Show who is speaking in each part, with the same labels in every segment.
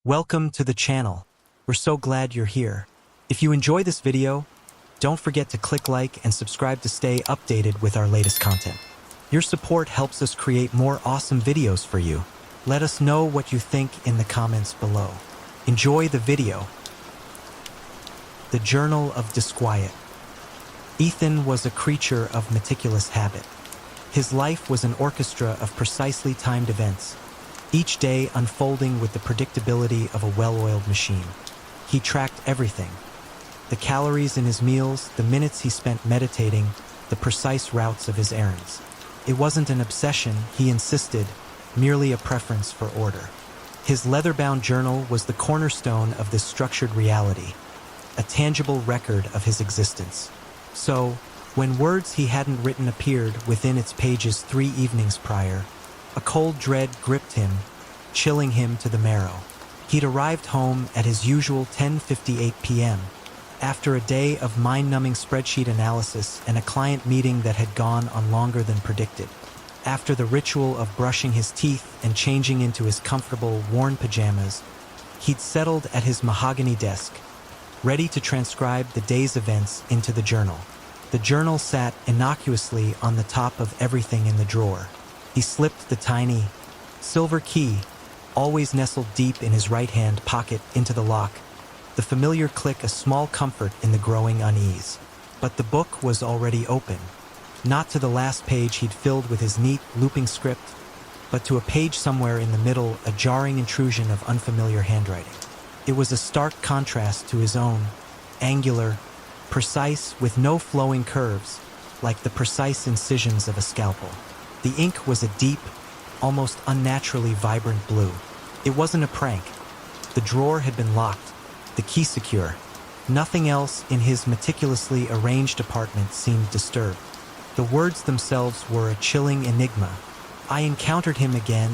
Speaker 1: Welcome to the channel. We're so glad you're here. If you enjoy this video, don't forget to click like and subscribe to stay updated with our latest content. Your support helps us create more awesome videos for you. Let us know what you think in the comments below. Enjoy the video. The Journal of Disquiet. Ethan was a creature of meticulous habit. His life was an orchestra of precisely timed events, each day unfolding with the predictability of a well-oiled machine. He tracked everything: the calories in his meals, the minutes he spent meditating, the precise routes of his errands. It wasn't an obsession, he insisted, merely a preference for order. His leather-bound journal was the cornerstone of this structured reality, a tangible record of his existence. So, when words he hadn't written appeared within its pages 3 evenings prior, a cold dread gripped him, chilling him to the marrow. He'd arrived home at his usual 10:58 p.m., after a day of mind-numbing spreadsheet analysis and a client meeting that had gone on longer than predicted. After the ritual of brushing his teeth and changing into his comfortable, worn pajamas, he'd settled at his mahogany desk, ready to transcribe the day's events into the journal. The journal sat innocuously on the top of everything in the drawer. He slipped the tiny, silver key, always nestled deep in his right-hand pocket, into the lock, the familiar click a small comfort in the growing unease. But the book was already open, not to the last page he'd filled with his neat, looping script, but to a page somewhere in the middle, a jarring intrusion of unfamiliar handwriting. It was a stark contrast to his own, angular, precise, with no flowing curves, like the precise incisions of a scalpel. The ink was a deep, almost unnaturally vibrant blue. It wasn't a prank. The drawer had been locked, the key secure. Nothing else in his meticulously arranged apartment seemed disturbed. The words themselves were a chilling enigma. I encountered him again,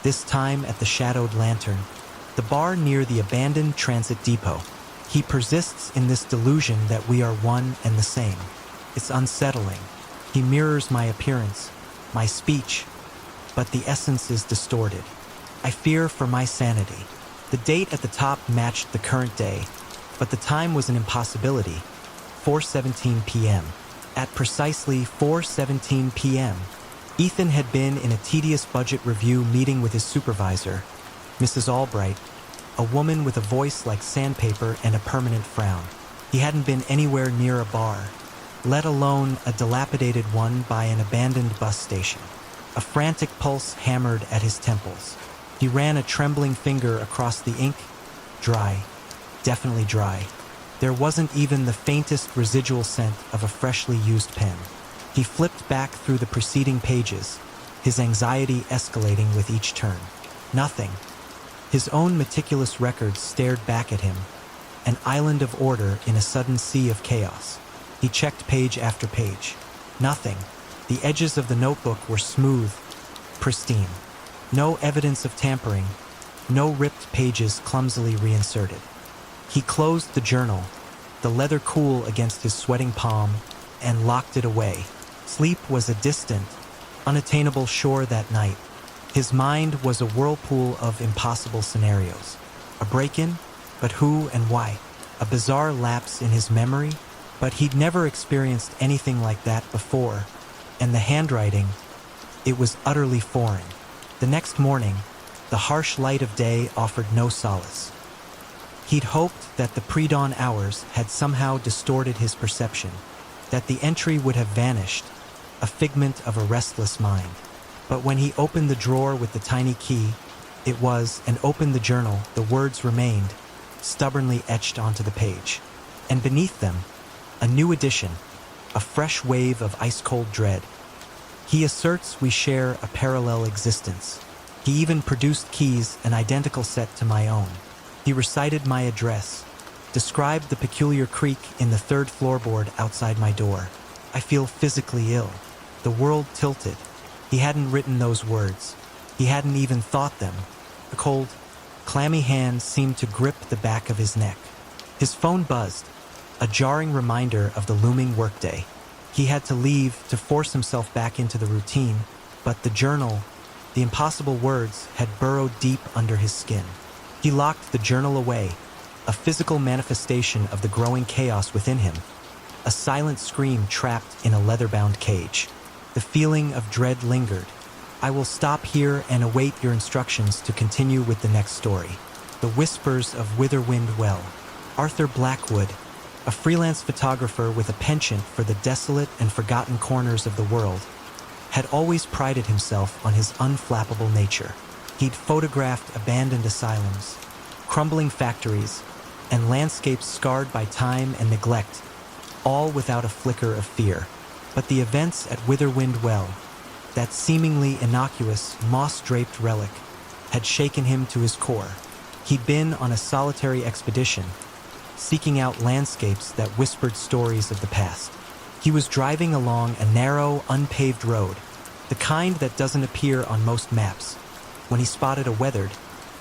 Speaker 1: this time at the shadowed lantern, the bar near the abandoned transit depot. He persists in this delusion that we are one and the same. It's unsettling. He mirrors my appearance, my speech, but the essence is distorted. I fear for my sanity. The date at the top matched the current day, but the time was an impossibility. 4:17 p.m. At precisely 4:17 p.m., Ethan had been in a tedious budget review meeting with his supervisor, Mrs. Albright, a woman with a voice like sandpaper and a permanent frown. He hadn't been anywhere near a bar, let alone a dilapidated one by an abandoned bus station. A frantic pulse hammered at his temples. He ran a trembling finger across the ink. Dry. Definitely dry. There wasn't even the faintest residual scent of a freshly used pen. He flipped back through the preceding pages, his anxiety escalating with each turn. Nothing. His own meticulous records stared back at him, an island of order in a sudden sea of chaos. He checked page after page. Nothing. The edges of the notebook were smooth, pristine. No evidence of tampering, no ripped pages clumsily reinserted. He closed the journal, the leather cool against his sweating palm, and locked it away. Sleep was a distant, unattainable shore that night. His mind was a whirlpool of impossible scenarios. A break-in? But who and why? A bizarre lapse in his memory? But he'd never experienced anything like that before. And the handwriting, it was utterly foreign. The next morning, the harsh light of day offered no solace. He'd hoped that the pre-dawn hours had somehow distorted his perception, that the entry would have vanished, a figment of a restless mind. But when he opened the drawer with the tiny key, and opened the journal, the words remained, stubbornly etched onto the page. And beneath them, a new edition, a fresh wave of ice-cold dread. He asserts we share a parallel existence. He even produced keys, an identical set to my own. He recited my address, described the peculiar creak in the 3rd floorboard outside my door. I feel physically ill. The world tilted. He hadn't written those words. He hadn't even thought them. A cold, clammy hand seemed to grip the back of his neck. His phone buzzed, a jarring reminder of the looming workday. He had to leave to force himself back into the routine, but the journal, the impossible words, had burrowed deep under his skin. He locked the journal away, a physical manifestation of the growing chaos within him, a silent scream trapped in a leather-bound cage. The feeling of dread lingered. I will stop here and await your instructions to continue with the next story. The Whispers of Witherwind Well. Arthur Blackwood, a freelance photographer with a penchant for the desolate and forgotten corners of the world, had always prided himself on his unflappable nature. He'd photographed abandoned asylums, crumbling factories, and landscapes scarred by time and neglect, all without a flicker of fear. But the events at Witherwind Well, that seemingly innocuous, moss-draped relic, had shaken him to his core. He'd been on a solitary expedition, seeking out landscapes that whispered stories of the past. He was driving along a narrow, unpaved road, the kind that doesn't appear on most maps, when he spotted a weathered,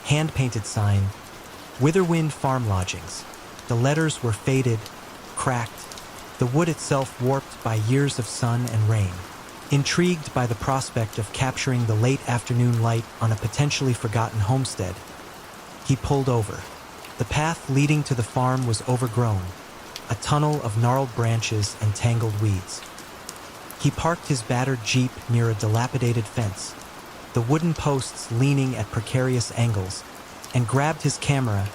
Speaker 1: hand-painted sign, Witherwind Farm Lodgings. The letters were faded, cracked, the wood itself warped by years of sun and rain. Intrigued by the prospect of capturing the late afternoon light on a potentially forgotten homestead, he pulled over. The path leading to the farm was overgrown, a tunnel of gnarled branches and tangled weeds. He parked his battered Jeep near a dilapidated fence, the wooden posts leaning at precarious angles, and grabbed his camera,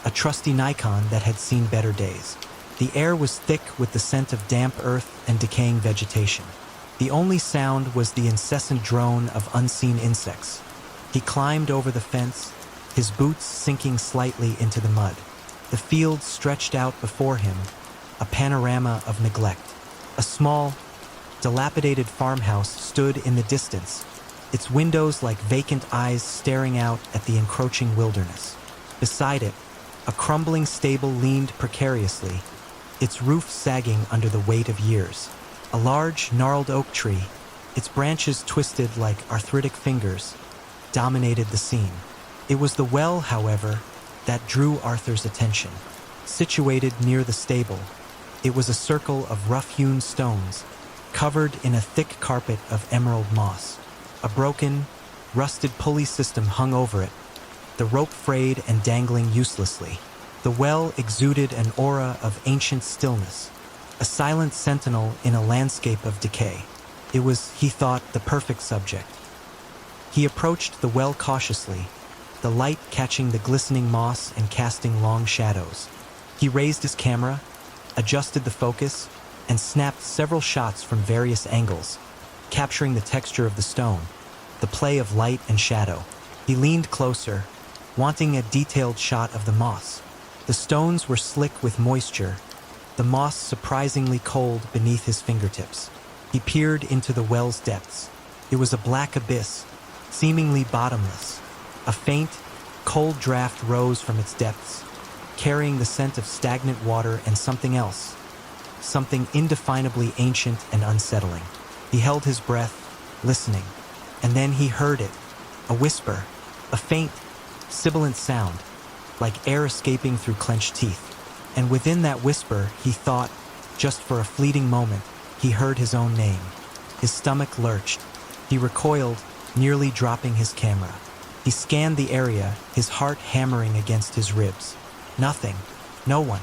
Speaker 1: a trusty Nikon that had seen better days. The air was thick with the scent of damp earth and decaying vegetation. The only sound was the incessant drone of unseen insects. He climbed over the fence, his boots sinking slightly into the mud. The field stretched out before him, a panorama of neglect. A small, dilapidated farmhouse stood in the distance, its windows like vacant eyes staring out at the encroaching wilderness. Beside it, a crumbling stable leaned precariously, its roof sagging under the weight of years. A large, gnarled oak tree, its branches twisted like arthritic fingers, dominated the scene. It was the well, however, that drew Arthur's attention. Situated near the stable, it was a circle of rough-hewn stones, covered in a thick carpet of emerald moss. A broken, rusted pulley system hung over it, the rope frayed and dangling uselessly. The well exuded an aura of ancient stillness, a silent sentinel in a landscape of decay. It was, he thought, the perfect subject. He approached the well cautiously, the light catching the glistening moss and casting long shadows. He raised his camera, adjusted the focus, and snapped several shots from various angles, capturing the texture of the stone, the play of light and shadow. He leaned closer, wanting a detailed shot of the moss. The stones were slick with moisture, the moss surprisingly cold beneath his fingertips. He peered into the well's depths. It was a black abyss, seemingly bottomless. A faint, cold draft rose from its depths, carrying the scent of stagnant water and something else, something indefinably ancient and unsettling. He held his breath, listening, and then he heard it, a whisper, a faint, sibilant sound, like air escaping through clenched teeth. And within that whisper, he thought, just for a fleeting moment, he heard his own name. His stomach lurched. He recoiled, nearly dropping his camera. He scanned the area, his heart hammering against his ribs. Nothing. No one.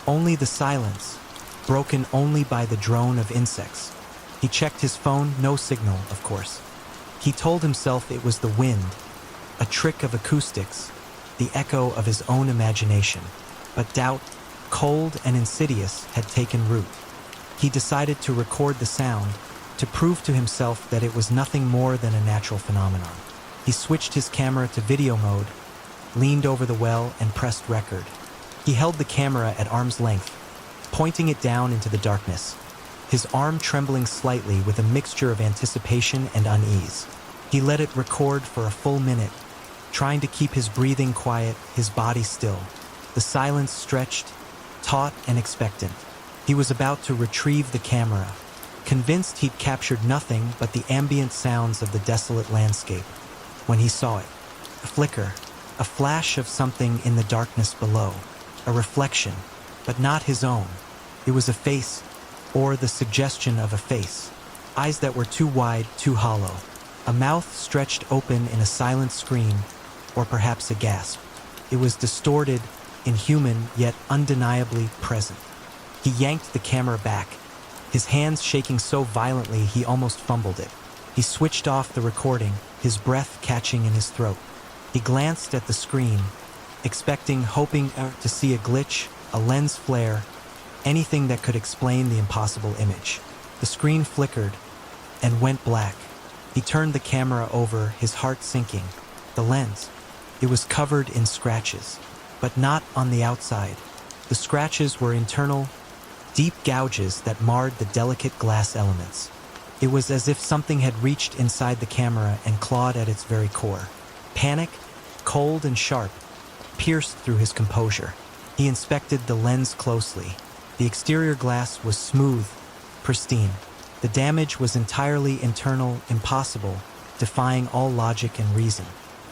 Speaker 1: Only the silence, broken only by the drone of insects. He checked his phone, no signal, of course. He told himself it was the wind, a trick of acoustics, the echo of his own imagination. But doubt, cold and insidious, had taken root. He decided to record the sound, to prove to himself that it was nothing more than a natural phenomenon. He switched his camera to video mode, leaned over the well, and pressed record. He held the camera at arm's length, pointing it down into the darkness, his arm trembling slightly with a mixture of anticipation and unease. He let it record for a full minute, trying to keep his breathing quiet, his body still. The silence stretched, taut and expectant. He was about to retrieve the camera, convinced he'd captured nothing but the ambient sounds of the desolate landscape, when he saw it. A flicker, a flash of something in the darkness below, a reflection, but not his own. It was a face, or the suggestion of a face. Eyes that were too wide, too hollow. A mouth stretched open in a silent scream, or perhaps a gasp. It was distorted, inhuman, yet undeniably present. He yanked the camera back, his hands shaking so violently he almost fumbled it. He switched off the recording, his breath catching in his throat. He glanced at the screen, hoping to see a glitch, a lens flare, anything that could explain the impossible image. The screen flickered and went black. He turned the camera over, his heart sinking. The lens, it was covered in scratches, but not on the outside. The scratches were internal, deep gouges that marred the delicate glass elements. It was as if something had reached inside the camera and clawed at its very core. Panic, cold and sharp, pierced through his composure. He inspected the lens closely. The exterior glass was smooth, pristine. The damage was entirely internal, impossible, defying all logic and reason.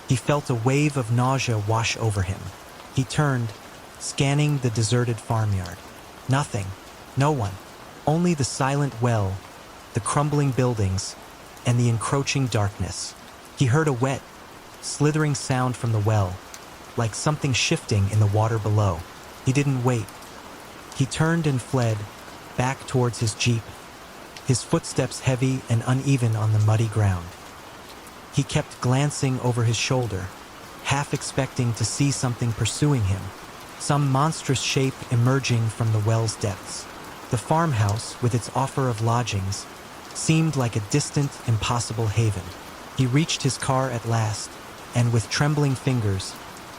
Speaker 1: He felt a wave of nausea wash over him. He turned, scanning the deserted farmyard. Nothing, no one, only the silent well, the crumbling buildings, and the encroaching darkness. He heard a wet, slithering sound from the well, like something shifting in the water below. He didn't wait. He turned and fled, back towards his jeep, his footsteps heavy and uneven on the muddy ground. He kept glancing over his shoulder, half expecting to see something pursuing him, some monstrous shape emerging from the well's depths. The farmhouse, with its offer of lodgings, seemed like a distant, impossible haven. He reached his car at last, and with trembling fingers,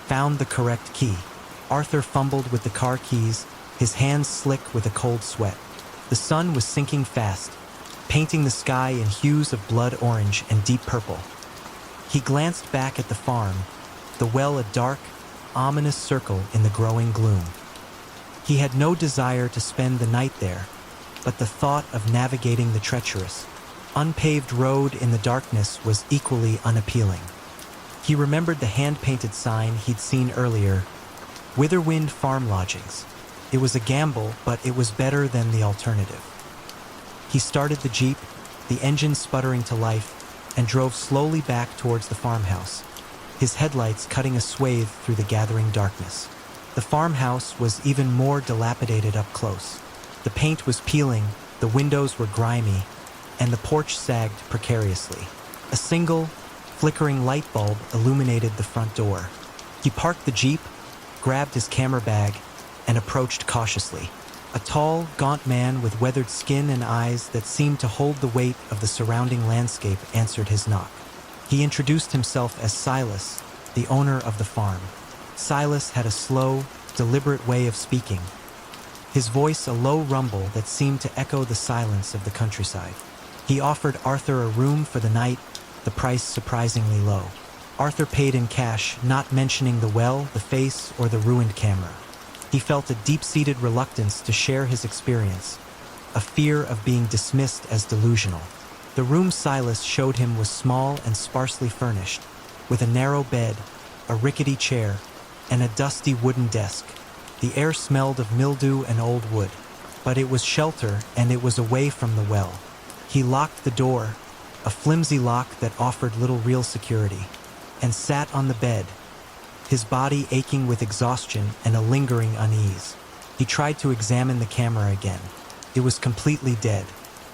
Speaker 1: found the correct key. Arthur fumbled with the car keys, his hands slick with a cold sweat. The sun was sinking fast, painting the sky in hues of blood orange and deep purple. He glanced back at the farm, the well a dark, ominous circle in the growing gloom. He had no desire to spend the night there, but the thought of navigating the treacherous, unpaved road in the darkness was equally unappealing. He remembered the hand-painted sign he'd seen earlier, Witherwind Farm Lodgings. It was a gamble, but it was better than the alternative. He started the jeep, the engine sputtering to life, and drove slowly back towards the farmhouse, his headlights cutting a swathe through the gathering darkness. The farmhouse was even more dilapidated up close. The paint was peeling, the windows were grimy, and the porch sagged precariously. A single, flickering light bulb illuminated the front door. He parked the jeep, grabbed his camera bag, and approached cautiously. A tall, gaunt man with weathered skin and eyes that seemed to hold the weight of the surrounding landscape answered his knock. He introduced himself as Silas, the owner of the farm. Silas had a slow, deliberate way of speaking, his voice a low rumble that seemed to echo the silence of the countryside. He offered Arthur a room for the night, the price surprisingly low. Arthur paid in cash, not mentioning the well, the face, or the ruined camera. He felt a deep-seated reluctance to share his experience, a fear of being dismissed as delusional. The room Silas showed him was small and sparsely furnished, with a narrow bed, a rickety chair, and a dusty wooden desk. The air smelled of mildew and old wood, but it was shelter and it was away from the well. He locked the door, a flimsy lock that offered little real security, and sat on the bed, his body aching with exhaustion and a lingering unease. He tried to examine the camera again. It was completely dead.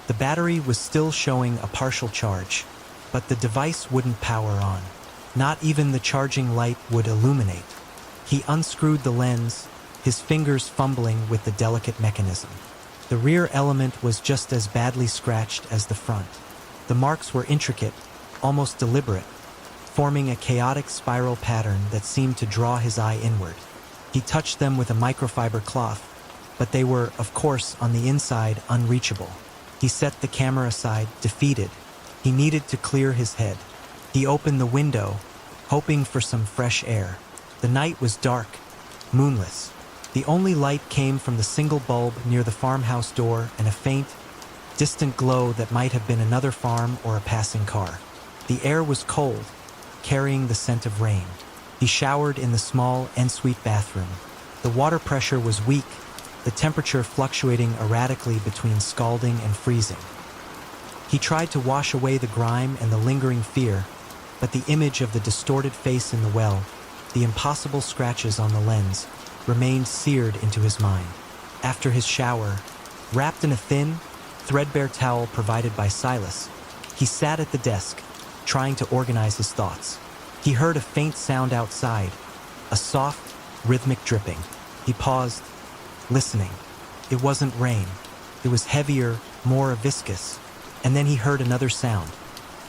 Speaker 1: The battery was still showing a partial charge, but the device wouldn't power on. Not even the charging light would illuminate. He unscrewed the lens, his fingers fumbling with the delicate mechanism. The rear element was just as badly scratched as the front. The marks were intricate, almost deliberate, forming a chaotic spiral pattern that seemed to draw his eye inward. He touched them with a microfiber cloth, but they were, of course, on the inside, unreachable. He set the camera aside, defeated. He needed to clear his head. He opened the window, hoping for some fresh air. The night was dark, moonless. The only light came from the single bulb near the farmhouse door and a faint, distant glow that might have been another farm or a passing car. The air was cold, carrying the scent of rain. He showered in the small ensuite bathroom. The water pressure was weak, the temperature fluctuating erratically between scalding and freezing. He tried to wash away the grime and the lingering fear, but the image of the distorted face in the well, the impossible scratches on the lens, remained seared into his mind. After his shower, wrapped in a thin, threadbare towel provided by Silas, he sat at the desk, trying to organize his thoughts. He heard a faint sound outside, a soft, rhythmic dripping. He paused, listening. It wasn't rain. It was heavier, more viscous. And then he heard another sound,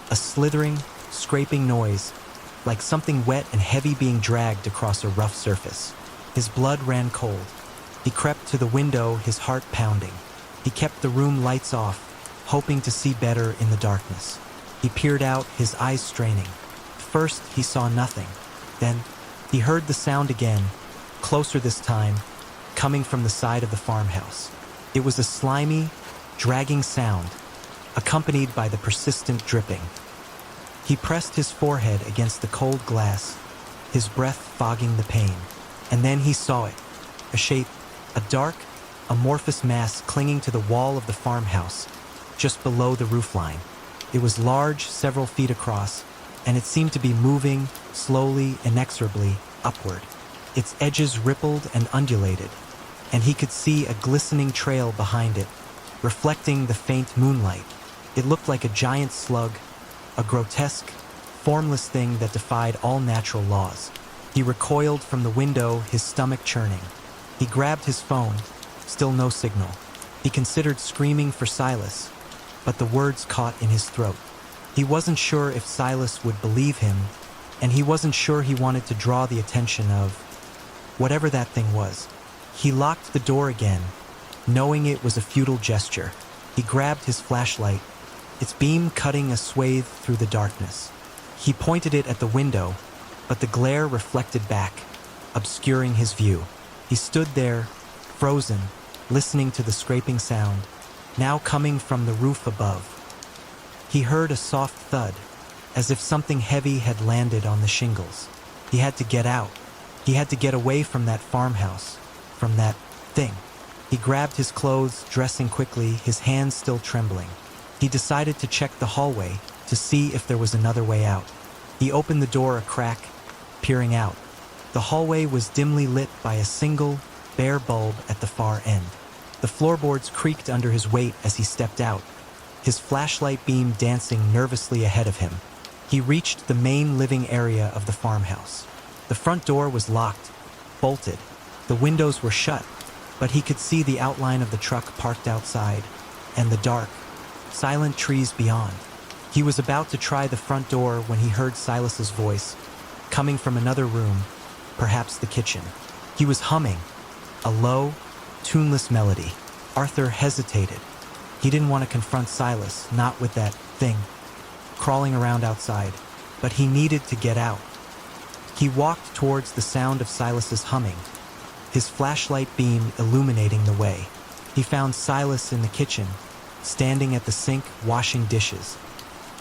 Speaker 1: a slithering, scraping noise, like something wet and heavy being dragged across a rough surface. His blood ran cold. He crept to the window, his heart pounding. He kept the room lights off, hoping to see better in the darkness. He peered out, his eyes straining. First, he saw nothing. Then, he heard the sound again, closer this time, coming from the side of the farmhouse. It was a slimy, dragging sound, accompanied by the persistent dripping. He pressed his forehead against the cold glass, his breath fogging the pain. And then he saw it, a shape, a dark, amorphous mass clinging to the wall of the farmhouse, just below the roofline. It was large, several feet across, and it seemed to be moving, slowly, inexorably, upward. Its edges rippled and undulated, and he could see a glistening trail behind it, reflecting the faint moonlight. It looked like a giant slug, a grotesque, formless thing that defied all natural laws. He recoiled from the window, his stomach churning. He grabbed his phone, still no signal. He considered screaming for Silas, but the words caught in his throat. He wasn't sure if Silas would believe him, and he wasn't sure he wanted to draw the attention of whatever that thing was. He locked the door again, knowing it was a futile gesture. He grabbed his flashlight, its beam cutting a swathe through the darkness. He pointed it at the window, but the glare reflected back, obscuring his view. He stood there, frozen, listening to the scraping sound, now coming from the roof above. He heard a soft thud, as if something heavy had landed on the shingles. He had to get out. He had to get away from that farmhouse, from that thing. He grabbed his clothes, dressing quickly, his hands still trembling. He decided to check the hallway to see if there was another way out. He opened the door a crack, peering out. The hallway was dimly lit by a single, bare bulb at the far end. The floorboards creaked under his weight as he stepped out, his flashlight beam dancing nervously ahead of him. He reached the main living area of the farmhouse. The front door was locked, bolted. The windows were shut, but he could see the outline of the truck parked outside, and the dark, silent trees beyond. He was about to try the front door when he heard Silas's voice, coming from another room, perhaps the kitchen. He was humming, a low, tuneless melody. Arthur hesitated. He didn't want to confront Silas, not with that thing crawling around outside, but he needed to get out. He walked towards the sound of Silas's humming, his flashlight beam illuminating the way. He found Silas in the kitchen, standing at the sink washing dishes.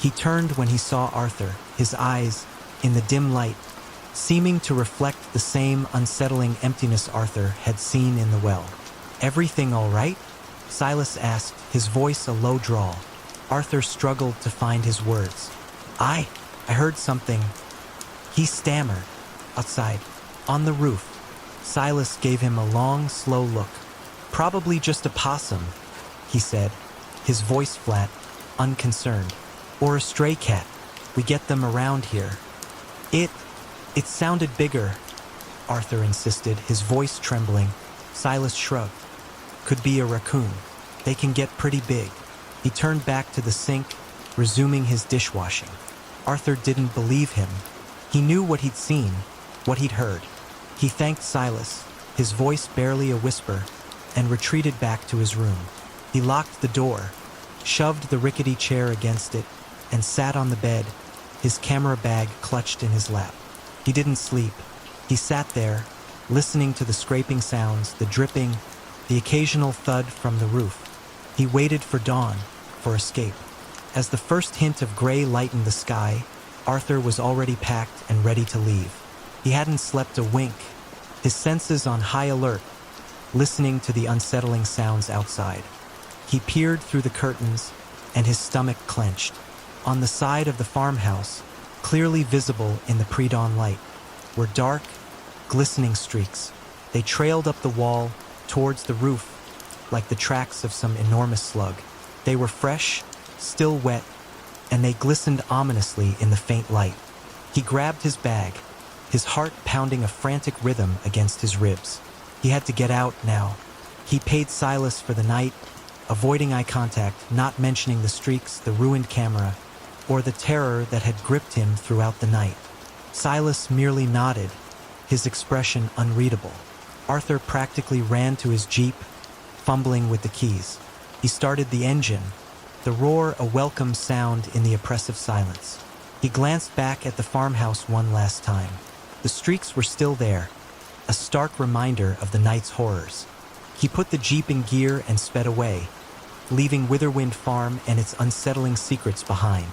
Speaker 1: He turned when he saw Arthur, his eyes, in the dim light, seeming to reflect the same unsettling emptiness Arthur had seen in the well. "Everything all right?" Silas asked, his voice a low drawl. Arthur struggled to find his words. I heard something," he stammered. "Outside, on the roof." Silas gave him a long, slow look. "Probably just a possum," he said, his voice flat, unconcerned. "Or a stray cat. We get them around here." It sounded bigger," Arthur insisted, his voice trembling. Silas shrugged. "Could be a raccoon. They can get pretty big." He turned back to the sink, resuming his dishwashing. Arthur didn't believe him. He knew what he'd seen, what he'd heard. He thanked Silas, his voice barely a whisper, and retreated back to his room. He locked the door, shoved the rickety chair against it, and sat on the bed, his camera bag clutched in his lap. He didn't sleep. He sat there, listening to the scraping sounds, the dripping, the occasional thud from the roof. He waited for dawn, for escape. As the first hint of gray lightened the sky, Arthur was already packed and ready to leave. He hadn't slept a wink, his senses on high alert, listening to the unsettling sounds outside. He peered through the curtains, and his stomach clenched. On the side of the farmhouse, clearly visible in the pre-dawn light, were dark, glistening streaks. They trailed up the wall towards the roof like the tracks of some enormous slug. They were fresh, still wet, and they glistened ominously in the faint light. He grabbed his bag, his heart pounding a frantic rhythm against his ribs. He had to get out now. He paid Silas for the night, avoiding eye contact, not mentioning the streaks, the ruined camera, or the terror that had gripped him throughout the night. Silas merely nodded, his expression unreadable. Arthur practically ran to his jeep, fumbling with the keys. He started the engine, the roar a welcome sound in the oppressive silence. He glanced back at the farmhouse one last time. The streaks were still there, a stark reminder of the night's horrors. He put the jeep in gear and sped away, leaving Witherwind Farm and its unsettling secrets behind.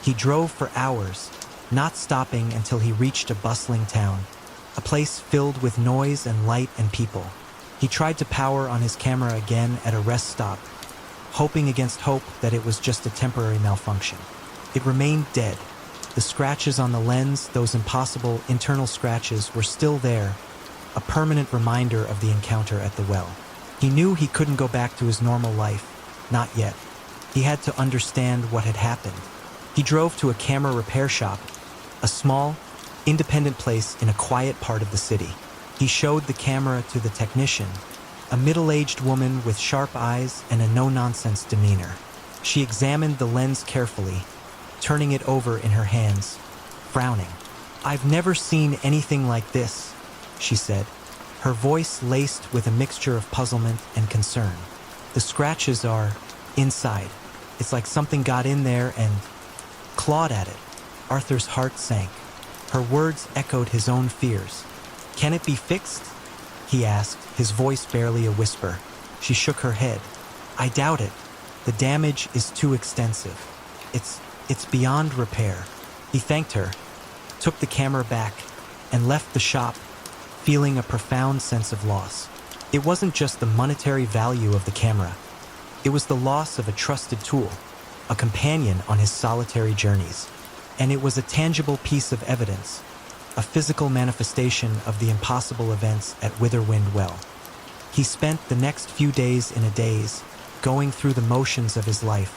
Speaker 1: He drove for hours, not stopping until he reached a bustling town, a place filled with noise and light and people. He tried to power on his camera again at a rest stop, hoping against hope that it was just a temporary malfunction. It remained dead. The scratches on the lens, those impossible internal scratches, were still there, a permanent reminder of the encounter at the well. He knew he couldn't go back to his normal life, not yet. He had to understand what had happened. He drove to a camera repair shop, a small, independent place in a quiet part of the city. He showed the camera to the technician, a middle-aged woman with sharp eyes and a no-nonsense demeanor. She examined the lens carefully, turning it over in her hands, frowning. "I've never seen anything like this," she said, her voice laced with a mixture of puzzlement and concern. "The scratches are inside. It's like something got in there and clawed at it." Arthur's heart sank. Her words echoed his own fears. "Can it be fixed?" he asked, his voice barely a whisper. She shook her head. "I doubt it. The damage is too extensive. It's beyond repair." He thanked her, took the camera back, and left the shop, feeling a profound sense of loss. It wasn't just the monetary value of the camera. It was the loss of a trusted tool, a companion on his solitary journeys. And it was a tangible piece of evidence, a physical manifestation of the impossible events at Witherwind Well. He spent the next few days in a daze, going through the motions of his life,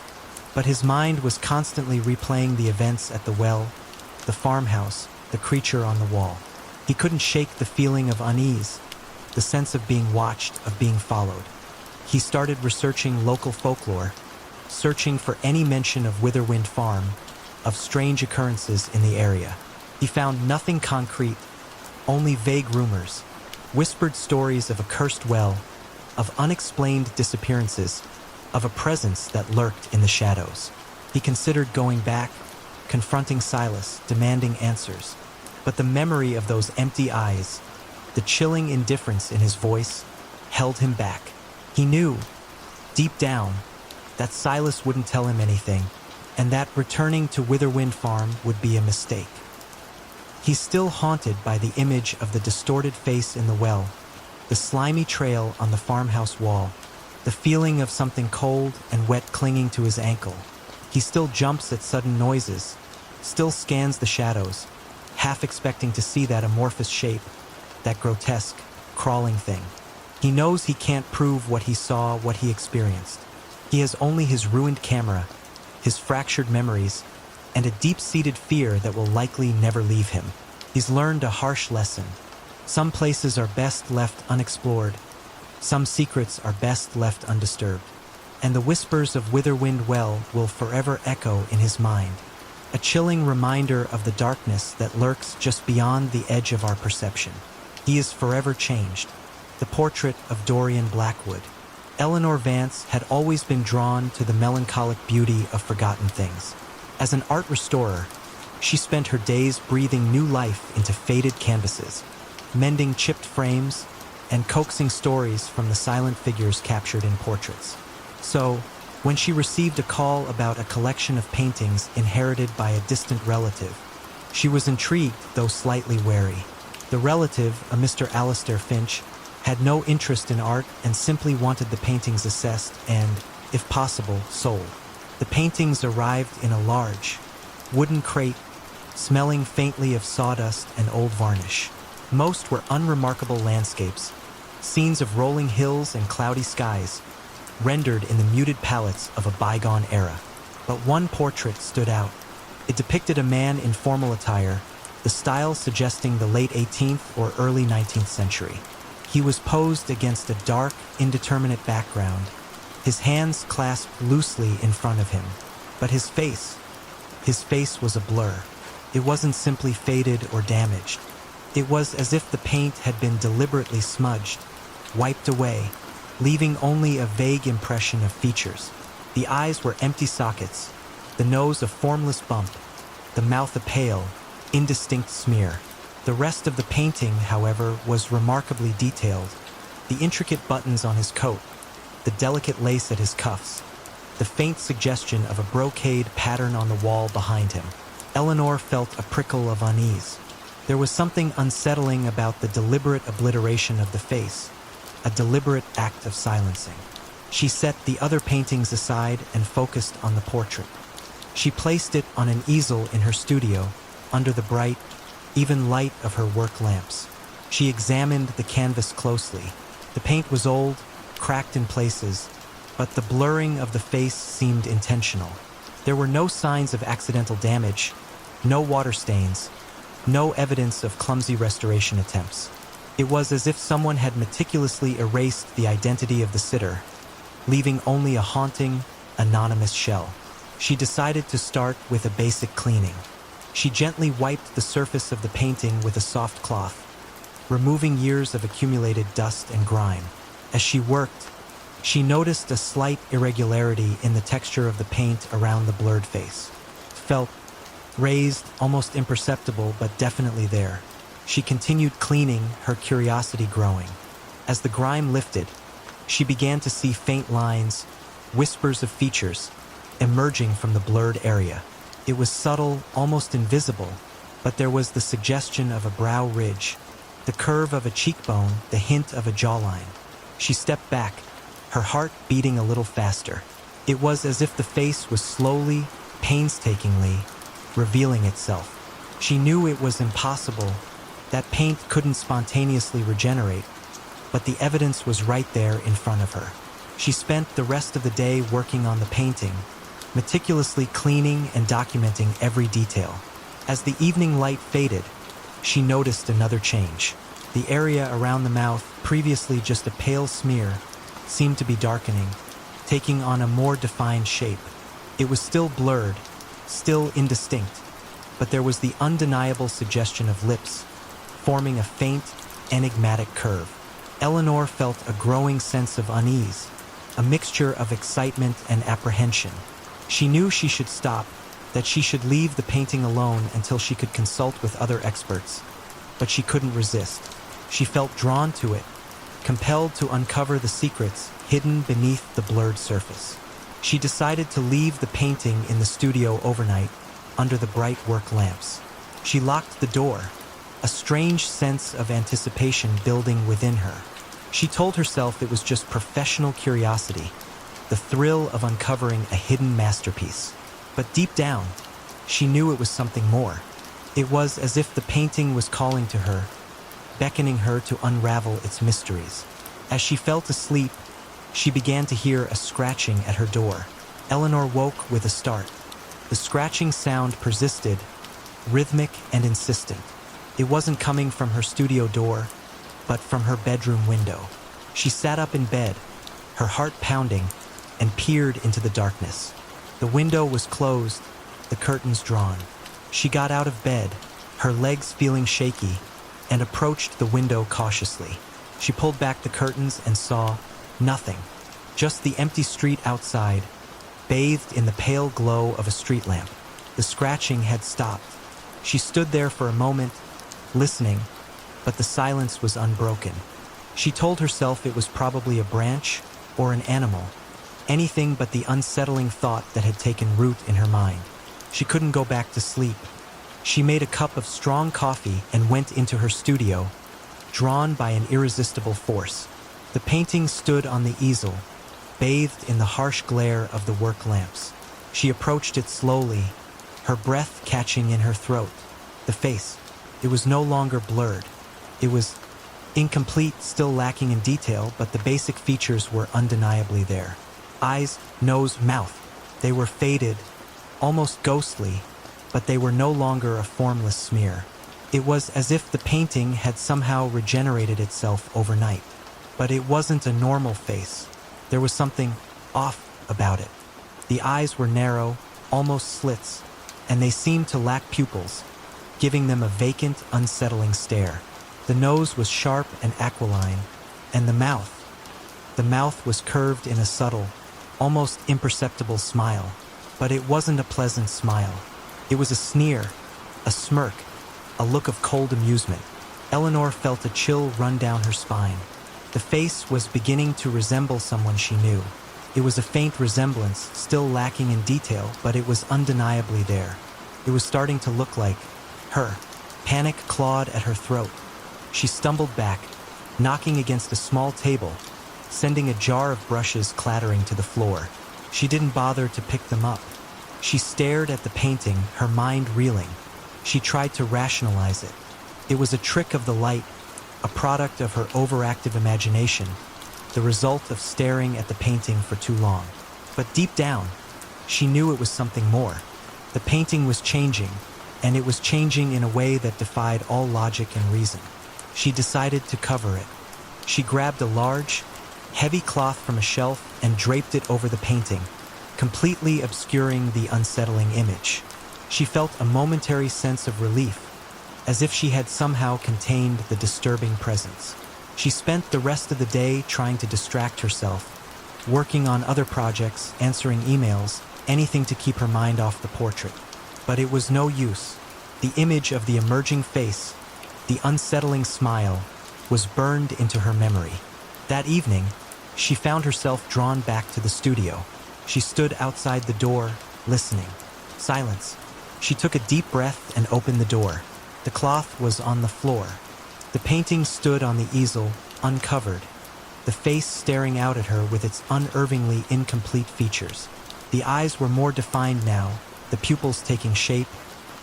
Speaker 1: but his mind was constantly replaying the events at the well, the farmhouse, the creature on the wall. He couldn't shake the feeling of unease, the sense of being watched, of being followed. He started researching local folklore, searching for any mention of Witherwind Farm, of strange occurrences in the area. He found nothing concrete, only vague rumors, whispered stories of a cursed well, of unexplained disappearances, of a presence that lurked in the shadows. He considered going back, confronting Silas, demanding answers. But the memory of those empty eyes, the chilling indifference in his voice, held him back. He knew, deep down, that Silas wouldn't tell him anything, and that returning to Witherwind Farm would be a mistake. He's still haunted by the image of the distorted face in the well, the slimy trail on the farmhouse wall, the feeling of something cold and wet clinging to his ankle. He still jumps at sudden noises, still scans the shadows, half expecting to see that amorphous shape, that grotesque, crawling thing. He knows he can't prove what he saw, what he experienced. He has only his ruined camera, his fractured memories, and a deep-seated fear that will likely never leave him. He's learned a harsh lesson. Some places are best left unexplored. Some secrets are best left undisturbed. And the whispers of Witherwind Well will forever echo in his mind, a chilling reminder of the darkness that lurks just beyond the edge of our perception. He is forever changed. The portrait of Dorian Blackwood. Eleanor Vance had always been drawn to the melancholic beauty of forgotten things. As an art restorer, she spent her days breathing new life into faded canvases, mending chipped frames, and coaxing stories from the silent figures captured in portraits. So, when she received a call about a collection of paintings inherited by a distant relative, she was intrigued, though slightly wary. The relative, a Mr. Alistair Finch, had no interest in art and simply wanted the paintings assessed and, if possible, sold. The paintings arrived in a large, wooden crate smelling faintly of sawdust and old varnish. Most were unremarkable landscapes, scenes of rolling hills and cloudy skies, rendered in the muted palettes of a bygone era. But one portrait stood out. It depicted a man in formal attire, the style suggesting the late 18th or early 19th century. He was posed against a dark, indeterminate background, his hands clasped loosely in front of him. But his face was a blur. It wasn't simply faded or damaged. It was as if the paint had been deliberately smudged, wiped away, leaving only a vague impression of features. The eyes were empty sockets, the nose a formless bump, the mouth a pale, indistinct smear. The rest of the painting, however, was remarkably detailed. The intricate buttons on his coat, the delicate lace at his cuffs, the faint suggestion of a brocade pattern on the wall behind him. Eleanor felt a prickle of unease. There was something unsettling about the deliberate obliteration of the face, a deliberate act of silencing. She set the other paintings aside and focused on the portrait. She placed it on an easel in her studio, under the bright, even light of her work lamps. She examined the canvas closely. The paint was old, cracked in places, but the blurring of the face seemed intentional. There were no signs of accidental damage, no water stains, no evidence of clumsy restoration attempts. It was as if someone had meticulously erased the identity of the sitter, leaving only a haunting, anonymous shell. She decided to start with a basic cleaning. She gently wiped the surface of the painting with a soft cloth, removing years of accumulated dust and grime. As she worked, she noticed a slight irregularity in the texture of the paint around the blurred face. It felt raised, almost imperceptible, but definitely there. She continued cleaning, her curiosity growing. As the grime lifted, she began to see faint lines, whispers of features, emerging from the blurred area. It was subtle, almost invisible, but there was the suggestion of a brow ridge, the curve of a cheekbone, the hint of a jawline. She stepped back, her heart beating a little faster. It was as if the face was slowly, painstakingly, revealing itself. She knew it was impossible, that paint couldn't spontaneously regenerate, but the evidence was right there in front of her. She spent the rest of the day working on the painting, meticulously cleaning and documenting every detail. As the evening light faded, she noticed another change. The area around the mouth, previously just a pale smear, seemed to be darkening, taking on a more defined shape. It was still blurred, still indistinct, but there was the undeniable suggestion of lips, forming a faint, enigmatic curve. Eleanor felt a growing sense of unease, a mixture of excitement and apprehension. She knew she should stop, that she should leave the painting alone until she could consult with other experts, but she couldn't resist. She felt drawn to it, compelled to uncover the secrets hidden beneath the blurred surface. She decided to leave the painting in the studio overnight, under the bright work lamps. She locked the door, a strange sense of anticipation building within her. She told herself it was just professional curiosity, the thrill of uncovering a hidden masterpiece. But deep down, she knew it was something more. It was as if the painting was calling to her, beckoning her to unravel its mysteries. As she fell asleep, she began to hear a scratching at her door. Eleanor woke with a start. The scratching sound persisted, rhythmic and insistent. It wasn't coming from her studio door, but from her bedroom window. She sat up in bed, her heart pounding, and peered into the darkness. The window was closed, the curtains drawn. She got out of bed, her legs feeling shaky, and approached the window cautiously. She pulled back the curtains and saw nothing, just the empty street outside, bathed in the pale glow of a street lamp. The scratching had stopped. She stood there for a moment, listening, but the silence was unbroken. She told herself it was probably a branch or an animal, anything but the unsettling thought that had taken root in her mind. She couldn't go back to sleep. She made a cup of strong coffee and went into her studio, drawn by an irresistible force. The painting stood on the easel, bathed in the harsh glare of the work lamps. She approached it slowly, her breath catching in her throat. The face. It was no longer blurred. It was incomplete, still lacking in detail, but the basic features were undeniably there. Eyes, nose, mouth. They were faded, almost ghostly, but they were no longer a formless smear. It was as if the painting had somehow regenerated itself overnight. But it wasn't a normal face. There was something off about it. The eyes were narrow, almost slits, and they seemed to lack pupils, giving them a vacant, unsettling stare. The nose was sharp and aquiline, and the mouth was curved in a subtle, almost imperceptible smile. But it wasn't a pleasant smile. It was a sneer, a smirk, a look of cold amusement. Eleanor felt a chill run down her spine. The face was beginning to resemble someone she knew. It was a faint resemblance, still lacking in detail, but it was undeniably there. It was starting to look like her. Panic clawed at her throat. She stumbled back, knocking against a small table, sending a jar of brushes clattering to the floor. She didn't bother to pick them up. She stared at the painting, her mind reeling. She tried to rationalize it. It was a trick of the light, a product of her overactive imagination, the result of staring at the painting for too long. But deep down, she knew it was something more. The painting was changing, and it was changing in a way that defied all logic and reason. She decided to cover it. She grabbed a large, heavy cloth from a shelf and draped it over the painting, completely obscuring the unsettling image. She felt a momentary sense of relief, as if she had somehow contained the disturbing presence. She spent the rest of the day trying to distract herself, working on other projects, answering emails, anything to keep her mind off the portrait. But it was no use. The image of the emerging face, the unsettling smile, was burned into her memory. That evening, she found herself drawn back to the studio. She stood outside the door, listening. Silence. She took a deep breath and opened the door. The cloth was on the floor. The painting stood on the easel, uncovered, the face staring out at her with its unervingly incomplete features. The eyes were more defined now, the pupils taking shape,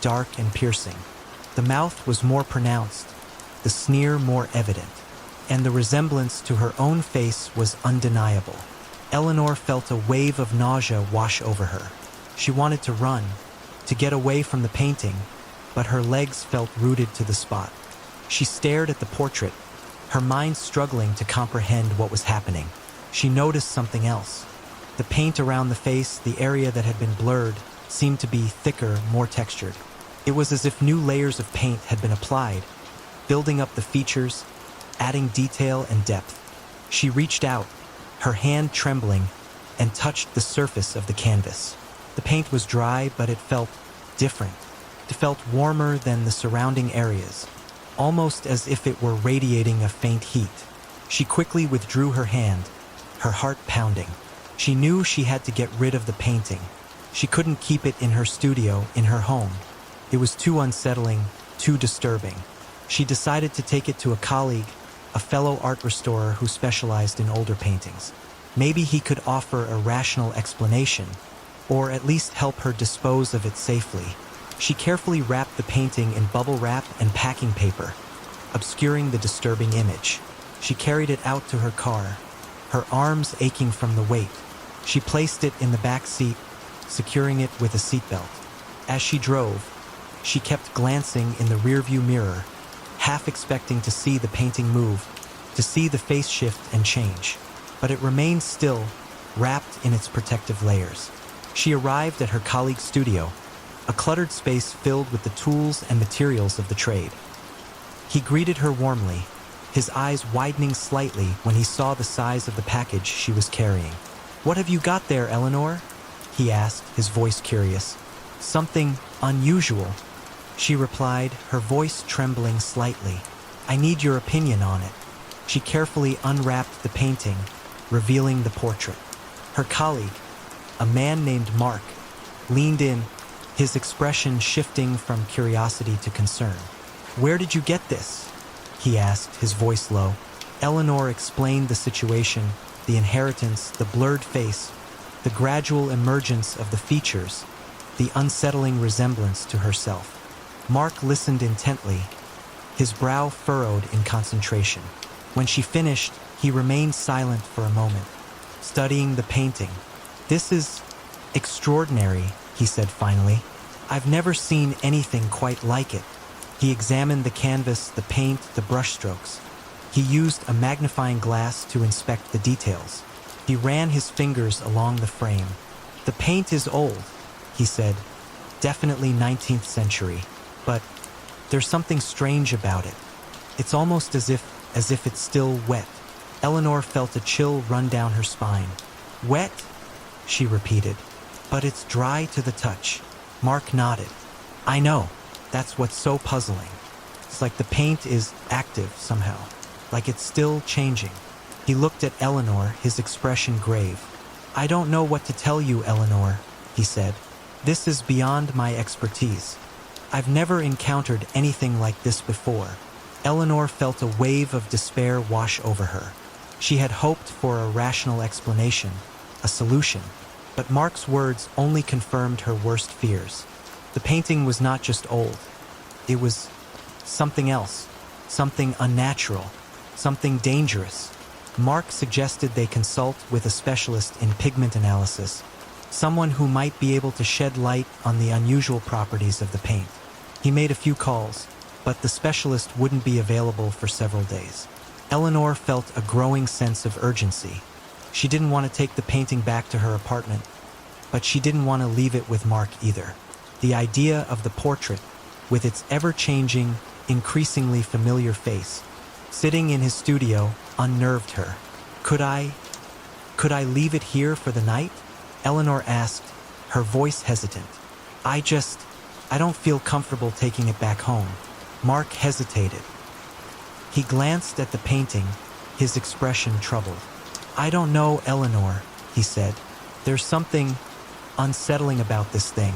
Speaker 1: dark and piercing. The mouth was more pronounced, the sneer more evident, and the resemblance to her own face was undeniable. Eleanor felt a wave of nausea wash over her. She wanted to run, to get away from the painting, but her legs felt rooted to the spot. She stared at the portrait, her mind struggling to comprehend what was happening. She noticed something else. The paint around the face, the area that had been blurred, seemed to be thicker, more textured. It was as if new layers of paint had been applied, building up the features, adding detail and depth. She reached out, her hand trembling, and touched the surface of the canvas. The paint was dry, but it felt different. It felt warmer than the surrounding areas, almost as if it were radiating a faint heat. She quickly withdrew her hand, her heart pounding. She knew she had to get rid of the painting. She couldn't keep it in her studio, in her home. It was too unsettling, too disturbing. She decided to take it to a colleague, a fellow art restorer who specialized in older paintings. Maybe he could offer a rational explanation, or at least help her dispose of it safely. She carefully wrapped the painting in bubble wrap and packing paper, obscuring the disturbing image. She carried it out to her car, her arms aching from the weight. She placed it in the back seat, securing it with a seatbelt. As she drove, she kept glancing in the rearview mirror, half expecting to see the painting move, to see the face shift and change. But it remained still, wrapped in its protective layers. She arrived at her colleague's studio, a cluttered space filled with the tools and materials of the trade. He greeted her warmly, his eyes widening slightly when he saw the size of the package she was carrying. "What have you got there, Eleanor?" he asked, his voice curious. "Something unusual," she replied, her voice trembling slightly. "I need your opinion on it." She carefully unwrapped the painting, revealing the portrait. Her colleague, a man named Mark, leaned in, his expression shifting from curiosity to concern. "Where did you get this?" he asked, his voice low. Eleanor explained the situation, the inheritance, the blurred face, the gradual emergence of the features, the unsettling resemblance to herself. Mark listened intently, his brow furrowed in concentration. When she finished, he remained silent for a moment, studying the painting. "This is extraordinary," he said finally. "I've never seen anything quite like it." He examined the canvas, the paint, the brushstrokes. He used a magnifying glass to inspect the details. He ran his fingers along the frame. "The paint is old," he said. "Definitely 19th century. But there's something strange about it. It's almost as if it's still wet." Eleanor felt a chill run down her spine. "Wet?" she repeated. "But it's dry to the touch." Mark nodded. "I know. That's what's so puzzling. It's like the paint is active somehow, like it's still changing." He looked at Eleanor, his expression grave. "I don't know what to tell you, Eleanor," he said. "This is beyond my expertise. I've never encountered anything like this before." Eleanor felt a wave of despair wash over her. She had hoped for a rational explanation, a solution, but Mark's words only confirmed her worst fears. The painting was not just old. It was something else, something unnatural, something dangerous. Mark suggested they consult with a specialist in pigment analysis, someone who might be able to shed light on the unusual properties of the paint. He made a few calls, but the specialist wouldn't be available for several days. Eleanor felt a growing sense of urgency. She didn't want to take the painting back to her apartment, but she didn't want to leave it with Mark either. The idea of the portrait, with its ever-changing, increasingly familiar face, sitting in his studio, unnerved her. Could I leave it here for the night?" Eleanor asked, her voice hesitant. I don't feel comfortable taking it back home." Mark hesitated. He glanced at the painting, his expression troubled. "I don't know, Eleanor," he said. "There's something unsettling about this thing.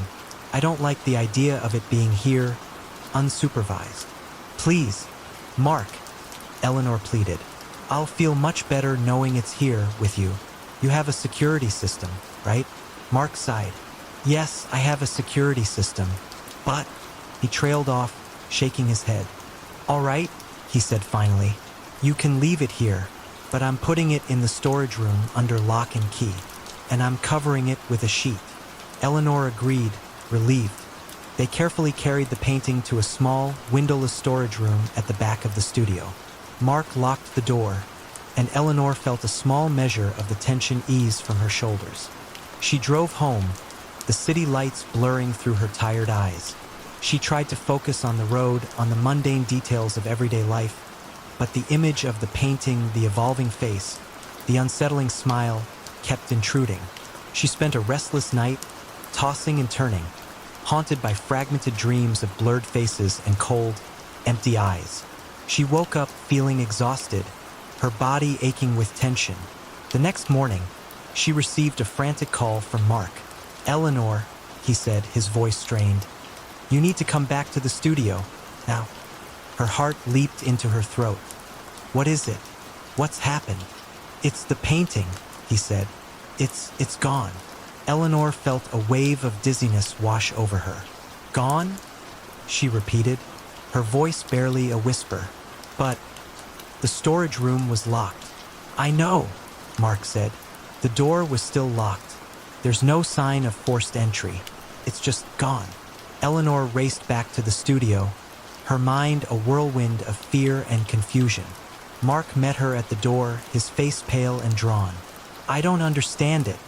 Speaker 1: I don't like the idea of it being here, unsupervised." "Please, Mark," Eleanor pleaded. "I'll feel much better knowing it's here with you. You have a security system, right?" Mark sighed. "Yes, I have a security system, but..." He trailed off, shaking his head. "All right," he said finally. "You can leave it here, but I'm putting it in the storage room under lock and key, and I'm covering it with a sheet." Eleanor agreed, relieved. They carefully carried the painting to a small, windowless storage room at the back of the studio. Mark locked the door, and Eleanor felt a small measure of the tension ease from her shoulders. She drove home, the city lights blurring through her tired eyes. She tried to focus on the road, on the mundane details of everyday life, but the image of the painting, the evolving face, the unsettling smile, kept intruding. She spent a restless night, tossing and turning, haunted by fragmented dreams of blurred faces and cold, empty eyes. She woke up feeling exhausted, her body aching with tension. The next morning, she received a frantic call from Mark. "Eleanor," he said, his voice strained, "you need to come back to the studio now." Her heart leaped into her throat. "What is it? What's happened?" "It's the painting," he said. It's gone." Eleanor felt a wave of dizziness wash over her. "Gone?" she repeated, her voice barely a whisper. "But the storage room was locked." "I know," Mark said. "The door was still locked. There's no sign of forced entry. It's just gone." Eleanor raced back to the studio, her mind a whirlwind of fear and confusion. Mark met her at the door, his face pale and drawn. "I don't understand it,"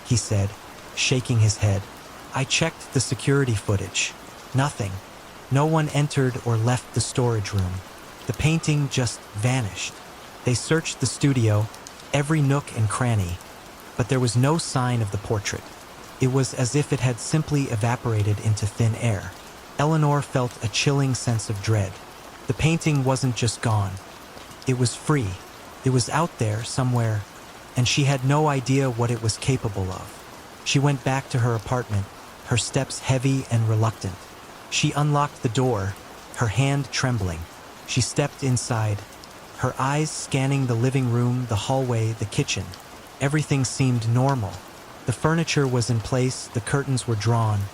Speaker 1: he said, shaking his head. "I checked the security footage. Nothing. No one entered or left the storage room. The painting just vanished." They searched the studio, every nook and cranny, but there was no sign of the portrait. It was as if it had simply evaporated into thin air. Eleanor felt a chilling sense of dread. The painting wasn't just gone. It was free. It was out there somewhere, and she had no idea what it was capable of. She went back to her apartment, her steps heavy and reluctant. She unlocked the door, her hand trembling. She stepped inside, her eyes scanning the living room, the hallway, the kitchen. Everything seemed normal. The furniture was in place, the curtains were drawn,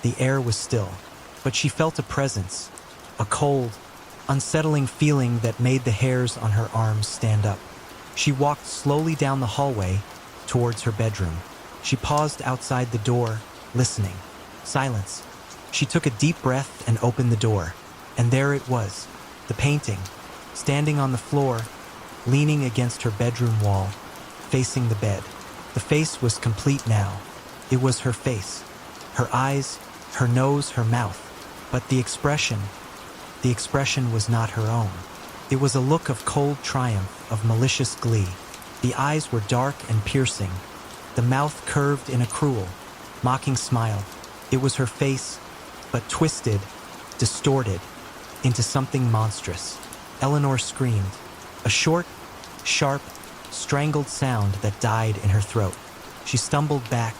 Speaker 1: the air was still. but she felt a presence, a cold, unsettling feeling that made the hairs on her arms stand up. She walked slowly down the hallway towards her bedroom. She paused outside the door, listening. Silence. She took a deep breath and opened the door. And there it was, the painting, standing on the floor, leaning against her bedroom wall, facing the bed. The face was complete now. It was her face. Her eyes, her nose, her mouth. But the expression was not her own. It was a look of cold triumph, of malicious glee. The eyes were dark and piercing, the mouth curved in a cruel, mocking smile. It was her face, but twisted, distorted, into something monstrous. Eleanor screamed, a short, sharp, strangled sound that died in her throat. She stumbled back,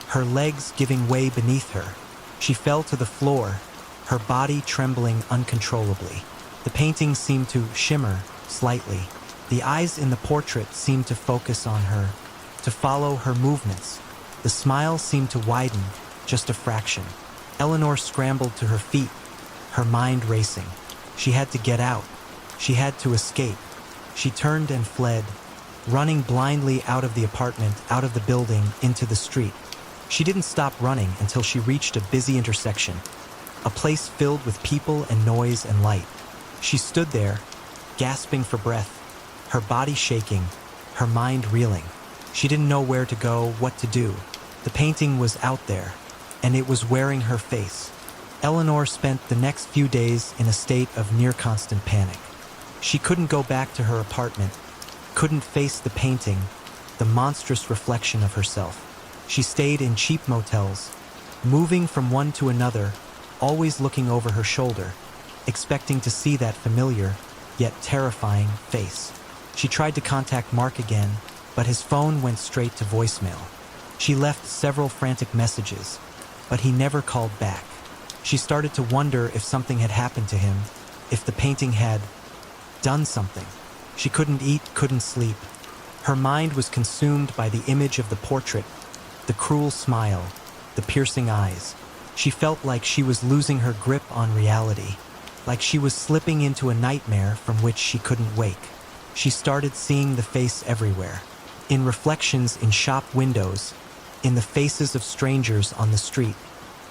Speaker 1: her legs giving way beneath her. She fell to the floor, her body trembling uncontrollably. The painting seemed to shimmer slightly. The eyes in the portrait seemed to focus on her, to follow her movements. The smile seemed to widen, just a fraction. Eleanor scrambled to her feet, her mind racing. She had to get out. She had to escape. She turned and fled, running blindly out of the apartment, out of the building, into the street. She didn't stop running until she reached a busy intersection, a place filled with people and noise and light. She stood there, gasping for breath, her body shaking, her mind reeling. She didn't know where to go, what to do. The painting was out there, and it was wearing her face. Eleanor spent the next few days in a state of near-constant panic. She couldn't go back to her apartment, couldn't face the painting, the monstrous reflection of herself. She stayed in cheap motels, moving from one to another, always looking over her shoulder, expecting to see that familiar, yet terrifying, face. She tried to contact Mark again, but his phone went straight to voicemail. She left several frantic messages, but he never called back. She started to wonder if something had happened to him, if the painting had done something. She couldn't eat, couldn't sleep. Her mind was consumed by the image of the portrait, the cruel smile, the piercing eyes. She felt like she was losing her grip on reality, like she was slipping into a nightmare from which she couldn't wake. She started seeing the face everywhere, in reflections in shop windows, in the faces of strangers on the street,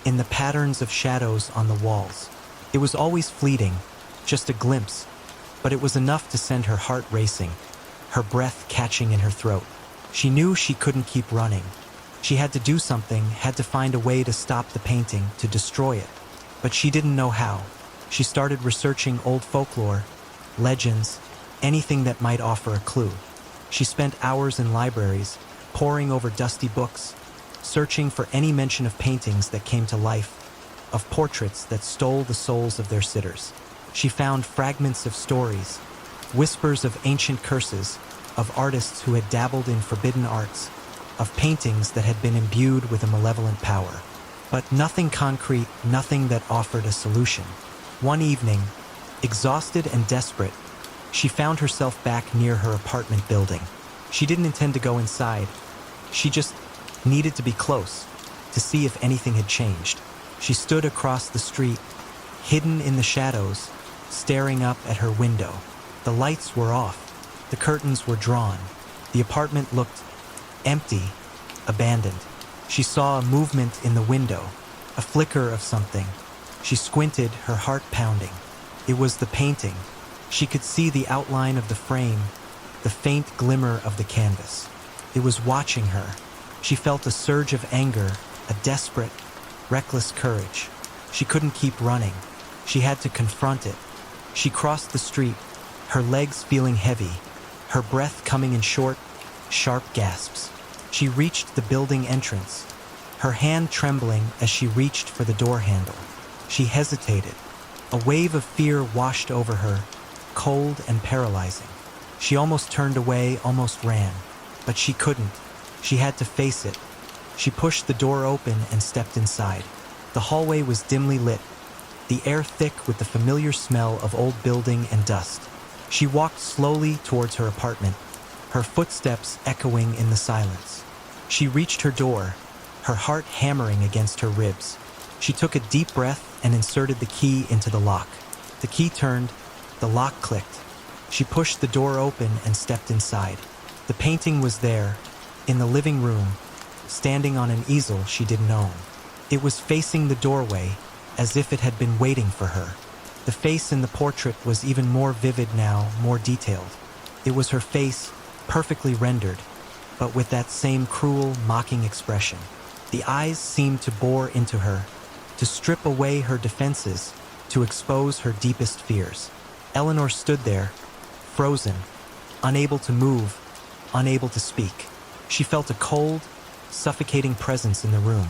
Speaker 1: in the patterns of shadows on the walls. It was always fleeting, just a glimpse, but it was enough to send her heart racing, her breath catching in her throat. She knew she couldn't keep running. She had to do something, had to find a way to stop the painting, to destroy it. But she didn't know how. She started researching old folklore, legends, anything that might offer a clue. She spent hours in libraries, poring over dusty books, searching for any mention of paintings that came to life, of portraits that stole the souls of their sitters. She found fragments of stories, whispers of ancient curses, of artists who had dabbled in forbidden arts, of paintings that had been imbued with a malevolent power. But nothing concrete, nothing that offered a solution. One evening, exhausted and desperate, she found herself back near her apartment building. She didn't intend to go inside. She just needed to be close, to see if anything had changed. She stood across the street, hidden in the shadows, staring up at her window. The lights were off. The curtains were drawn. The apartment looked empty, abandoned. She saw a movement in the window, a flicker of something. She squinted, her heart pounding. It was the painting. She could see the outline of the frame, the faint glimmer of the canvas. It was watching her. She felt a surge of anger, a desperate, reckless courage. She couldn't keep running. She had to confront it. She crossed the street, her legs feeling heavy, her breath coming in short, sharp gasps. She reached the building entrance, her hand trembling as she reached for the door handle. She hesitated. A wave of fear washed over her, cold and paralyzing. She almost turned away, almost ran, but she couldn't. She had to face it. She pushed the door open and stepped inside. The hallway was dimly lit, the air thick with the familiar smell of old building and dust. She walked slowly towards her apartment, her footsteps echoing in the silence. She reached her door, her heart hammering against her ribs. She took a deep breath and inserted the key into the lock. The key turned, the lock clicked. She pushed the door open and stepped inside. The painting was there, in the living room, standing on an easel she didn't own. It was facing the doorway, as if it had been waiting for her. The face in the portrait was even more vivid now, more detailed. It was her face, perfectly rendered, but with that same cruel, mocking expression. The eyes seemed to bore into her, to strip away her defenses, to expose her deepest fears. Eleanor stood there, frozen, unable to move, unable to speak. She felt a cold, suffocating presence in the room,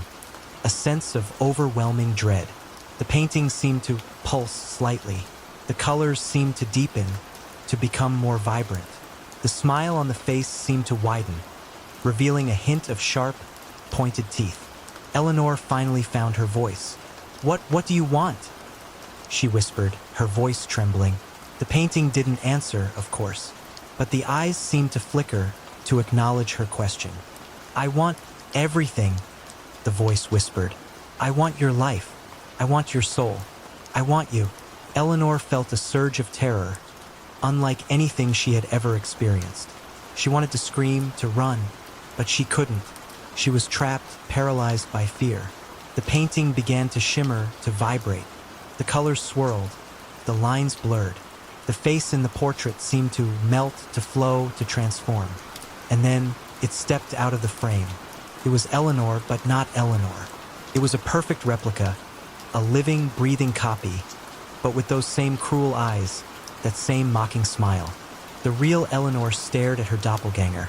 Speaker 1: a sense of overwhelming dread. The painting seemed to pulse slightly. The colors seemed to deepen, to become more vibrant. The smile on the face seemed to widen, revealing a hint of sharp, pointed teeth. Eleanor finally found her voice. What do you want?" she whispered, her voice trembling. The painting didn't answer, of course, but the eyes seemed to flicker to acknowledge her question. "I want everything," the voice whispered. "I want your life. I want your soul. I want you." Eleanor felt a surge of terror, unlike anything she had ever experienced. She wanted to scream, to run, but she couldn't. She was trapped, paralyzed by fear. The painting began to shimmer, to vibrate. The colors swirled, the lines blurred. The face in the portrait seemed to melt, to flow, to transform. And then it stepped out of the frame. It was Eleanor, but not Eleanor. It was a perfect replica, a living, breathing copy, but with those same cruel eyes, that same mocking smile. The real Eleanor stared at her doppelganger,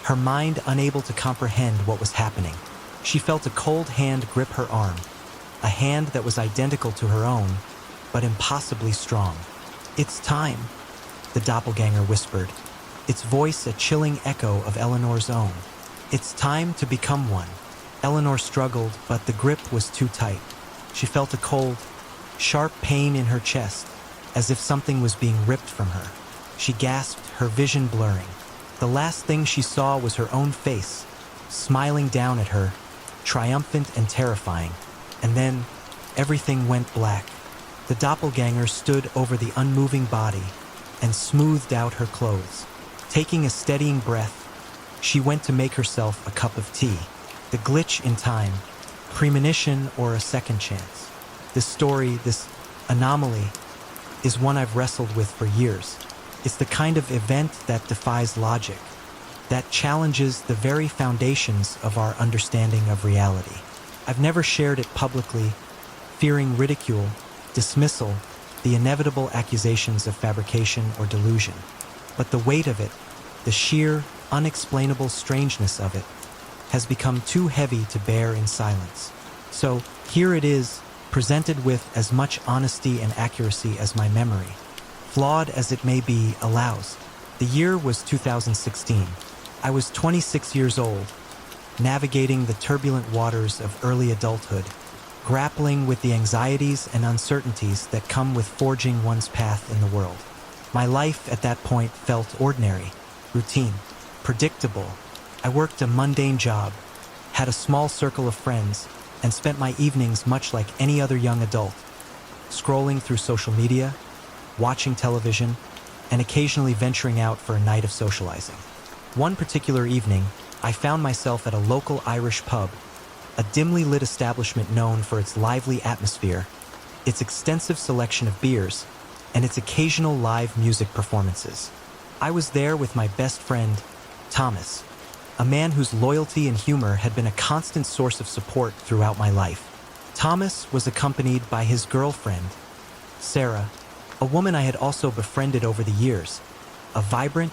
Speaker 1: her mind unable to comprehend what was happening. She felt a cold hand grip her arm, a hand that was identical to her own, but impossibly strong. "It's time," the doppelganger whispered, its voice a chilling echo of Eleanor's own. "It's time to become one." Eleanor struggled, but the grip was too tight. She felt a cold, sharp pain in her chest, as if something was being ripped from her. She gasped, her vision blurring. The last thing she saw was her own face, smiling down at her, triumphant and terrifying. And then, everything went black. The doppelganger stood over the unmoving body and smoothed out her clothes. Taking a steadying breath, she went to make herself a cup of tea. The glitch in time, premonition or a second chance. This story, this anomaly, is one I've wrestled with for years. It's the kind of event that defies logic, that challenges the very foundations of our understanding of reality. I've never shared it publicly, fearing ridicule, dismissal, the inevitable accusations of fabrication or delusion. But the weight of it, the sheer, unexplainable strangeness of it, has become too heavy to bear in silence. So here it is, presented with as much honesty and accuracy as my memory, flawed as it may be, allows. The year was 2016. I was 26 years old, navigating the turbulent waters of early adulthood, grappling with the anxieties and uncertainties that come with forging one's path in the world. My life at that point felt ordinary, routine, predictable. I worked a mundane job, had a small circle of friends, and spent my evenings much like any other young adult, scrolling through social media, watching television, and occasionally venturing out for a night of socializing. One particular evening, I found myself at a local Irish pub, a dimly lit establishment known for its lively atmosphere, its extensive selection of beers, and its occasional live music performances. I was there with my best friend, Thomas, a man whose loyalty and humor had been a constant source of support throughout my life. Thomas was accompanied by his girlfriend, Sarah, a woman I had also befriended over the years, a vibrant,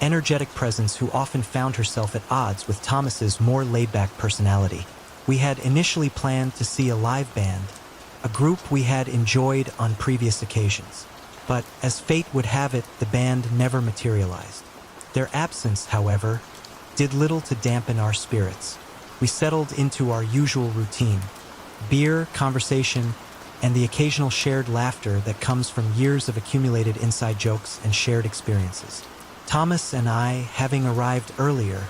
Speaker 1: energetic presence who often found herself at odds with Thomas's more laid-back personality. We had initially planned to see a live band, a group we had enjoyed on previous occasions. But as fate would have it, the band never materialized. Their absence, however, did little to dampen our spirits. We settled into our usual routine: beer, conversation, and the occasional shared laughter that comes from years of accumulated inside jokes and shared experiences. Thomas and I, having arrived earlier,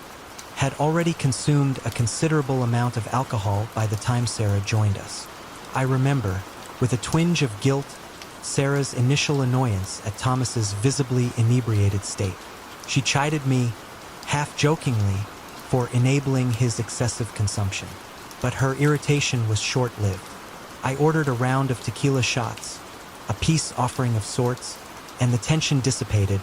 Speaker 1: had already consumed a considerable amount of alcohol by the time Sarah joined us. I remember, with a twinge of guilt, Sarah's initial annoyance at Thomas's visibly inebriated state. She chided me, half-jokingly, for enabling his excessive consumption. But her irritation was short-lived. I ordered a round of tequila shots, a peace offering of sorts, and the tension dissipated,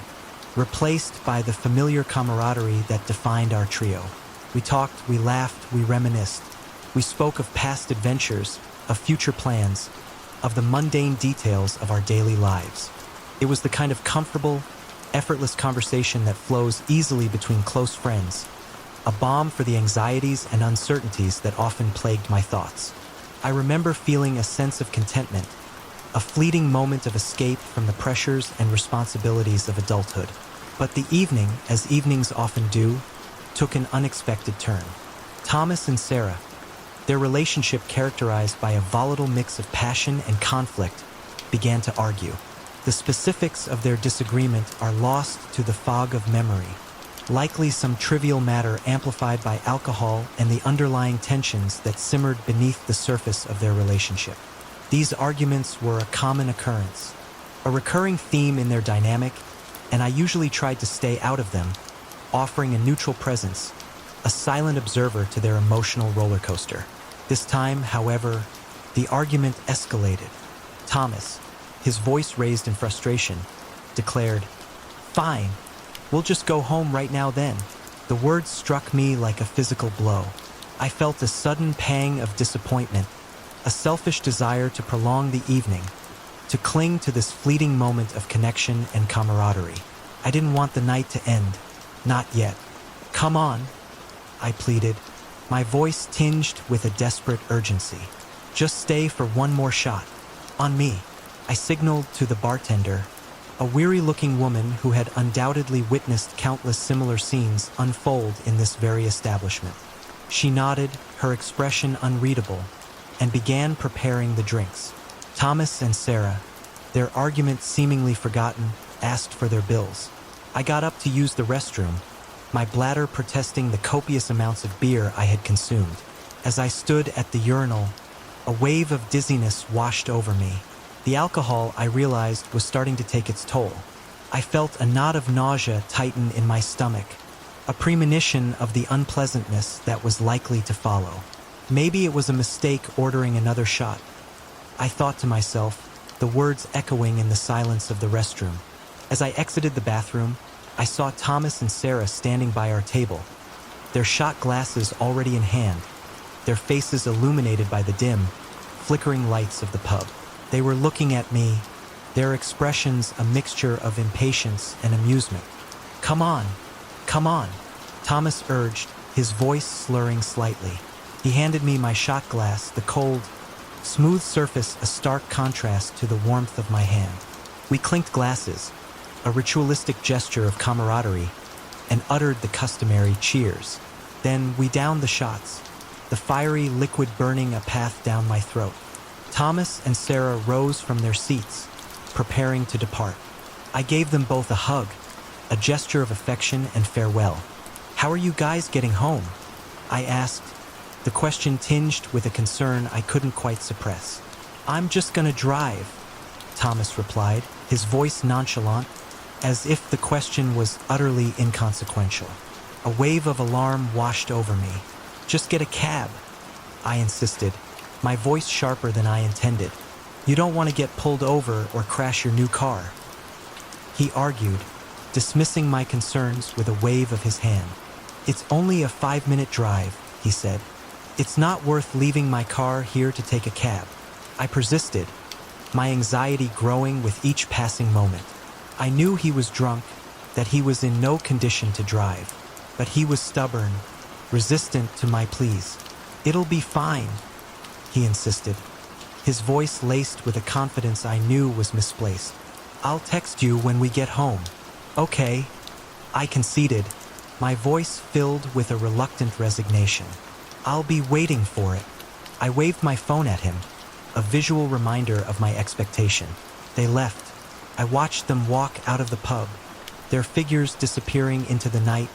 Speaker 1: replaced by the familiar camaraderie that defined our trio. We talked, we laughed, we reminisced. We spoke of past adventures, of future plans, of the mundane details of our daily lives. It was the kind of comfortable, effortless conversation that flows easily between close friends, a balm for the anxieties and uncertainties that often plagued my thoughts. I remember feeling a sense of contentment, a fleeting moment of escape from the pressures and responsibilities of adulthood. But the evening, as evenings often do, took an unexpected turn. Thomas and Sarah, their relationship characterized by a volatile mix of passion and conflict, began to argue. The specifics of their disagreement are lost to the fog of memory, likely some trivial matter amplified by alcohol and the underlying tensions that simmered beneath the surface of their relationship. These arguments were a common occurrence, a recurring theme in their dynamic, and I usually tried to stay out of them, offering a neutral presence, a silent observer to their emotional roller coaster. This time, however, the argument escalated. Thomas, his voice raised in frustration, declared, "Fine, we'll just go home right now then." The words struck me like a physical blow. I felt a sudden pang of disappointment, a selfish desire to prolong the evening, to cling to this fleeting moment of connection and camaraderie. I didn't want the night to end. Not yet. "Come on," I pleaded, my voice tinged with a desperate urgency. "Just stay for one more shot. On me." I signaled to the bartender, a weary-looking woman who had undoubtedly witnessed countless similar scenes unfold in this very establishment. She nodded, her expression unreadable, and began preparing the drinks. Thomas and Sarah, their argument seemingly forgotten, asked for their bills. I got up to use the restroom, my bladder protesting the copious amounts of beer I had consumed. As I stood at the urinal, a wave of dizziness washed over me. The alcohol, I realized, was starting to take its toll. I felt a knot of nausea tighten in my stomach, a premonition of the unpleasantness that was likely to follow. Maybe it was a mistake ordering another shot, I thought to myself, the words echoing in the silence of the restroom. As I exited the bathroom, I saw Thomas and Sarah standing by our table, their shot glasses already in hand, their faces illuminated by the dim, flickering lights of the pub. They were looking at me, their expressions a mixture of impatience and amusement. Come on," Thomas urged, his voice slurring slightly. He handed me my shot glass, the cold, smooth surface a stark contrast to the warmth of my hand. We clinked glasses, a ritualistic gesture of camaraderie, and uttered the customary cheers. Then we downed the shots, the fiery liquid burning a path down my throat. Thomas and Sarah rose from their seats, preparing to depart. I gave them both a hug, a gesture of affection and farewell. "How are you guys getting home?" I asked, the question tinged with a concern I couldn't quite suppress. "I'm just gonna drive," Thomas replied, his voice nonchalant, as if the question was utterly inconsequential. A wave of alarm washed over me. "Just get a cab," I insisted, my voice sharper than I intended. "You don't want to get pulled over or crash your new car," he argued, dismissing my concerns with a wave of his hand. "It's only a 5-minute drive," he said. "It's not worth leaving my car here to take a cab." I persisted, my anxiety growing with each passing moment. I knew he was drunk, that he was in no condition to drive, but he was stubborn, resistant to my pleas. "It'll be fine," he insisted, his voice laced with a confidence I knew was misplaced. "I'll text you when we get home." "Okay," I conceded, my voice filled with a reluctant resignation. "I'll be waiting for it." I waved my phone at him, a visual reminder of my expectation. They left. I watched them walk out of the pub, their figures disappearing into the night,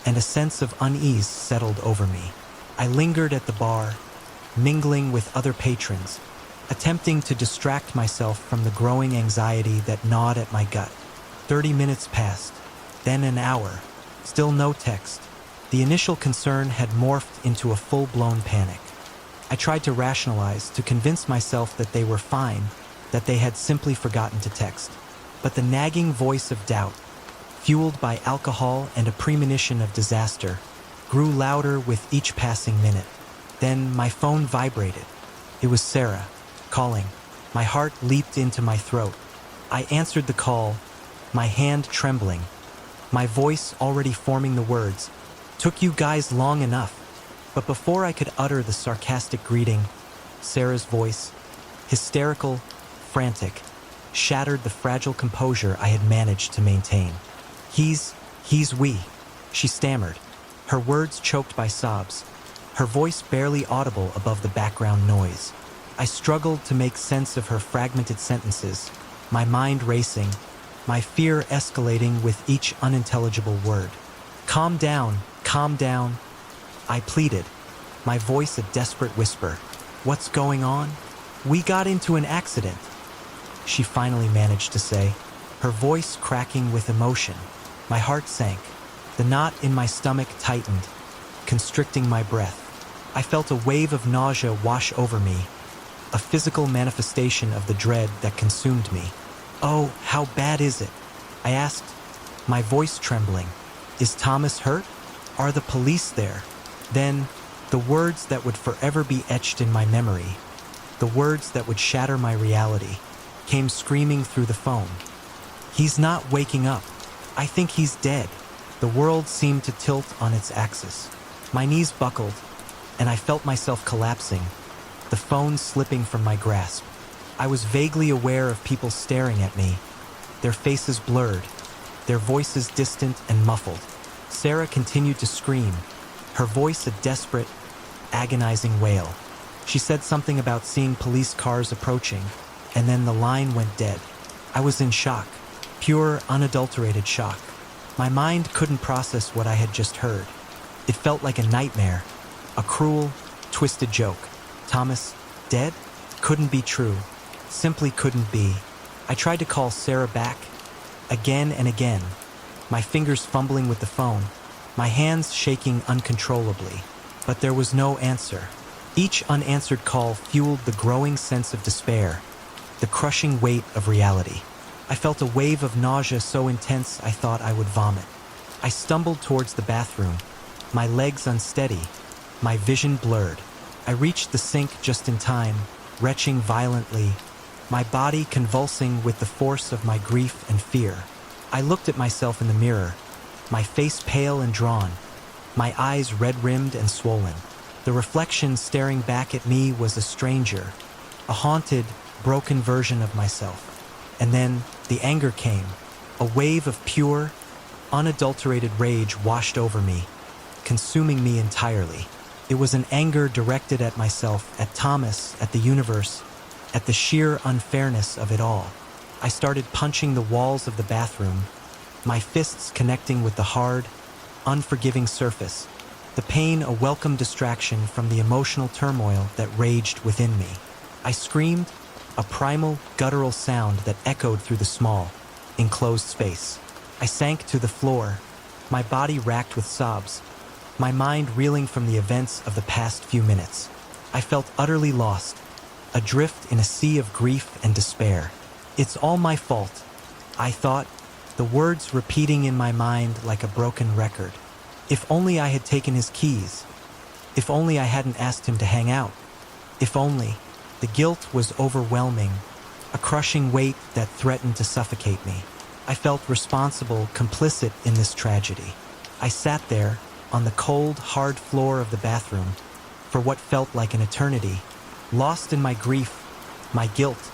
Speaker 1: and a sense of unease settled over me. I lingered at the bar, mingling with other patrons, attempting to distract myself from the growing anxiety that gnawed at my gut. 30 minutes passed, then an hour. Still no text. The initial concern had morphed into a full-blown panic. I tried to rationalize, to convince myself that they were fine, that they had simply forgotten to text. But the nagging voice of doubt, fueled by alcohol and a premonition of disaster, grew louder with each passing minute. Then my phone vibrated. It was Sarah, calling. My heart leaped into my throat. I answered the call, my hand trembling, my voice already forming the words, "Took you guys long enough." But before I could utter the sarcastic greeting, Sarah's voice, hysterical, frantic, shattered the fragile composure I had managed to maintain. He's we, she stammered, her words choked by sobs, her voice barely audible above the background noise. I struggled to make sense of her fragmented sentences, my mind racing, my fear escalating with each unintelligible word. Calm down, I pleaded, my voice a desperate whisper. What's going on? We got into an accident, she finally managed to say, her voice cracking with emotion. My heart sank. The knot in my stomach tightened, constricting my breath. I felt a wave of nausea wash over me, a physical manifestation of the dread that consumed me. "Oh, how bad is it?" I asked, my voice trembling. "Is Thomas hurt? Are the police there?" Then, the words that would forever be etched in my memory, the words that would shatter my reality, came screaming through the phone. "He's not waking up. I think he's dead." The world seemed to tilt on its axis. My knees buckled, and I felt myself collapsing, the phone slipping from my grasp. I was vaguely aware of people staring at me, their faces blurred, their voices distant and muffled. Sarah continued to scream, her voice a desperate, agonizing wail. She said something about seeing police cars approaching, and then the line went dead. I was in shock, pure, unadulterated shock. My mind couldn't process what I had just heard. It felt like a nightmare, a cruel, twisted joke. Thomas, dead? Couldn't be true. Simply couldn't be. I tried to call Sarah back, again and again, my fingers fumbling with the phone, my hands shaking uncontrollably. But there was no answer. Each unanswered call fueled the growing sense of despair, the crushing weight of reality. I felt a wave of nausea so intense I thought I would vomit. I stumbled towards the bathroom, my legs unsteady, my vision blurred. I reached the sink just in time, retching violently, my body convulsing with the force of my grief and fear. I looked at myself in the mirror, my face pale and drawn, my eyes red-rimmed and swollen. The reflection staring back at me was a stranger, a haunted, broken version of myself. And then the anger came. A wave of pure, unadulterated rage washed over me, consuming me entirely. It was an anger directed at myself, at Thomas, at the universe, at the sheer unfairness of it all. I started punching the walls of the bathroom, my fists connecting with the hard, unforgiving surface, the pain a welcome distraction from the emotional turmoil that raged within me. I screamed, a primal, guttural sound that echoed through the small, enclosed space. I sank to the floor, my body racked with sobs, my mind reeling from the events of the past few minutes. I felt utterly lost, adrift in a sea of grief and despair. "It's all my fault," I thought, the words repeating in my mind like a broken record. If only I had taken his keys. If only I hadn't asked him to hang out. If only. The guilt was overwhelming, a crushing weight that threatened to suffocate me. I felt responsible, complicit in this tragedy. I sat there, on the cold, hard floor of the bathroom, for what felt like an eternity, lost in my grief, my guilt,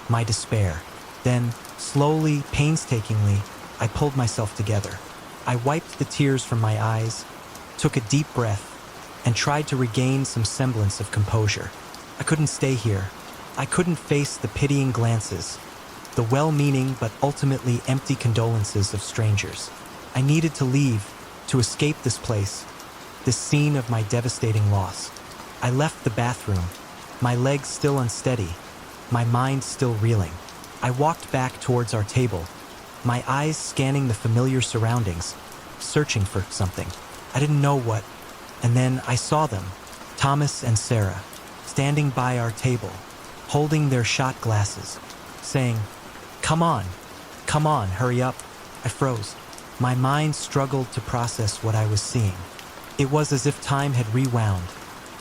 Speaker 1: my despair. Then, slowly, painstakingly, I pulled myself together. I wiped the tears from my eyes, took a deep breath, and tried to regain some semblance of composure. I couldn't stay here. I couldn't face the pitying glances, the well-meaning but ultimately empty condolences of strangers. I needed to leave, to escape this place, this scene of my devastating loss. I left the bathroom, my legs still unsteady, my mind still reeling. I walked back towards our table, my eyes scanning the familiar surroundings, searching for something. I didn't know what, and then I saw them, Thomas and Sarah, standing by our table, holding their shot glasses, saying, come on, hurry up." I froze. My mind struggled to process what I was seeing. It was as if time had rewound,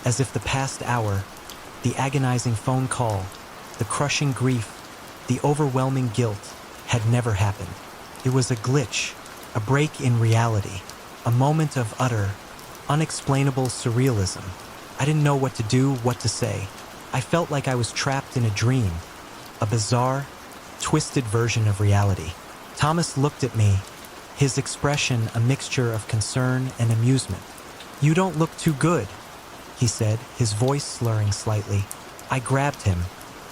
Speaker 1: as if the past hour, the agonizing phone call, the crushing grief, the overwhelming guilt had never happened. It was a glitch, a break in reality, a moment of utter, unexplainable surrealism. I didn't know what to do, what to say. I felt like I was trapped in a dream, a bizarre, twisted version of reality. Thomas looked at me, his expression a mixture of concern and amusement. "You don't look too good," he said, his voice slurring slightly. I grabbed him,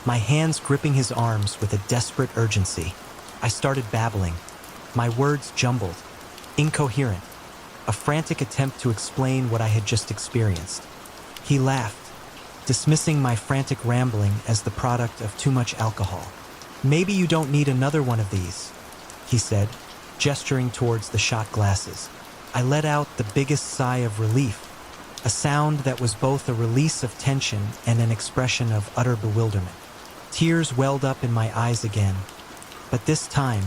Speaker 1: my hands gripping his arms with a desperate urgency. I started babbling, my words jumbled, incoherent, a frantic attempt to explain what I had just experienced. He laughed, dismissing my frantic rambling as the product of too much alcohol. "Maybe you don't need another one of these," he said, gesturing towards the shot glasses. I let out the biggest sigh of relief, a sound that was both a release of tension and an expression of utter bewilderment. Tears welled up in my eyes again, but this time,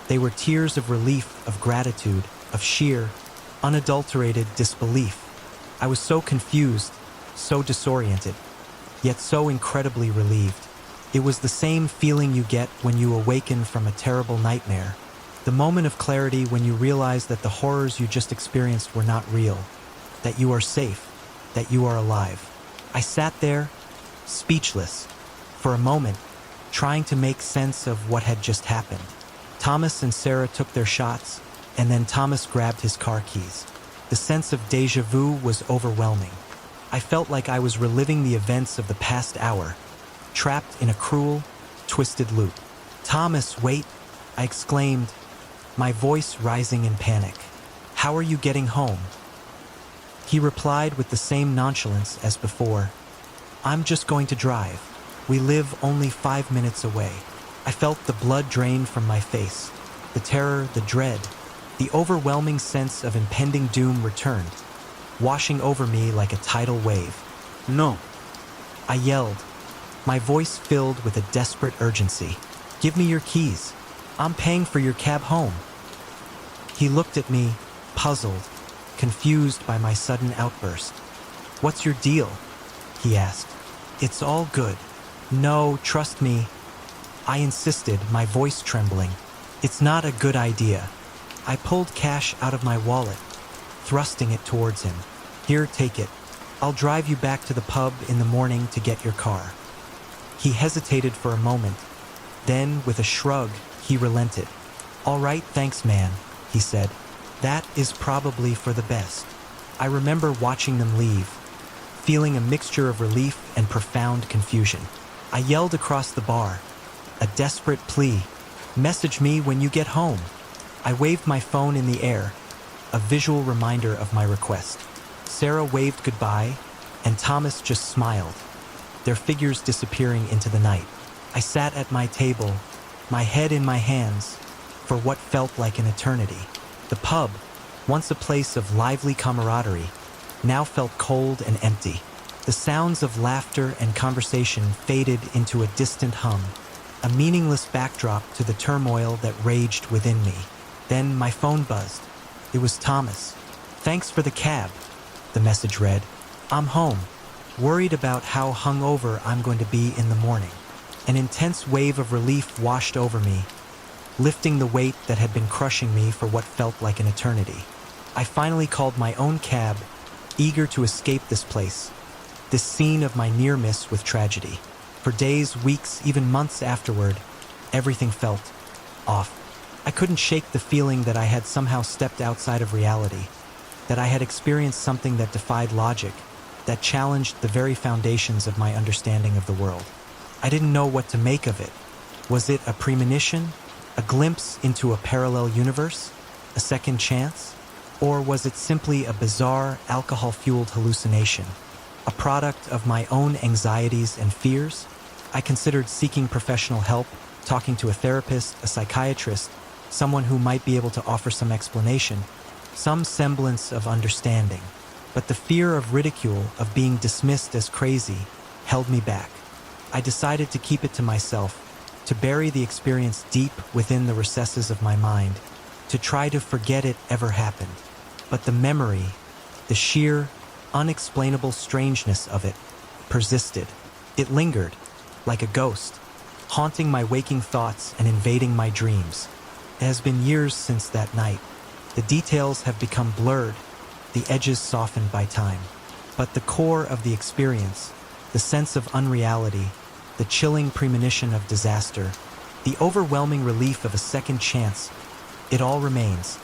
Speaker 1: they were tears of relief, of gratitude, of sheer, unadulterated disbelief. I was so confused, so disoriented, yet so incredibly relieved. It was the same feeling you get when you awaken from a terrible nightmare. The moment of clarity when you realize that the horrors you just experienced were not real, that you are safe, that you are alive. I sat there, speechless, for a moment, trying to make sense of what had just happened. Thomas and Sarah took their shots, and then Thomas grabbed his car keys. The sense of déjà vu was overwhelming. I felt like I was reliving the events of the past hour, trapped in a cruel, twisted loop. "Thomas, wait," I exclaimed, my voice rising in panic. "How are you getting home?" He replied with the same nonchalance as before. "I'm just going to drive. We live only 5 minutes away." I felt the blood drain from my face. The terror, the dread, the overwhelming sense of impending doom returned, washing over me like a tidal wave. "No!" I yelled, my voice filled with a desperate urgency. "Give me your keys. I'm paying for your cab home." He looked at me, puzzled, confused by my sudden outburst. "What's your deal?" he asked. "It's all good. No, trust me," I insisted, my voice trembling. "It's not a good idea." I pulled cash out of my wallet, thrusting it towards him. "Here, take it. I'll drive you back to the pub in the morning to get your car." He hesitated for a moment. Then, with a shrug, he relented. "All right, thanks, man," he said. "That is probably for the best." I remember watching them leave, feeling a mixture of relief and profound confusion. I yelled across the bar, a desperate plea, "Message me when you get home." I waved my phone in the air, a visual reminder of my request. Sarah waved goodbye, and Thomas just smiled, their figures disappearing into the night. I sat at my table, my head in my hands, for what felt like an eternity. The pub, once a place of lively camaraderie, now felt cold and empty. The sounds of laughter and conversation faded into a distant hum, a meaningless backdrop to the turmoil that raged within me. Then my phone buzzed. It was Thomas. "Thanks for the cab," the message read. "I'm home, worried about how hungover I'm going to be in the morning." An intense wave of relief washed over me, lifting the weight that had been crushing me for what felt like an eternity. I finally called my own cab, eager to escape this place, this scene of my near miss with tragedy. For days, weeks, even months afterward, everything felt off. I couldn't shake the feeling that I had somehow stepped outside of reality, that I had experienced something that defied logic, that challenged the very foundations of my understanding of the world. I didn't know what to make of it. Was it a premonition, a glimpse into a parallel universe, a second chance? Or was it simply a bizarre, alcohol-fueled hallucination, a product of my own anxieties and fears? I considered seeking professional help, talking to a therapist, a psychiatrist, someone who might be able to offer some explanation, some semblance of understanding. But the fear of ridicule, of being dismissed as crazy, held me back. I decided to keep it to myself, to bury the experience deep within the recesses of my mind, to try to forget it ever happened. But the memory, the sheer, unexplainable strangeness of it, persisted. It lingered, like a ghost, haunting my waking thoughts and invading my dreams. It has been years since that night. The details have become blurred, the edges softened by time. But the core of the experience, the sense of unreality, the chilling premonition of disaster, the overwhelming relief of a second chance, it all remains,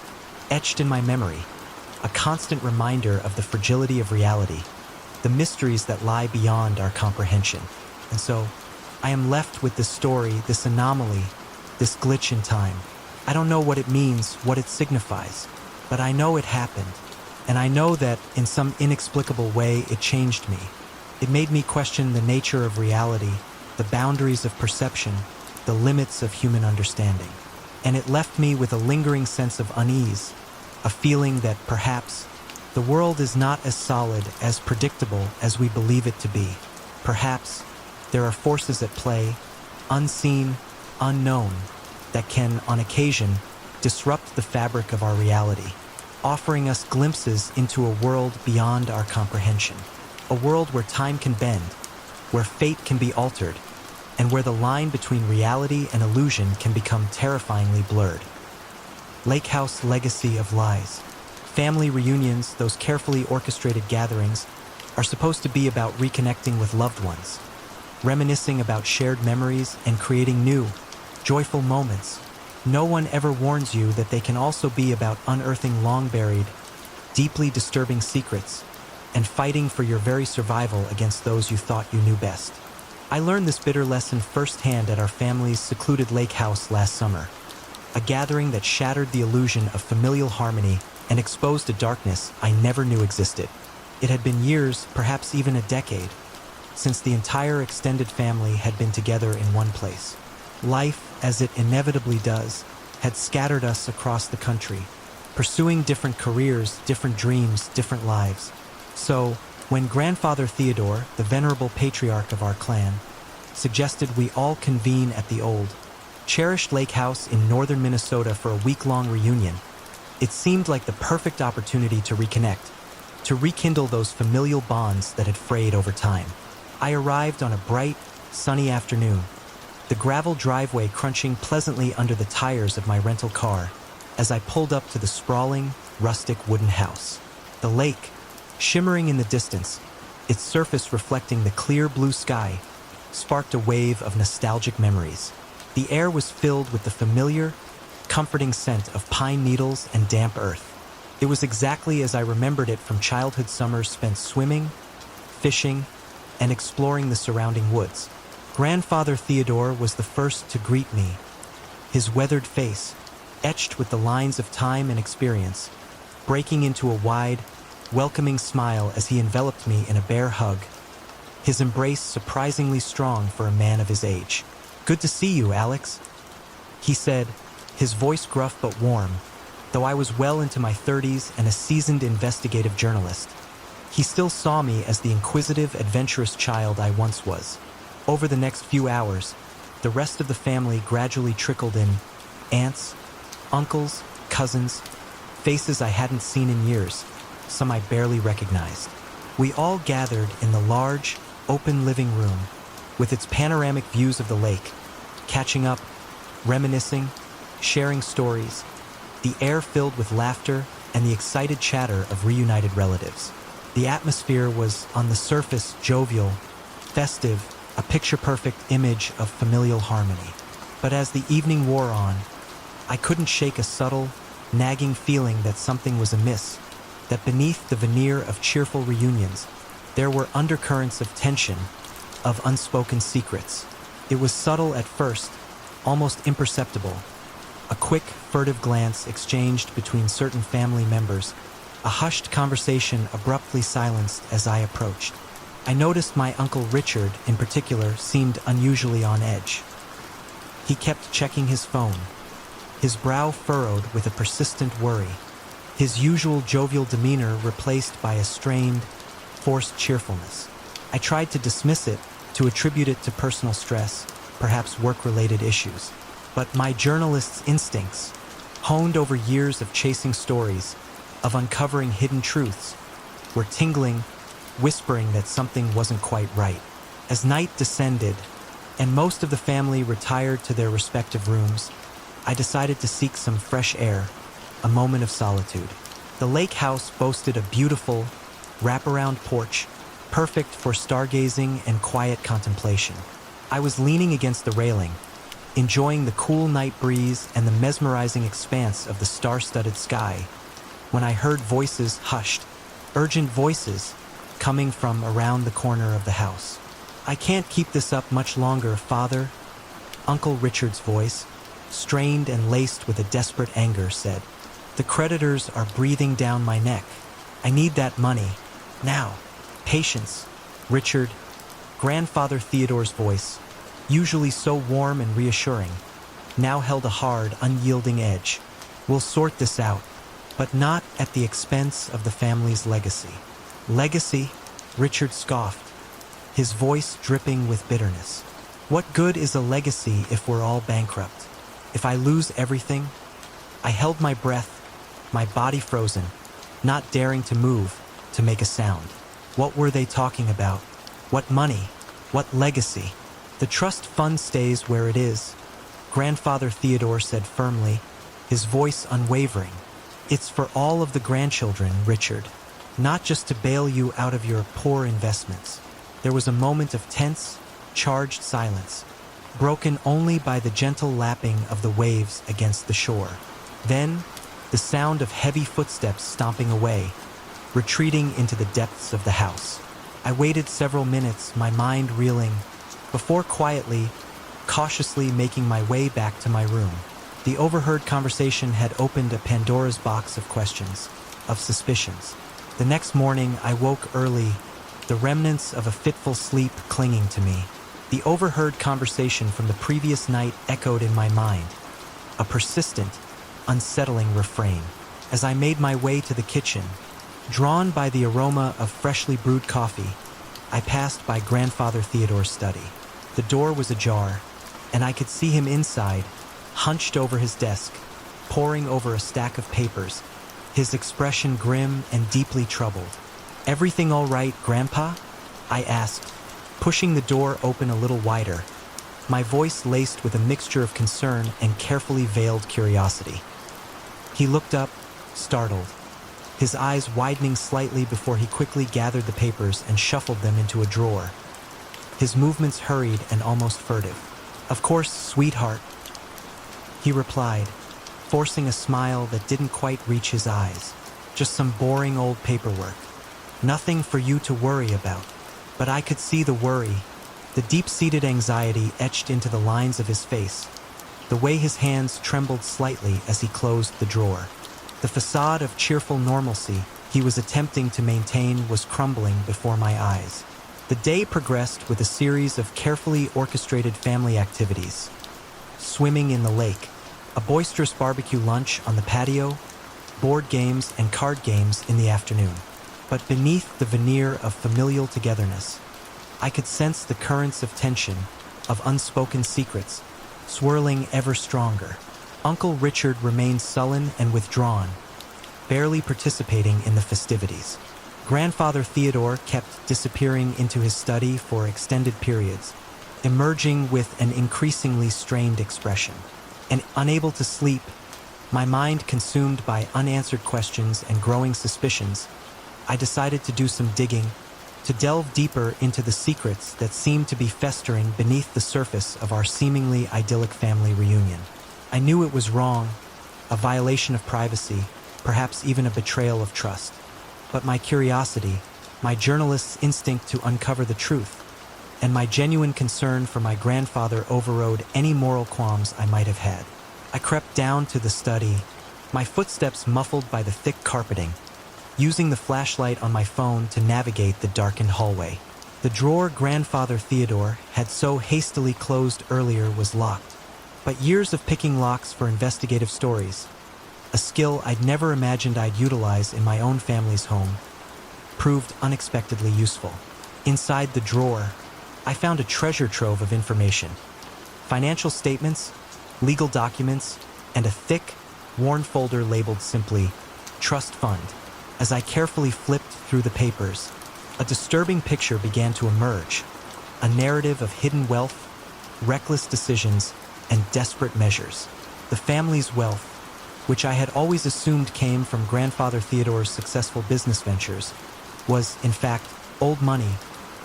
Speaker 1: etched in my memory, a constant reminder of the fragility of reality, the mysteries that lie beyond our comprehension. And so, I am left with this story, this anomaly, this glitch in time. I don't know what it means, what it signifies, but I know it happened. And I know that, in some inexplicable way, it changed me. It made me question the nature of reality, the boundaries of perception, the limits of human understanding. And it left me with a lingering sense of unease, a feeling that perhaps the world is not as solid, as predictable as we believe it to be. Perhaps there are forces at play, unseen, unknown, that can, on occasion, disrupt the fabric of our reality, offering us glimpses into a world beyond our comprehension. A world where time can bend, where fate can be altered, and where the line between reality and illusion can become terrifyingly blurred. Lake House legacy of lies. Family reunions, those carefully orchestrated gatherings, are supposed to be about reconnecting with loved ones, reminiscing about shared memories and creating new, joyful moments. No one ever warns you that they can also be about unearthing long-buried, deeply disturbing secrets and fighting for your very survival against those you thought you knew best. I learned this bitter lesson firsthand at our family's secluded lake house last summer, a gathering that shattered the illusion of familial harmony and exposed a darkness I never knew existed. It had been years, perhaps even a decade, since the entire extended family had been together in one place. Life, as it inevitably does, had scattered us across the country, pursuing different careers, different dreams, different lives. So, when Grandfather Theodore, the venerable patriarch of our clan, suggested we all convene at the old, cherished lake house in northern Minnesota for a week-long reunion, it seemed like the perfect opportunity to reconnect, to rekindle those familial bonds that had frayed over time. I arrived on a bright, sunny afternoon, the gravel driveway crunching pleasantly under the tires of my rental car as I pulled up to the sprawling, rustic wooden house. The lake, shimmering in the distance, its surface reflecting the clear blue sky, sparked a wave of nostalgic memories. The air was filled with the familiar, comforting scent of pine needles and damp earth. It was exactly as I remembered it from childhood summers spent swimming, fishing, and exploring the surrounding woods. Grandfather Theodore was the first to greet me, his weathered face, etched with the lines of time and experience, breaking into a wide, welcoming smile as he enveloped me in a bear hug, his embrace surprisingly strong for a man of his age. "Good to see you, Alex," he said, his voice gruff but warm, though I was well into my 30s and a seasoned investigative journalist. He still saw me as the inquisitive, adventurous child I once was. Over the next few hours, the rest of the family gradually trickled in: aunts, uncles, cousins, faces I hadn't seen in years, some I barely recognized. We all gathered in the large, open living room, with its panoramic views of the lake, catching up, reminiscing, sharing stories, the air filled with laughter and the excited chatter of reunited relatives. The atmosphere was, on the surface, jovial, festive, a picture-perfect image of familial harmony. But as the evening wore on, I couldn't shake a subtle, nagging feeling that something was amiss, that beneath the veneer of cheerful reunions, there were undercurrents of tension, of unspoken secrets. It was subtle at first, almost imperceptible. A quick, furtive glance exchanged between certain family members, a hushed conversation abruptly silenced as I approached. I noticed my Uncle Richard, in particular, seemed unusually on edge. He kept checking his phone, his brow furrowed with a persistent worry, his usual jovial demeanor replaced by a strained, forced cheerfulness. I tried to dismiss it, to attribute it to personal stress, perhaps work-related issues. But my journalist's instincts, honed over years of chasing stories, of uncovering hidden truths, were tingling, whispering that something wasn't quite right. As night descended, and most of the family retired to their respective rooms, I decided to seek some fresh air, a moment of solitude. The lake house boasted a beautiful, wraparound porch, perfect for stargazing and quiet contemplation. I was leaning against the railing, enjoying the cool night breeze and the mesmerizing expanse of the star-studded sky, when I heard voices hushed, urgent voices, coming from around the corner of the house. "I can't keep this up much longer, Father," Uncle Richard's voice, strained and laced with a desperate anger, said. "The creditors are breathing down my neck. I need that money. Now." "Patience, Richard," Grandfather Theodore's voice, usually so warm and reassuring, now held a hard, unyielding edge. "We'll sort this out, but not at the expense of the family's legacy." "Legacy?" Richard scoffed, his voice dripping with bitterness. "What good is a legacy if we're all bankrupt? If I lose everything?" I held my breath, my body frozen, not daring to move, to make a sound. What were they talking about? What money? What legacy? "The trust fund stays where it is," Grandfather Theodore said firmly, his voice unwavering. "It's for all of the grandchildren, Richard, not just to bail you out of your poor investments." There was a moment of tense, charged silence, broken only by the gentle lapping of the waves against the shore. Then, the sound of heavy footsteps stomping away, retreating into the depths of the house. I waited several minutes, my mind reeling, before quietly, cautiously making my way back to my room. The overheard conversation had opened a Pandora's box of questions, of suspicions. The next morning, I woke early, the remnants of a fitful sleep clinging to me. The overheard conversation from the previous night echoed in my mind, a persistent, unsettling refrain. As I made my way to the kitchen, drawn by the aroma of freshly brewed coffee, I passed by Grandfather Theodore's study. The door was ajar, and I could see him inside, hunched over his desk, poring over a stack of papers, his expression grim and deeply troubled. "Everything all right, Grandpa?" I asked, pushing the door open a little wider, my voice laced with a mixture of concern and carefully veiled curiosity. He looked up, startled, his eyes widening slightly before he quickly gathered the papers and shuffled them into a drawer. His movements hurried and almost furtive. "Of course, sweetheart," he replied, forcing a smile that didn't quite reach his eyes. "Just some boring old paperwork. Nothing for you to worry about." But I could see the worry, the deep-seated anxiety etched into the lines of his face, the way his hands trembled slightly as he closed the drawer. The facade of cheerful normalcy he was attempting to maintain was crumbling before my eyes. The day progressed with a series of carefully orchestrated family activities. Swimming in the lake, a boisterous barbecue lunch on the patio, board games and card games in the afternoon. But beneath the veneer of familial togetherness, I could sense the currents of tension, of unspoken secrets, swirling ever stronger. Uncle Richard remained sullen and withdrawn, barely participating in the festivities. Grandfather Theodore kept disappearing into his study for extended periods, emerging with an increasingly strained expression. And unable to sleep, my mind consumed by unanswered questions and growing suspicions, I decided to do some digging, to delve deeper into the secrets that seemed to be festering beneath the surface of our seemingly idyllic family reunion. I knew it was wrong, a violation of privacy, perhaps even a betrayal of trust. But my curiosity, my journalist's instinct to uncover the truth, and my genuine concern for my grandfather overrode any moral qualms I might have had. I crept down to the study, my footsteps muffled by the thick carpeting, using the flashlight on my phone to navigate the darkened hallway. The drawer Grandfather Theodore had so hastily closed earlier was locked. But years of picking locks for investigative stories, a skill I'd never imagined I'd utilize in my own family's home, proved unexpectedly useful. Inside the drawer, I found a treasure trove of information. Financial statements, legal documents, and a thick, worn folder labeled simply, Trust Fund. As I carefully flipped through the papers, a disturbing picture began to emerge, a narrative of hidden wealth, reckless decisions, and desperate measures. The family's wealth, which I had always assumed came from Grandfather Theodore's successful business ventures, was, in fact, old money,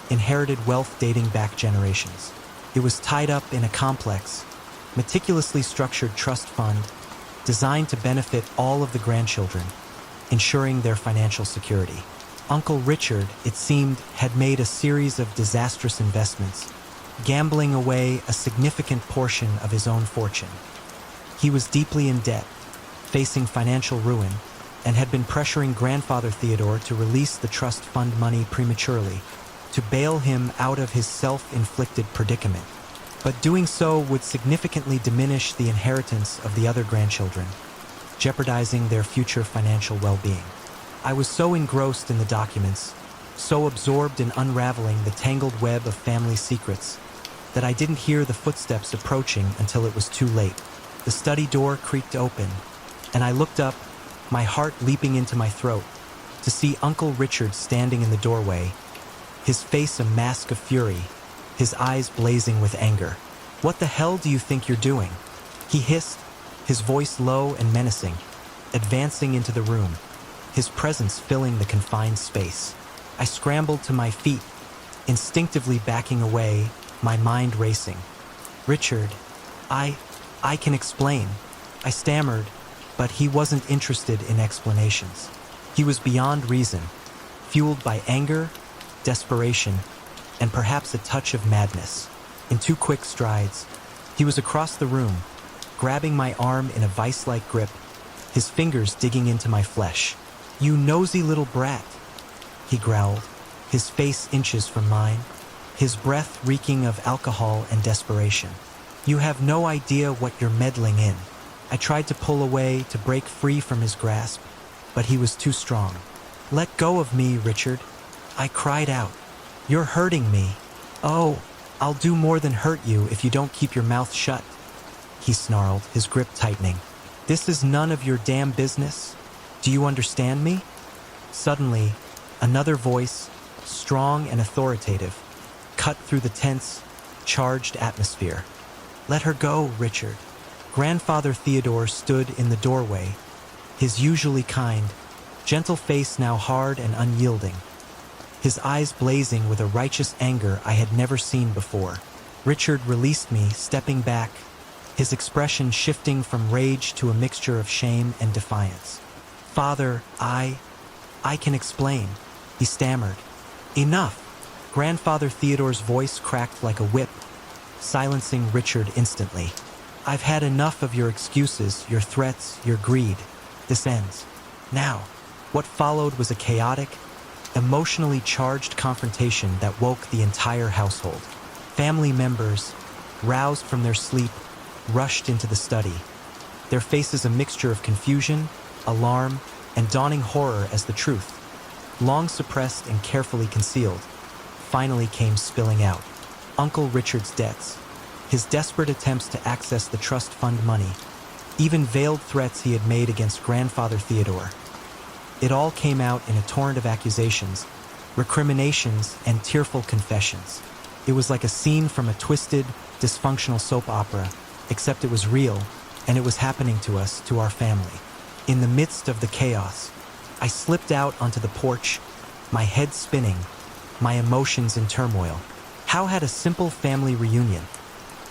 Speaker 1: inherited wealth dating back generations. It was tied up in a complex, meticulously structured trust fund designed to benefit all of the grandchildren, ensuring their financial security. Uncle Richard, it seemed, had made a series of disastrous investments, gambling away a significant portion of his own fortune. He was deeply in debt, facing financial ruin, and had been pressuring Grandfather Theodore to release the trust fund money prematurely, to bail him out of his self-inflicted predicament. But doing so would significantly diminish the inheritance of the other grandchildren, jeopardizing their future financial well-being. I was so engrossed in the documents, so absorbed in unraveling the tangled web of family secrets, that I didn't hear the footsteps approaching until it was too late. The study door creaked open, and I looked up, my heart leaping into my throat, to see Uncle Richard standing in the doorway, his face a mask of fury, his eyes blazing with anger. "What the hell do you think you're doing?" he hissed, his voice low and menacing, advancing into the room, his presence filling the confined space. I scrambled to my feet, instinctively backing away, my mind racing. "Richard, I can explain," I stammered, but he wasn't interested in explanations. He was beyond reason, fueled by anger, desperation, and perhaps a touch of madness. In 2 quick strides, he was across the room, grabbing my arm in a vice-like grip, his fingers digging into my flesh. "You nosy little brat," he growled, his face inches from mine, his breath reeking of alcohol and desperation. "You have no idea what you're meddling in." I tried to pull away, to break free from his grasp, but he was too strong. "Let go of me, Richard," I cried out. "You're hurting me." "Oh, I'll do more than hurt you if you don't keep your mouth shut," he snarled, his grip tightening. "This is none of your damn business. Do you understand me?" Suddenly, another voice, strong and authoritative, cut through the tense, charged atmosphere. "Let her go, Richard." Grandfather Theodore stood in the doorway, his usually kind, gentle face now hard and unyielding, his eyes blazing with a righteous anger I had never seen before. Richard released me, stepping back, his expression shifting from rage to a mixture of shame and defiance. "Father, I can explain," he stammered. "Enough!" Grandfather Theodore's voice cracked like a whip, silencing Richard instantly. "I've had enough of your excuses, your threats, your greed. This ends. Now." What followed was a chaotic, emotionally charged confrontation that woke the entire household. Family members, roused from their sleep, rushed into the study, their faces a mixture of confusion, alarm, and dawning horror as the truth, long suppressed and carefully concealed, finally came spilling out. Uncle Richard's debts, his desperate attempts to access the trust fund money, even veiled threats he had made against Grandfather Theodore. It all came out in a torrent of accusations, recriminations, and tearful confessions. It was like a scene from a twisted, dysfunctional soap opera, except it was real, and it was happening to us, to our family. In the midst of the chaos, I slipped out onto the porch, my head spinning, my emotions in turmoil. How had a simple family reunion,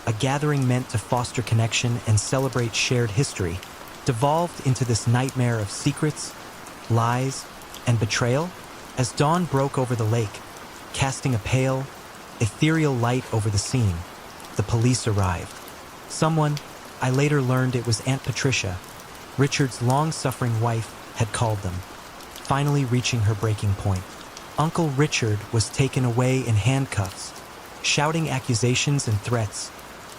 Speaker 1: a gathering meant to foster connection and celebrate shared history, devolved into this nightmare of secrets, lies, and betrayal? As dawn broke over the lake, casting a pale, ethereal light over the scene, the police arrived. Someone, I later learned it was Aunt Patricia, Richard's long-suffering wife, had called them, finally reaching her breaking point. Uncle Richard was taken away in handcuffs, shouting accusations and threats,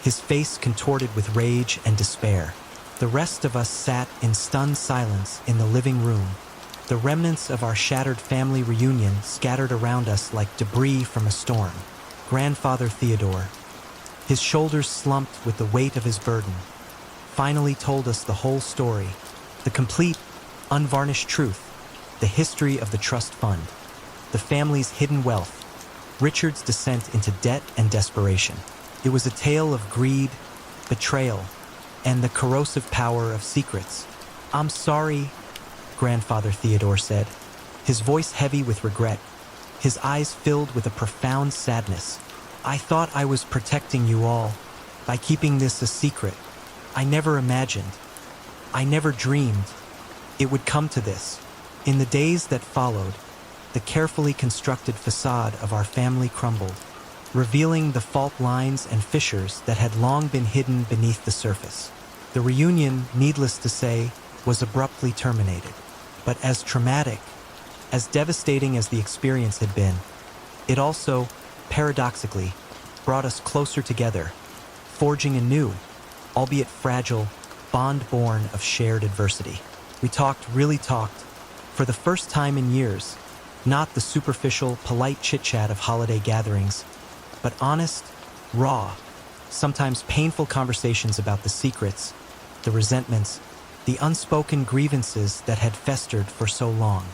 Speaker 1: his face contorted with rage and despair. The rest of us sat in stunned silence in the living room, the remnants of our shattered family reunion scattered around us like debris from a storm. Grandfather Theodore, his shoulders slumped with the weight of his burden, finally told us the whole story, the complete, unvarnished truth, the history of the trust fund, the family's hidden wealth, Richard's descent into debt and desperation. It was a tale of greed, betrayal, and the corrosive power of secrets. "I'm sorry," Grandfather Theodore said, his voice heavy with regret, his eyes filled with a profound sadness. "I thought I was protecting you all by keeping this a secret. I never imagined, I never dreamed it would come to this." In the days that followed, the carefully constructed facade of our family crumbled, revealing the fault lines and fissures that had long been hidden beneath the surface. The reunion, needless to say, was abruptly terminated. But as traumatic, as devastating as the experience had been, it also, paradoxically, brought us closer together, forging a new, albeit fragile, bond born of shared adversity. We really talked, for the first time in years, not the superficial, polite chit-chat of holiday gatherings, but honest, raw, sometimes painful conversations about the secrets, the resentments, the unspoken grievances that had festered for so long.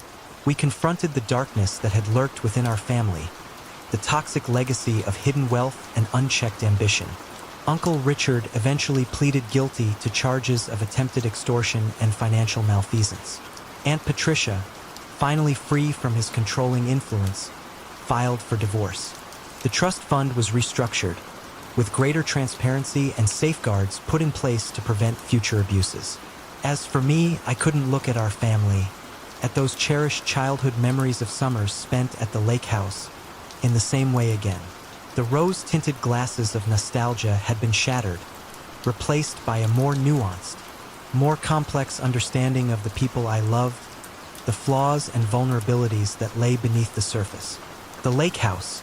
Speaker 1: We confronted the darkness that had lurked within our family, the toxic legacy of hidden wealth and unchecked ambition. Uncle Richard eventually pleaded guilty to charges of attempted extortion and financial malfeasance. Aunt Patricia, finally free from his controlling influence, filed for divorce. The trust fund was restructured, with greater transparency and safeguards put in place to prevent future abuses. As for me, I couldn't look at our family, at those cherished childhood memories of summers spent at the lake house, in the same way again. The rose-tinted glasses of nostalgia had been shattered, replaced by a more nuanced, more complex understanding of the people I loved, the flaws and vulnerabilities that lay beneath the surface. The lake house,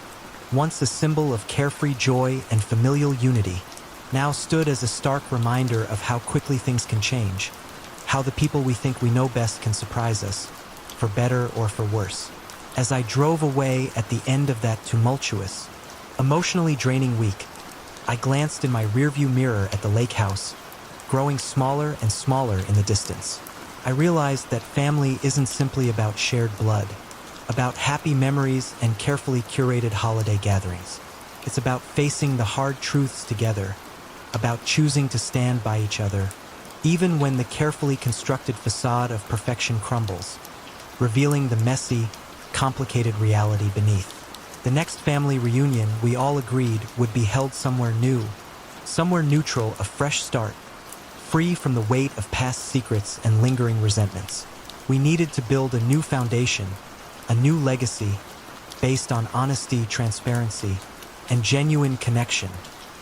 Speaker 1: once a symbol of carefree joy and familial unity, now stood as a stark reminder of how quickly things can change, how the people we think we know best can surprise us, for better or for worse. As I drove away at the end of that tumultuous, emotionally draining week, I glanced in my rearview mirror at the lake house, growing smaller and smaller in the distance. I realized that family isn't simply about shared blood, about happy memories and carefully curated holiday gatherings. It's about facing the hard truths together, about choosing to stand by each other, even when the carefully constructed facade of perfection crumbles, revealing the messy, complicated reality beneath. The next family reunion, we all agreed, would be held somewhere new, somewhere neutral, a fresh start, free from the weight of past secrets and lingering resentments. We needed to build a new foundation, a new legacy, based on honesty, transparency, and genuine connection.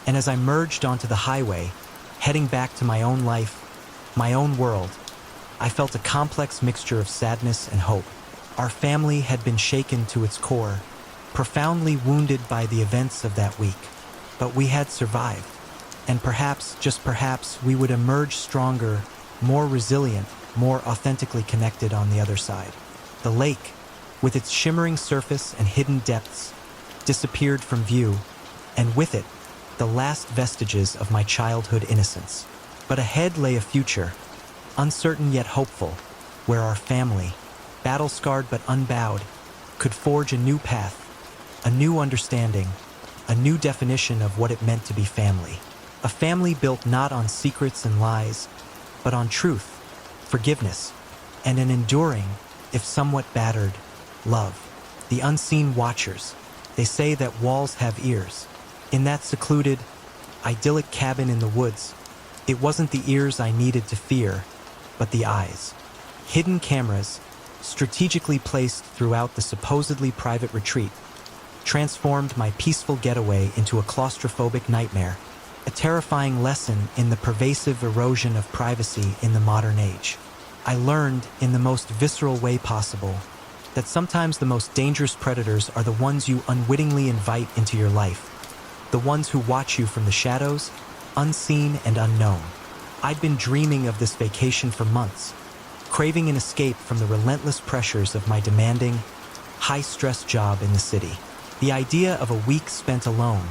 Speaker 1: And as I merged onto the highway, heading back to my own life, my own world, I felt a complex mixture of sadness and hope. Our family had been shaken to its core, profoundly wounded by the events of that week, but we had survived. And perhaps, just perhaps, we would emerge stronger, more resilient, more authentically connected on the other side. The lake, with its shimmering surface and hidden depths, disappeared from view, and with it, the last vestiges of my childhood innocence. But ahead lay a future, uncertain yet hopeful, where our family, battle-scarred but unbowed, could forge a new path, a new understanding, a new definition of what it meant to be family. A family built not on secrets and lies, but on truth, forgiveness, and an enduring, if somewhat battered, love. The unseen watchers, they say that walls have ears. In that secluded, idyllic cabin in the woods, it wasn't the ears I needed to fear, but the eyes. Hidden cameras, strategically placed throughout the supposedly private retreat, transformed my peaceful getaway into a claustrophobic nightmare, a terrifying lesson in the pervasive erosion of privacy in the modern age. I learned, in the most visceral way possible, that sometimes the most dangerous predators are the ones you unwittingly invite into your life, the ones who watch you from the shadows, unseen and unknown. I'd been dreaming of this vacation for months, craving an escape from the relentless pressures of my demanding, high-stress job in the city. The idea of a week spent alone,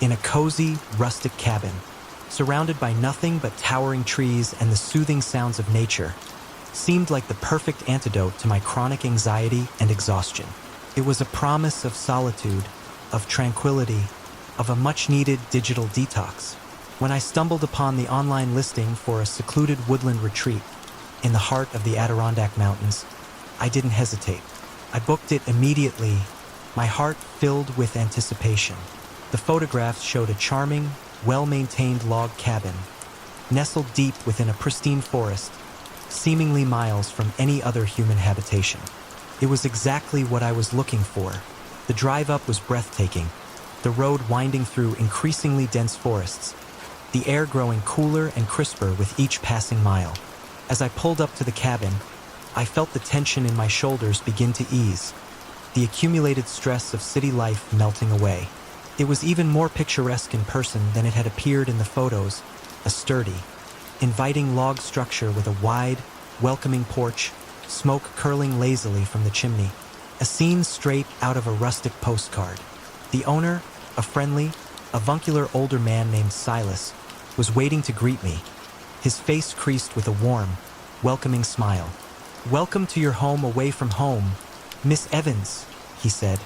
Speaker 1: in a cozy, rustic cabin, surrounded by nothing but towering trees and the soothing sounds of nature, seemed like the perfect antidote to my chronic anxiety and exhaustion. It was a promise of solitude, of tranquility, of a much-needed digital detox. When I stumbled upon the online listing for a secluded woodland retreat in the heart of the Adirondack Mountains, I didn't hesitate. I booked it immediately, my heart filled with anticipation. The photographs showed a charming, well-maintained log cabin, nestled deep within a pristine forest, seemingly miles from any other human habitation. It was exactly what I was looking for. The drive up was breathtaking, the road winding through increasingly dense forests, the air growing cooler and crisper with each passing mile. As I pulled up to the cabin, I felt the tension in my shoulders begin to ease, the accumulated stress of city life melting away. It was even more picturesque in person than it had appeared in the photos, a sturdy, inviting log structure with a wide, welcoming porch, smoke curling lazily from the chimney, a scene straight out of a rustic postcard. The owner, a friendly, avuncular older man named Silas, was waiting to greet me, his face creased with a warm, welcoming smile. "Welcome to your home away from home, Miss Evans," he said,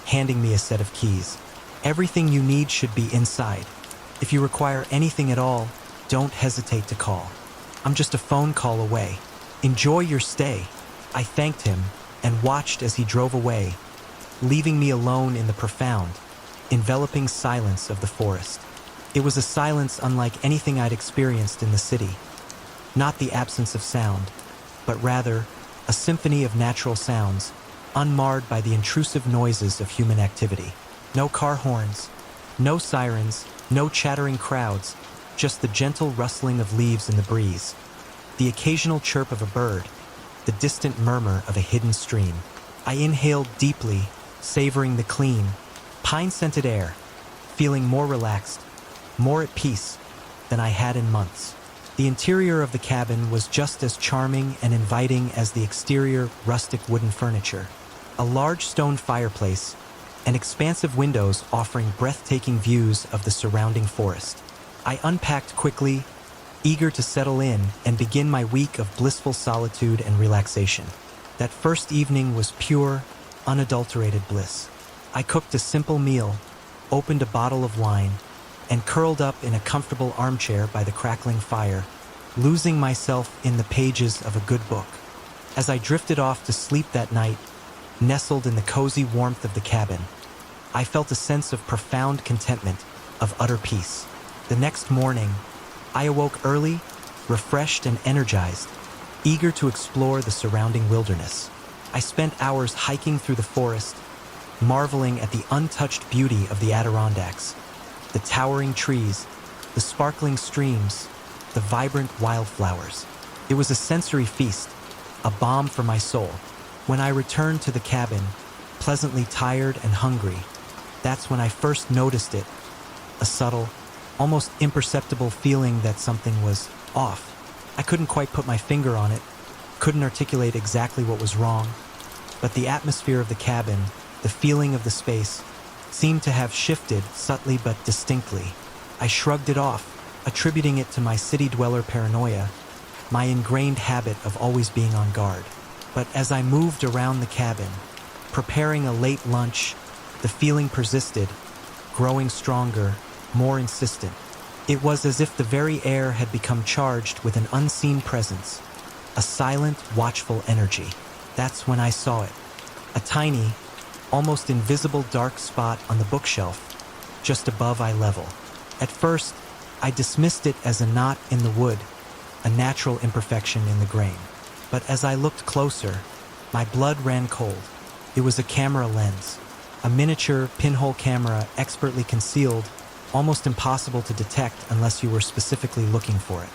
Speaker 1: handing me a set of keys. "Everything you need should be inside. If you require anything at all, don't hesitate to call. I'm just a phone call away. Enjoy your stay." I thanked him and watched as he drove away, leaving me alone in the profound, enveloping silence of the forest. It was a silence unlike anything I'd experienced in the city. Not the absence of sound, but rather a symphony of natural sounds, unmarred by the intrusive noises of human activity. No car horns, no sirens, no chattering crowds, just the gentle rustling of leaves in the breeze, the occasional chirp of a bird, the distant murmur of a hidden stream. I inhaled deeply, savoring the clean, pine-scented air, feeling more relaxed, more at peace than I had in months. The interior of the cabin was just as charming and inviting as the exterior rustic wooden furniture. A large stone fireplace and expansive windows offering breathtaking views of the surrounding forest. I unpacked quickly, eager to settle in and begin my week of blissful solitude and relaxation. That first evening was pure, unadulterated bliss. I cooked a simple meal, opened a bottle of wine, and curled up in a comfortable armchair by the crackling fire, losing myself in the pages of a good book. As I drifted off to sleep that night, nestled in the cozy warmth of the cabin, I felt a sense of profound contentment, of utter peace. The next morning, I awoke early, refreshed and energized, eager to explore the surrounding wilderness. I spent hours hiking through the forest, marveling at the untouched beauty of the Adirondacks, the towering trees, the sparkling streams, the vibrant wildflowers. It was a sensory feast, a balm for my soul. When I returned to the cabin, pleasantly tired and hungry, that's when I first noticed it, a subtle, almost imperceptible feeling that something was off. I couldn't quite put my finger on it, couldn't articulate exactly what was wrong, but the atmosphere of the cabin, the feeling of the space, seemed to have shifted subtly but distinctly. I shrugged it off, attributing it to my city-dweller paranoia, my ingrained habit of always being on guard. But as I moved around the cabin, preparing a late lunch, the feeling persisted, growing stronger, more insistent. It was as if the very air had become charged with an unseen presence, a silent, watchful energy. That's when I saw it. A tiny, almost invisible dark spot on the bookshelf, just above eye level. At first, I dismissed it as a knot in the wood, a natural imperfection in the grain. But as I looked closer, my blood ran cold. It was a camera lens, a miniature pinhole camera expertly concealed, almost impossible to detect unless you were specifically looking for it.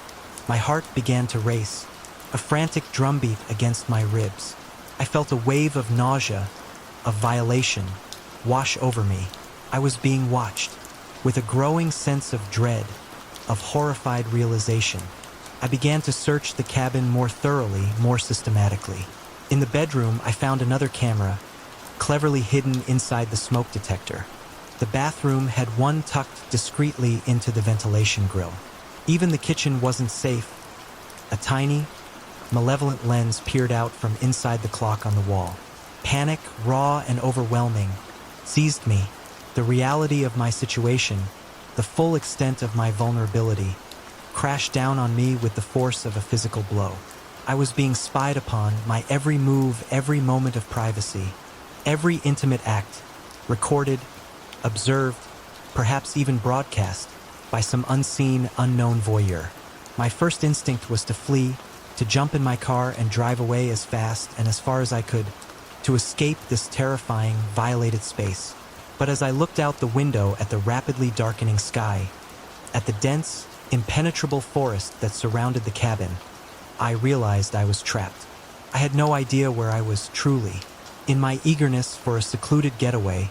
Speaker 1: My heart began to race, a frantic drumbeat against my ribs. I felt a wave of nausea, of violation, wash over me. I was being watched, with a growing sense of dread, of horrified realization. I began to search the cabin more thoroughly, more systematically. In the bedroom, I found another camera, cleverly hidden inside the smoke detector. The bathroom had one tucked discreetly into the ventilation grill. Even the kitchen wasn't safe. A tiny, malevolent lens peered out from inside the clock on the wall. Panic, raw and overwhelming, seized me. The reality of my situation, the full extent of my vulnerability, crashed down on me with the force of a physical blow. I was being spied upon, my every move, every moment of privacy, every intimate act, recorded, observed, perhaps even broadcast, by some unseen, unknown voyeur. My first instinct was to flee, to jump in my car and drive away as fast and as far as I could, to escape this terrifying, violated space. But as I looked out the window at the rapidly darkening sky, at the dense, impenetrable forest that surrounded the cabin, I realized I was trapped. I had no idea where I was truly. In my eagerness for a secluded getaway,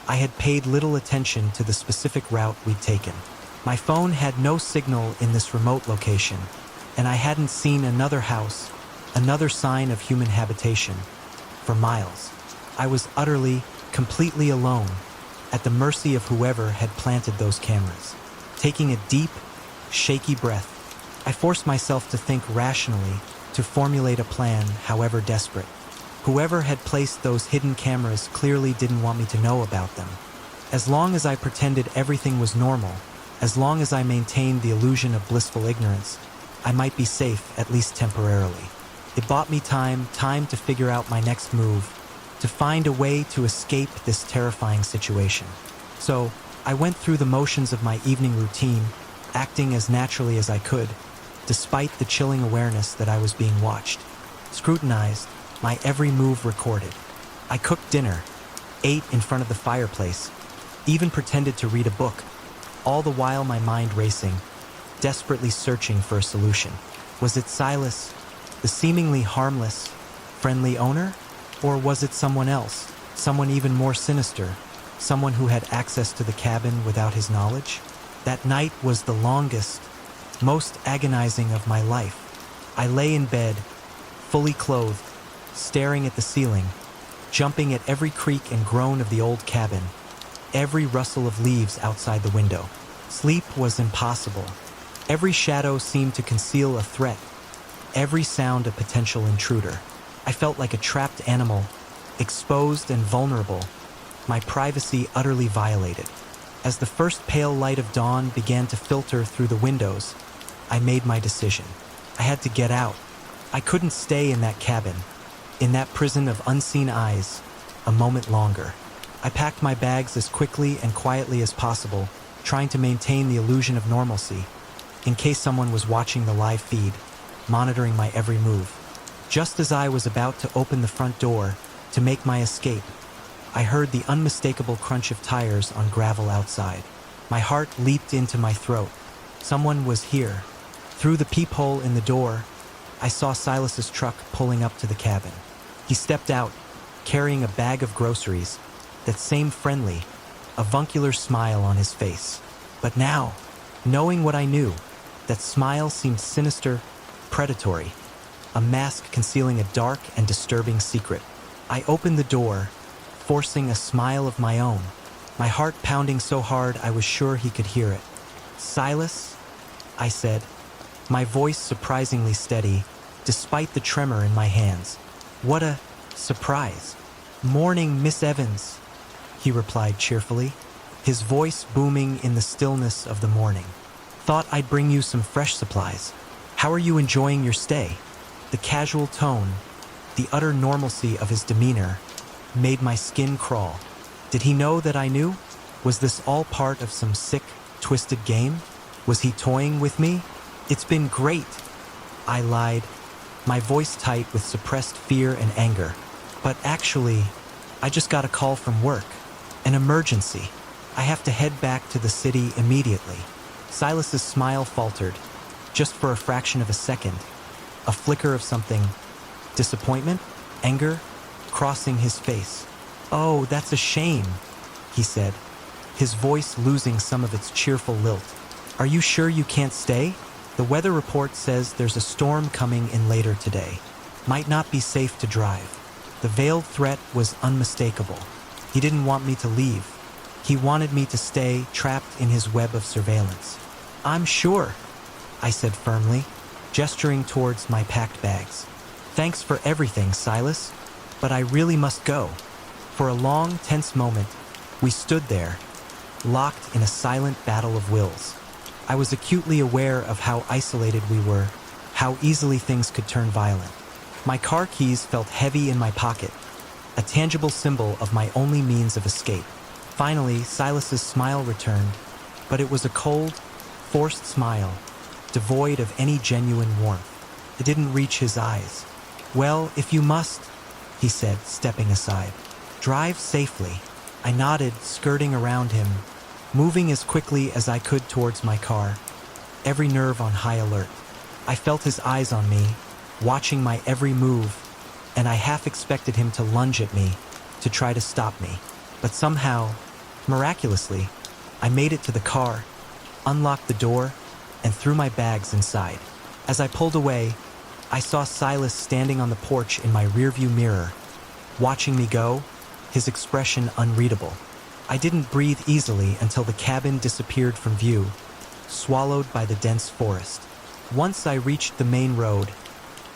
Speaker 1: I had paid little attention to the specific route we'd taken. My phone had no signal in this remote location, and I hadn't seen another house, another sign of human habitation, for miles. I was utterly, completely alone, at the mercy of whoever had planted those cameras. Taking a deep, shaky breath, I forced myself to think rationally, to formulate a plan, however desperate. Whoever had placed those hidden cameras clearly didn't want me to know about them. As long as I pretended everything was normal, as long as I maintained the illusion of blissful ignorance, I might be safe, at least temporarily. It bought me time to figure out my next move, to find a way to escape this terrifying situation. So, I went through the motions of my evening routine, acting as naturally as I could, despite the chilling awareness that I was being watched, scrutinized, my every move recorded. I cooked dinner, ate in front of the fireplace, even pretended to read a book, all the while my mind racing, desperately searching for a solution. Was it Silas, the seemingly harmless, friendly owner? Or was it someone else, someone even more sinister, someone who had access to the cabin without his knowledge? That night was the longest, most agonizing of my life. I lay in bed, fully clothed, staring at the ceiling, jumping at every creak and groan of the old cabin, every rustle of leaves outside the window. Sleep was impossible. Every shadow seemed to conceal a threat, every sound a potential intruder. I felt like a trapped animal, exposed and vulnerable, my privacy utterly violated. As the first pale light of dawn began to filter through the windows, I made my decision. I had to get out. I couldn't stay in that cabin, in that prison of unseen eyes, a moment longer. I packed my bags as quickly and quietly as possible, trying to maintain the illusion of normalcy, in case someone was watching the live feed, monitoring my every move. Just as I was about to open the front door to make my escape, I heard the unmistakable crunch of tires on gravel outside. My heart leaped into my throat. Someone was here. Through the peephole in the door, I saw Silas's truck pulling up to the cabin. He stepped out, carrying a bag of groceries, that same friendly, avuncular smile on his face. But now, knowing what I knew, that smile seemed sinister, predatory, a mask concealing a dark and disturbing secret. I opened the door, forcing a smile of my own, my heart pounding so hard I was sure he could hear it. "Silas?" I said, my voice surprisingly steady, despite the tremor in my hands. "What a surprise." "Morning, Miss Evans," he replied cheerfully, his voice booming in the stillness of the morning. "Thought I'd bring you some fresh supplies. How are you enjoying your stay?" The casual tone, the utter normalcy of his demeanor, made my skin crawl. Did he know that I knew? Was this all part of some sick, twisted game? Was he toying with me? "It's been great," I lied, my voice tight with suppressed fear and anger. "But actually, I just got a call from work. An emergency. I have to head back to the city immediately." Silas's smile faltered, just for a fraction of a second. A flicker of something. Disappointment? anger crossing his face. "Oh, that's a shame," he said, his voice losing some of its cheerful lilt. "Are you sure you can't stay? The weather report says there's a storm coming in later today. Might not be safe to drive." The veiled threat was unmistakable. He didn't want me to leave. He wanted me to stay trapped in his web of surveillance. "I'm sure," I said firmly, gesturing towards my packed bags. "Thanks for everything, Silas, but I really must go." For a long, tense moment, we stood there, locked in a silent battle of wills. I was acutely aware of how isolated we were, how easily things could turn violent. My car keys felt heavy in my pocket, a tangible symbol of my only means of escape. Finally, Silas's smile returned, but it was a cold, forced smile, devoid of any genuine warmth. It didn't reach his eyes. "Well, if you must," he said, stepping aside. "Drive safely." I nodded, skirting around him, moving as quickly as I could towards my car, every nerve on high alert. I felt his eyes on me, watching my every move, and I half expected him to lunge at me, to try to stop me. But somehow, miraculously, I made it to the car, unlocked the door, and threw my bags inside. As I pulled away, I saw Silas standing on the porch in my rearview mirror, watching me go, his expression unreadable. I didn't breathe easily until the cabin disappeared from view, swallowed by the dense forest. Once I reached the main road,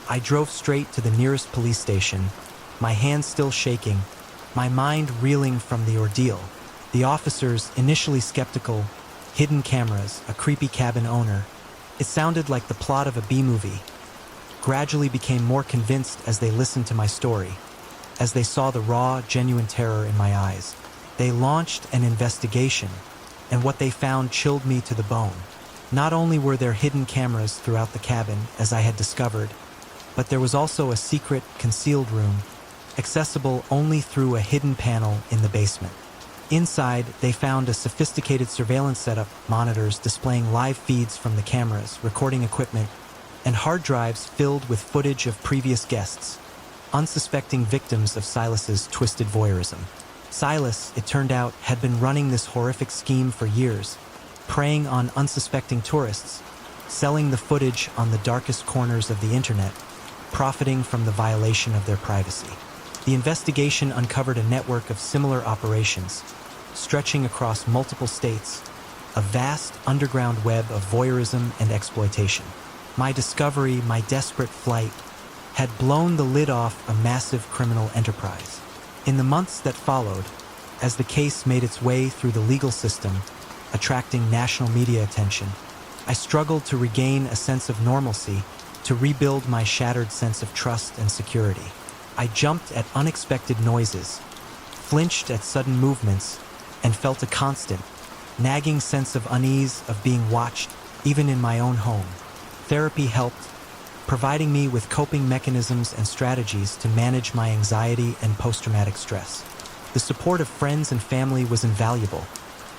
Speaker 1: I drove straight to the nearest police station, my hands still shaking, my mind reeling from the ordeal. The officers, initially skeptical, hidden cameras, a creepy cabin owner. It sounded like the plot of a B-movie. Gradually became more convinced as they listened to my story, as they saw the raw, genuine terror in my eyes. They launched an investigation, and what they found chilled me to the bone. Not only were there hidden cameras throughout the cabin, as I had discovered, but there was also a secret, concealed room, accessible only through a hidden panel in the basement. Inside, they found a sophisticated surveillance setup, monitors displaying live feeds from the cameras, recording equipment, and hard drives filled with footage of previous guests, unsuspecting victims of Silas's twisted voyeurism. Silas, it turned out, had been running this horrific scheme for years, preying on unsuspecting tourists, selling the footage on the darkest corners of the internet, profiting from the violation of their privacy. The investigation uncovered a network of similar operations, stretching across multiple states, a vast underground web of voyeurism and exploitation. My discovery, my desperate flight, had blown the lid off a massive criminal enterprise. In the months that followed, as the case made its way through the legal system, attracting national media attention, I struggled to regain a sense of normalcy, to rebuild my shattered sense of trust and security. I jumped at unexpected noises, flinched at sudden movements, and felt a constant, nagging sense of unease of being watched, even in my own home. Therapy helped, providing me with coping mechanisms and strategies to manage my anxiety and post-traumatic stress. The support of friends and family was invaluable,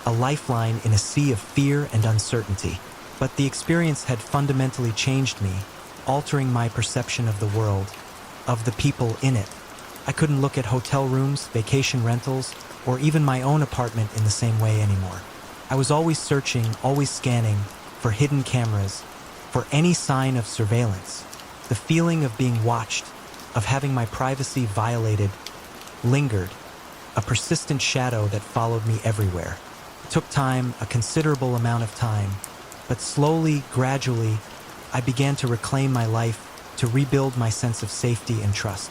Speaker 1: a lifeline in a sea of fear and uncertainty. But the experience had fundamentally changed me, altering my perception of the world, of the people in it. I couldn't look at hotel rooms, vacation rentals, or even my own apartment in the same way anymore. I was always searching, always scanning for hidden cameras, for any sign of surveillance. The feeling of being watched, of having my privacy violated, lingered, a persistent shadow that followed me everywhere. It took time, a considerable amount of time, but slowly, gradually, I began to reclaim my life, to rebuild my sense of safety and trust.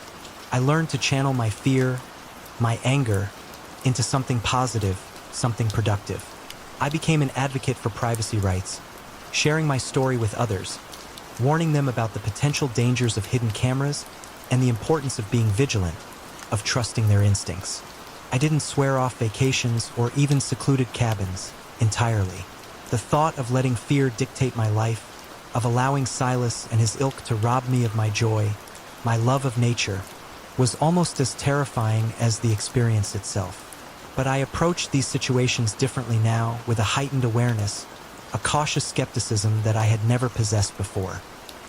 Speaker 1: I learned to channel my fear, my anger, into something positive, something productive. I became an advocate for privacy rights, sharing my story with others, warning them about the potential dangers of hidden cameras and the importance of being vigilant, of trusting their instincts. I didn't swear off vacations or even secluded cabins entirely. The thought of letting fear dictate my life, of allowing Silas and his ilk to rob me of my joy, my love of nature, was almost as terrifying as the experience itself. But I approach these situations differently now, with a heightened awareness, a cautious skepticism that I had never possessed before.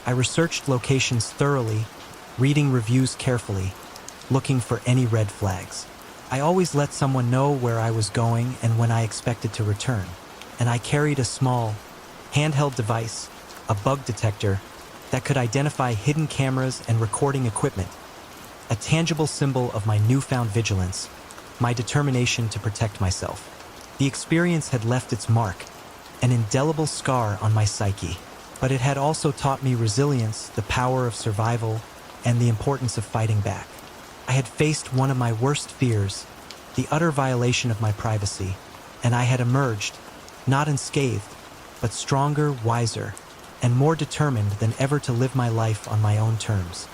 Speaker 1: I researched locations thoroughly, reading reviews carefully, looking for any red flags. I always let someone know where I was going and when I expected to return, and I carried a small, handheld device, a bug detector, that could identify hidden cameras and recording equipment, a tangible symbol of my newfound vigilance, my determination to protect myself. The experience had left its mark, an indelible scar on my psyche, but it had also taught me resilience, the power of survival, and the importance of fighting back. I had faced one of my worst fears, the utter violation of my privacy, and I had emerged, not unscathed, but stronger, wiser, and more determined than ever to live my life on my own terms.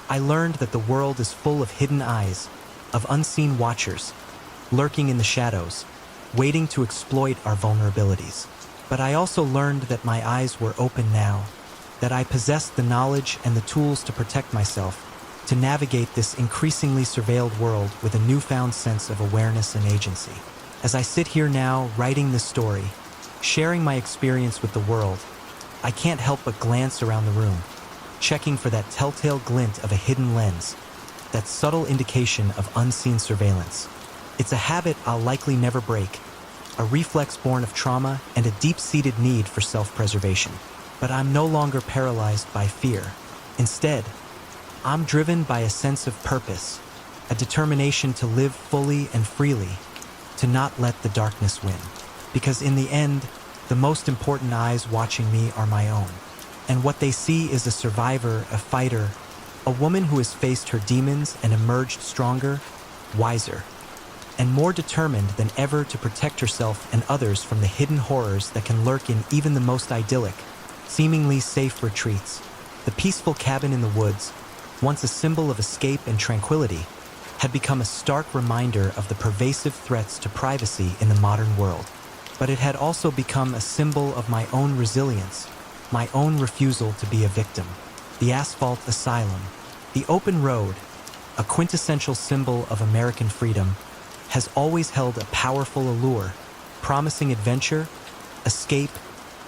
Speaker 1: I learned that the world is full of hidden eyes, of unseen watchers, lurking in the shadows, waiting to exploit our vulnerabilities. But I also learned that my eyes were open now, that I possessed the knowledge and the tools to protect myself, to navigate this increasingly surveilled world with a newfound sense of awareness and agency. As I sit here now, writing this story, sharing my experience with the world, I can't help but glance around the room, checking for that telltale glint of a hidden lens, that subtle indication of unseen surveillance. It's a habit I'll likely never break, a reflex born of trauma and a deep-seated need for self-preservation. But I'm no longer paralyzed by fear. Instead, I'm driven by a sense of purpose, a determination to live fully and freely, to not let the darkness win. Because in the end, the most important eyes watching me are my own. And what they see is a survivor, a fighter, a woman who has faced her demons and emerged stronger, wiser, and more determined than ever to protect herself and others from the hidden horrors that can lurk in even the most idyllic, seemingly safe retreats. The peaceful cabin in the woods, once a symbol of escape and tranquility, had become a stark reminder of the pervasive threats to privacy in the modern world. But it had also become a symbol of my own resilience, my own refusal to be a victim. The asphalt asylum, the open road, a quintessential symbol of American freedom, has always held a powerful allure, promising adventure, escape,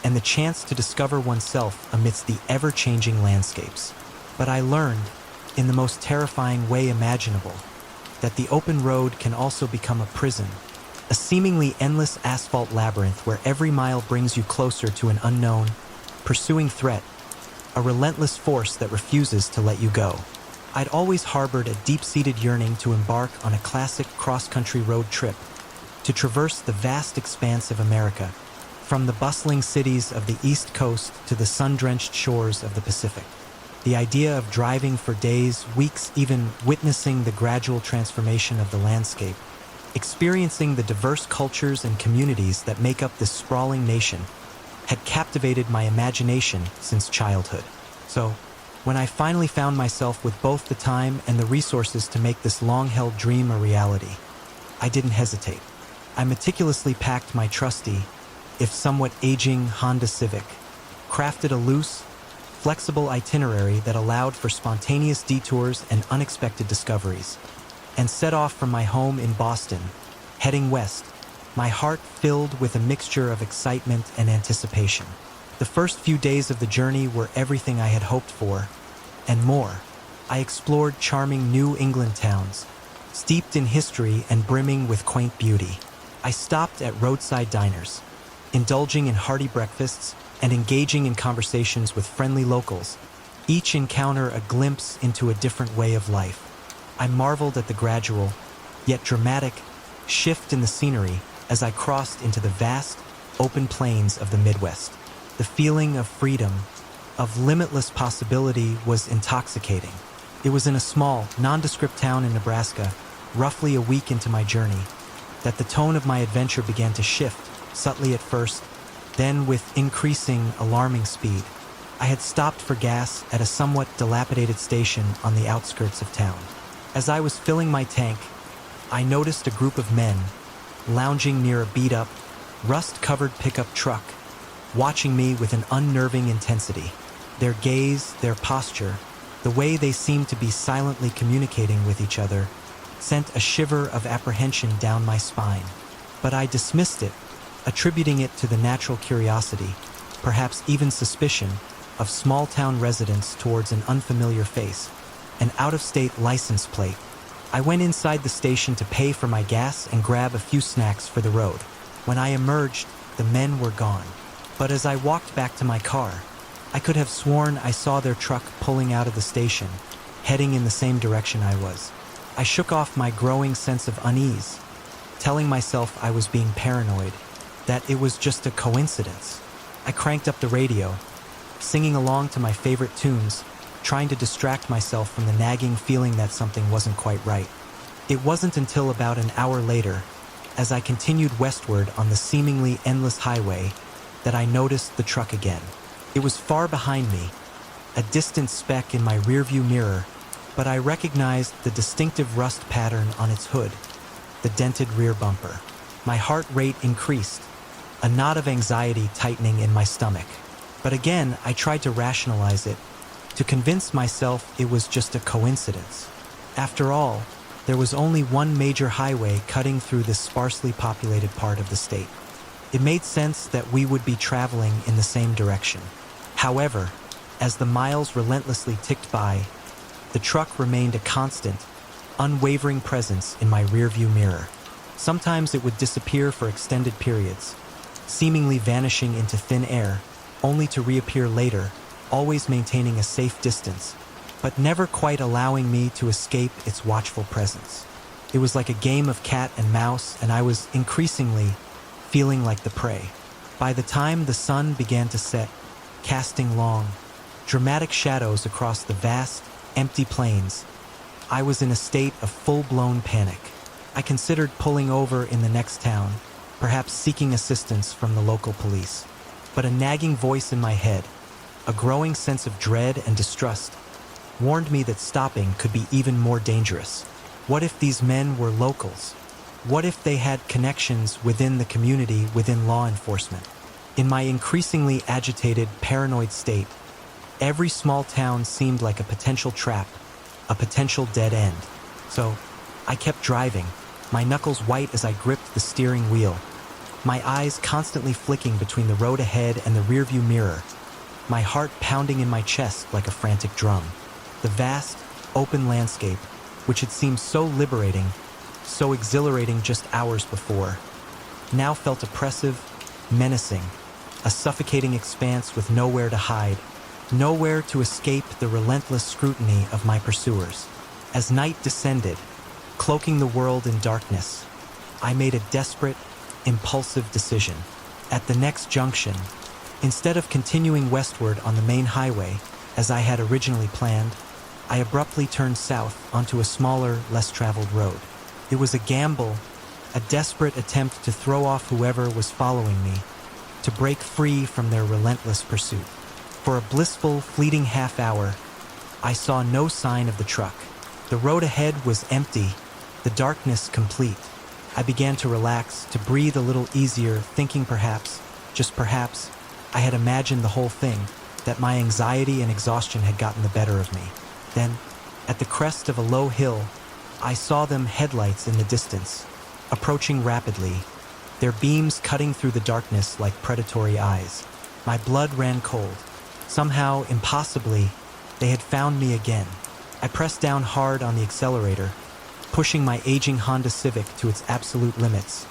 Speaker 1: and the chance to discover oneself amidst the ever-changing landscapes. But I learned, in the most terrifying way imaginable, that the open road can also become a prison, a seemingly endless asphalt labyrinth where every mile brings you closer to an unknown, pursuing threat, a relentless force that refuses to let you go. I'd always harbored a deep-seated yearning to embark on a classic cross-country road trip, to traverse the vast expanse of America, from the bustling cities of the East Coast to the sun-drenched shores of the Pacific. The idea of driving for days, weeks, even witnessing the gradual transformation of the landscape, experiencing the diverse cultures and communities that make up this sprawling nation, had captivated my imagination since childhood. So, when I finally found myself with both the time and the resources to make this long-held dream a reality, I didn't hesitate. I meticulously packed my trusty, if somewhat aging Honda Civic, crafted a loose, flexible itinerary that allowed for spontaneous detours and unexpected discoveries, and set off from my home in Boston, heading west, my heart filled with a mixture of excitement and anticipation. The first few days of the journey were everything I had hoped for, and more. I explored charming New England towns, steeped in history and brimming with quaint beauty. I stopped at roadside diners, indulging in hearty breakfasts and engaging in conversations with friendly locals, each encounter a glimpse into a different way of life. I marveled at the gradual, yet dramatic, shift in the scenery as I crossed into the vast, open plains of the Midwest. The feeling of freedom, of limitless possibility was intoxicating. It was in a small, nondescript town in Nebraska, roughly a week into my journey, that the tone of my adventure began to shift, subtly at first, then with increasing, alarming speed. I had stopped for gas at a somewhat dilapidated station on the outskirts of town. As I was filling my tank, I noticed a group of men lounging near a beat-up, rust-covered pickup truck, watching me with an unnerving intensity. Their gaze, their posture, the way they seemed to be silently communicating with each other, sent a shiver of apprehension down my spine. But I dismissed it, attributing it to the natural curiosity, perhaps even suspicion, of small-town residents towards an unfamiliar face, an out-of-state license plate. I went inside the station to pay for my gas and grab a few snacks for the road. When I emerged, the men were gone. But as I walked back to my car, I could have sworn I saw their truck pulling out of the station, heading in the same direction I was. I shook off my growing sense of unease, telling myself I was being paranoid, that it was just a coincidence. I cranked up the radio, singing along to my favorite tunes, trying to distract myself from the nagging feeling that something wasn't quite right. It wasn't until about an hour later, as I continued westward on the seemingly endless highway, that I noticed the truck again. It was far behind me, a distant speck in my rearview mirror, but I recognized the distinctive rust pattern on its hood, the dented rear bumper. My heart rate increased, a knot of anxiety tightening in my stomach. But again, I tried to rationalize it, to convince myself it was just a coincidence. After all, there was only one major highway cutting through this sparsely populated part of the state. It made sense that we would be traveling in the same direction. However, as the miles relentlessly ticked by, the truck remained a constant, unwavering presence in my rearview mirror. Sometimes it would disappear for extended periods, seemingly vanishing into thin air, only to reappear later, always maintaining a safe distance, but never quite allowing me to escape its watchful presence. It was like a game of cat and mouse, and I was increasingly feeling like the prey. By the time the sun began to set, casting long, dramatic shadows across the vast, empty plains, I was in a state of full-blown panic. I considered pulling over in the next town, perhaps seeking assistance from the local police. But a nagging voice in my head, a growing sense of dread and distrust, warned me that stopping could be even more dangerous. What if these men were locals? What if they had connections within the community, within law enforcement? In my increasingly agitated, paranoid state, every small town seemed like a potential trap, a potential dead end. So, I kept driving, my knuckles white as I gripped the steering wheel, my eyes constantly flicking between the road ahead and the rearview mirror, my heart pounding in my chest like a frantic drum. The vast, open landscape, which had seemed so liberating, so exhilarating just hours before, now felt oppressive, menacing, a suffocating expanse with nowhere to hide, nowhere to escape the relentless scrutiny of my pursuers. As night descended, cloaking the world in darkness, I made a desperate, impulsive decision. At the next junction, instead of continuing westward on the main highway, as I had originally planned, I abruptly turned south onto a smaller, less traveled road. It was a gamble, a desperate attempt to throw off whoever was following me, to break free from their relentless pursuit. For a blissful, fleeting half hour, I saw no sign of the truck. The road ahead was empty, the darkness complete. I began to relax, to breathe a little easier, thinking perhaps, just perhaps, I had imagined the whole thing, that my anxiety and exhaustion had gotten the better of me. Then, at the crest of a low hill, I saw them, headlights in the distance, approaching rapidly, their beams cutting through the darkness like predatory eyes. My blood ran cold. Somehow, impossibly, they had found me again. I pressed down hard on the accelerator, pushing my aging Honda Civic to its absolute limits,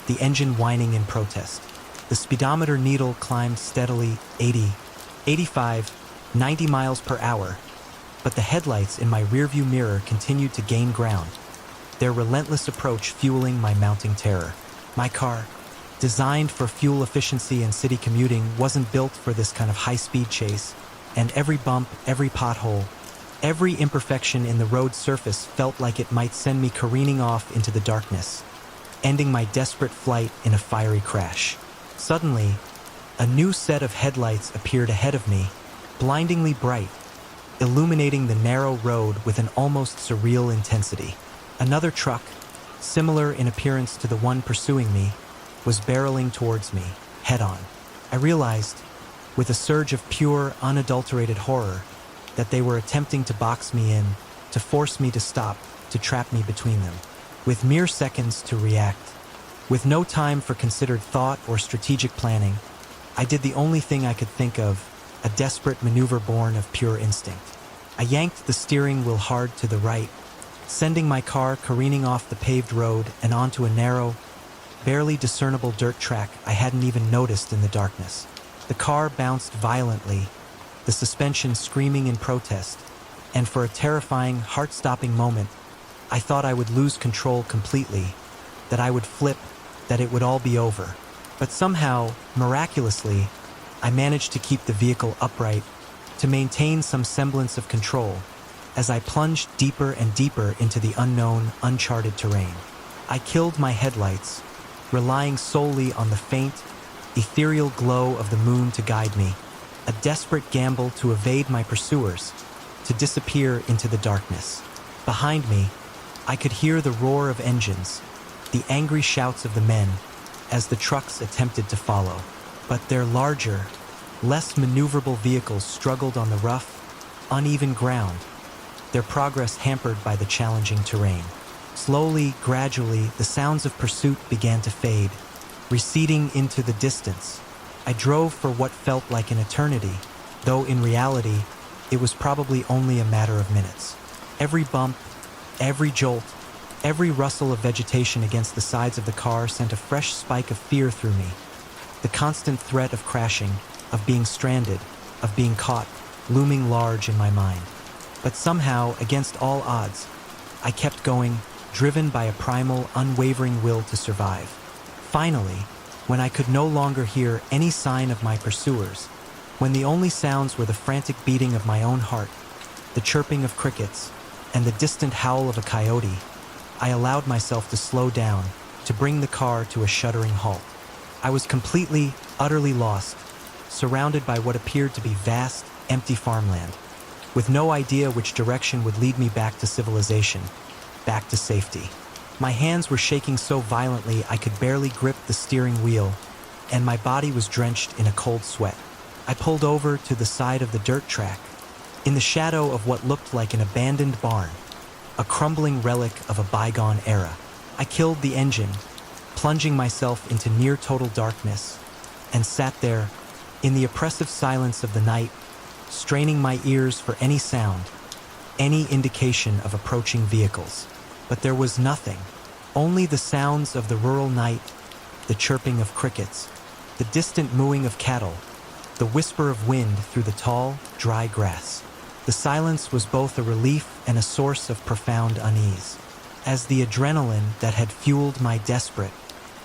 Speaker 1: the engine whining in protest. The speedometer needle climbed steadily, 80, 85, 90 miles per hour, but the headlights in my rearview mirror continued to gain ground, their relentless approach fueling my mounting terror. My car, designed for fuel efficiency and city commuting, wasn't built for this kind of high-speed chase, and every bump, every pothole, every imperfection in the road surface felt like it might send me careening off into the darkness, ending my desperate flight in a fiery crash. Suddenly, a new set of headlights appeared ahead of me, blindingly bright, illuminating the narrow road with an almost surreal intensity. Another truck, similar in appearance to the one pursuing me, was barreling towards me, head-on. I realized, with a surge of pure, unadulterated horror, that they were attempting to box me in, to force me to stop, to trap me between them. With mere seconds to react, with no time for considered thought or strategic planning, I did the only thing I could think of, a desperate maneuver born of pure instinct. I yanked the steering wheel hard to the right, sending my car careening off the paved road and onto a narrow, barely discernible dirt track I hadn't even noticed in the darkness. The car bounced violently, the suspension screaming in protest, and for a terrifying, heart-stopping moment, I thought I would lose control completely, that I would flip, that it would all be over. But somehow, miraculously, I managed to keep the vehicle upright, to maintain some semblance of control, as I plunged deeper and deeper into the unknown, uncharted terrain. I killed my headlights, relying solely on the faint, ethereal glow of the moon to guide me, a desperate gamble to evade my pursuers, to disappear into the darkness. Behind me, I could hear the roar of engines, the angry shouts of the men, as the trucks attempted to follow. But their larger, less maneuverable vehicles struggled on the rough, uneven ground, their progress hampered by the challenging terrain. Slowly, gradually, the sounds of pursuit began to fade, receding into the distance. I drove for what felt like an eternity, though in reality, it was probably only a matter of minutes. Every bump, every jolt, every rustle of vegetation against the sides of the car sent a fresh spike of fear through me. The constant threat of crashing, of being stranded, of being caught, looming large in my mind. But somehow, against all odds, I kept going, driven by a primal, unwavering will to survive. Finally, when I could no longer hear any sign of my pursuers, when the only sounds were the frantic beating of my own heart, the chirping of crickets, and the distant howl of a coyote, I allowed myself to slow down, to bring the car to a shuddering halt. I was completely, utterly lost, surrounded by what appeared to be vast, empty farmland, with no idea which direction would lead me back to civilization, back to safety. My hands were shaking so violently I could barely grip the steering wheel, and my body was drenched in a cold sweat. I pulled over to the side of the dirt track, in the shadow of what looked like an abandoned barn, a crumbling relic of a bygone era. I killed the engine, plunging myself into near-total darkness, and sat there, in the oppressive silence of the night, straining my ears for any sound, any indication of approaching vehicles. But there was nothing, only the sounds of the rural night, the chirping of crickets, the distant mooing of cattle, the whisper of wind through the tall, dry grass. The silence was both a relief and a source of profound unease. As the adrenaline that had fueled my desperate,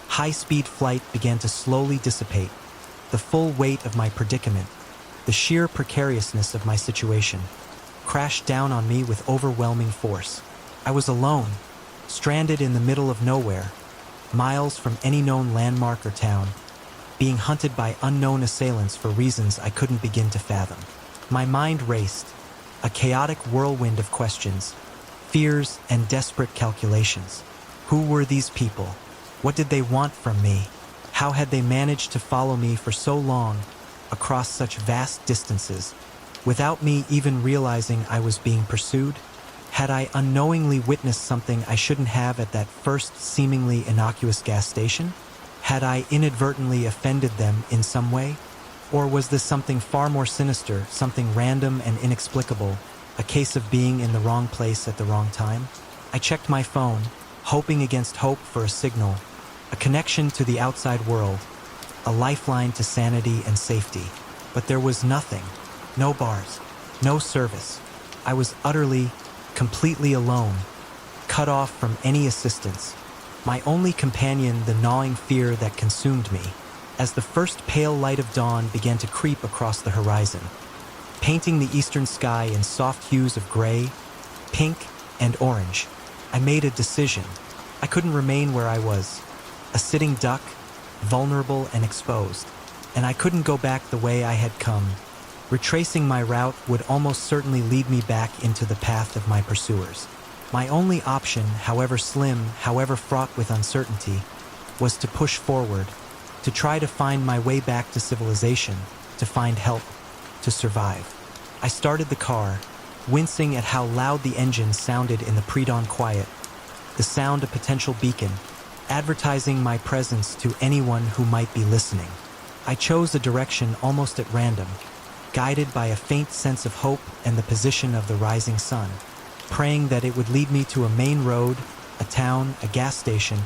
Speaker 1: high-speed flight began to slowly dissipate, the full weight of my predicament, the sheer precariousness of my situation, crashed down on me with overwhelming force. I was alone, stranded in the middle of nowhere, miles from any known landmark or town, being hunted by unknown assailants for reasons I couldn't begin to fathom. My mind raced, a chaotic whirlwind of questions, fears, and desperate calculations. Who were these people? What did they want from me? How had they managed to follow me for so long, across such vast distances, without me even realizing I was being pursued? Had I unknowingly witnessed something I shouldn't have at that first seemingly innocuous gas station? Had I inadvertently offended them in some way? Or was this something far more sinister, something random and inexplicable, a case of being in the wrong place at the wrong time? I checked my phone, hoping against hope for a signal, a connection to the outside world, a lifeline to sanity and safety. But there was nothing, no bars, no service. I was utterly, completely alone, cut off from any assistance. My only companion, the gnawing fear that consumed me, as the first pale light of dawn began to creep across the horizon, painting the eastern sky in soft hues of gray, pink, and orange. I made a decision. I couldn't remain where I was, a sitting duck, vulnerable and exposed, and I couldn't go back the way I had come. Retracing my route would almost certainly lead me back into the path of my pursuers. My only option, however slim, however fraught with uncertainty, was to push forward, to try to find my way back to civilization, to find help, to survive. I started the car, wincing at how loud the engine sounded in the pre-dawn quiet, the sound a potential beacon, advertising my presence to anyone who might be listening. I chose a direction almost at random, guided by a faint sense of hope and the position of the rising sun. praying that it would lead me to a main road, a town, a gas station,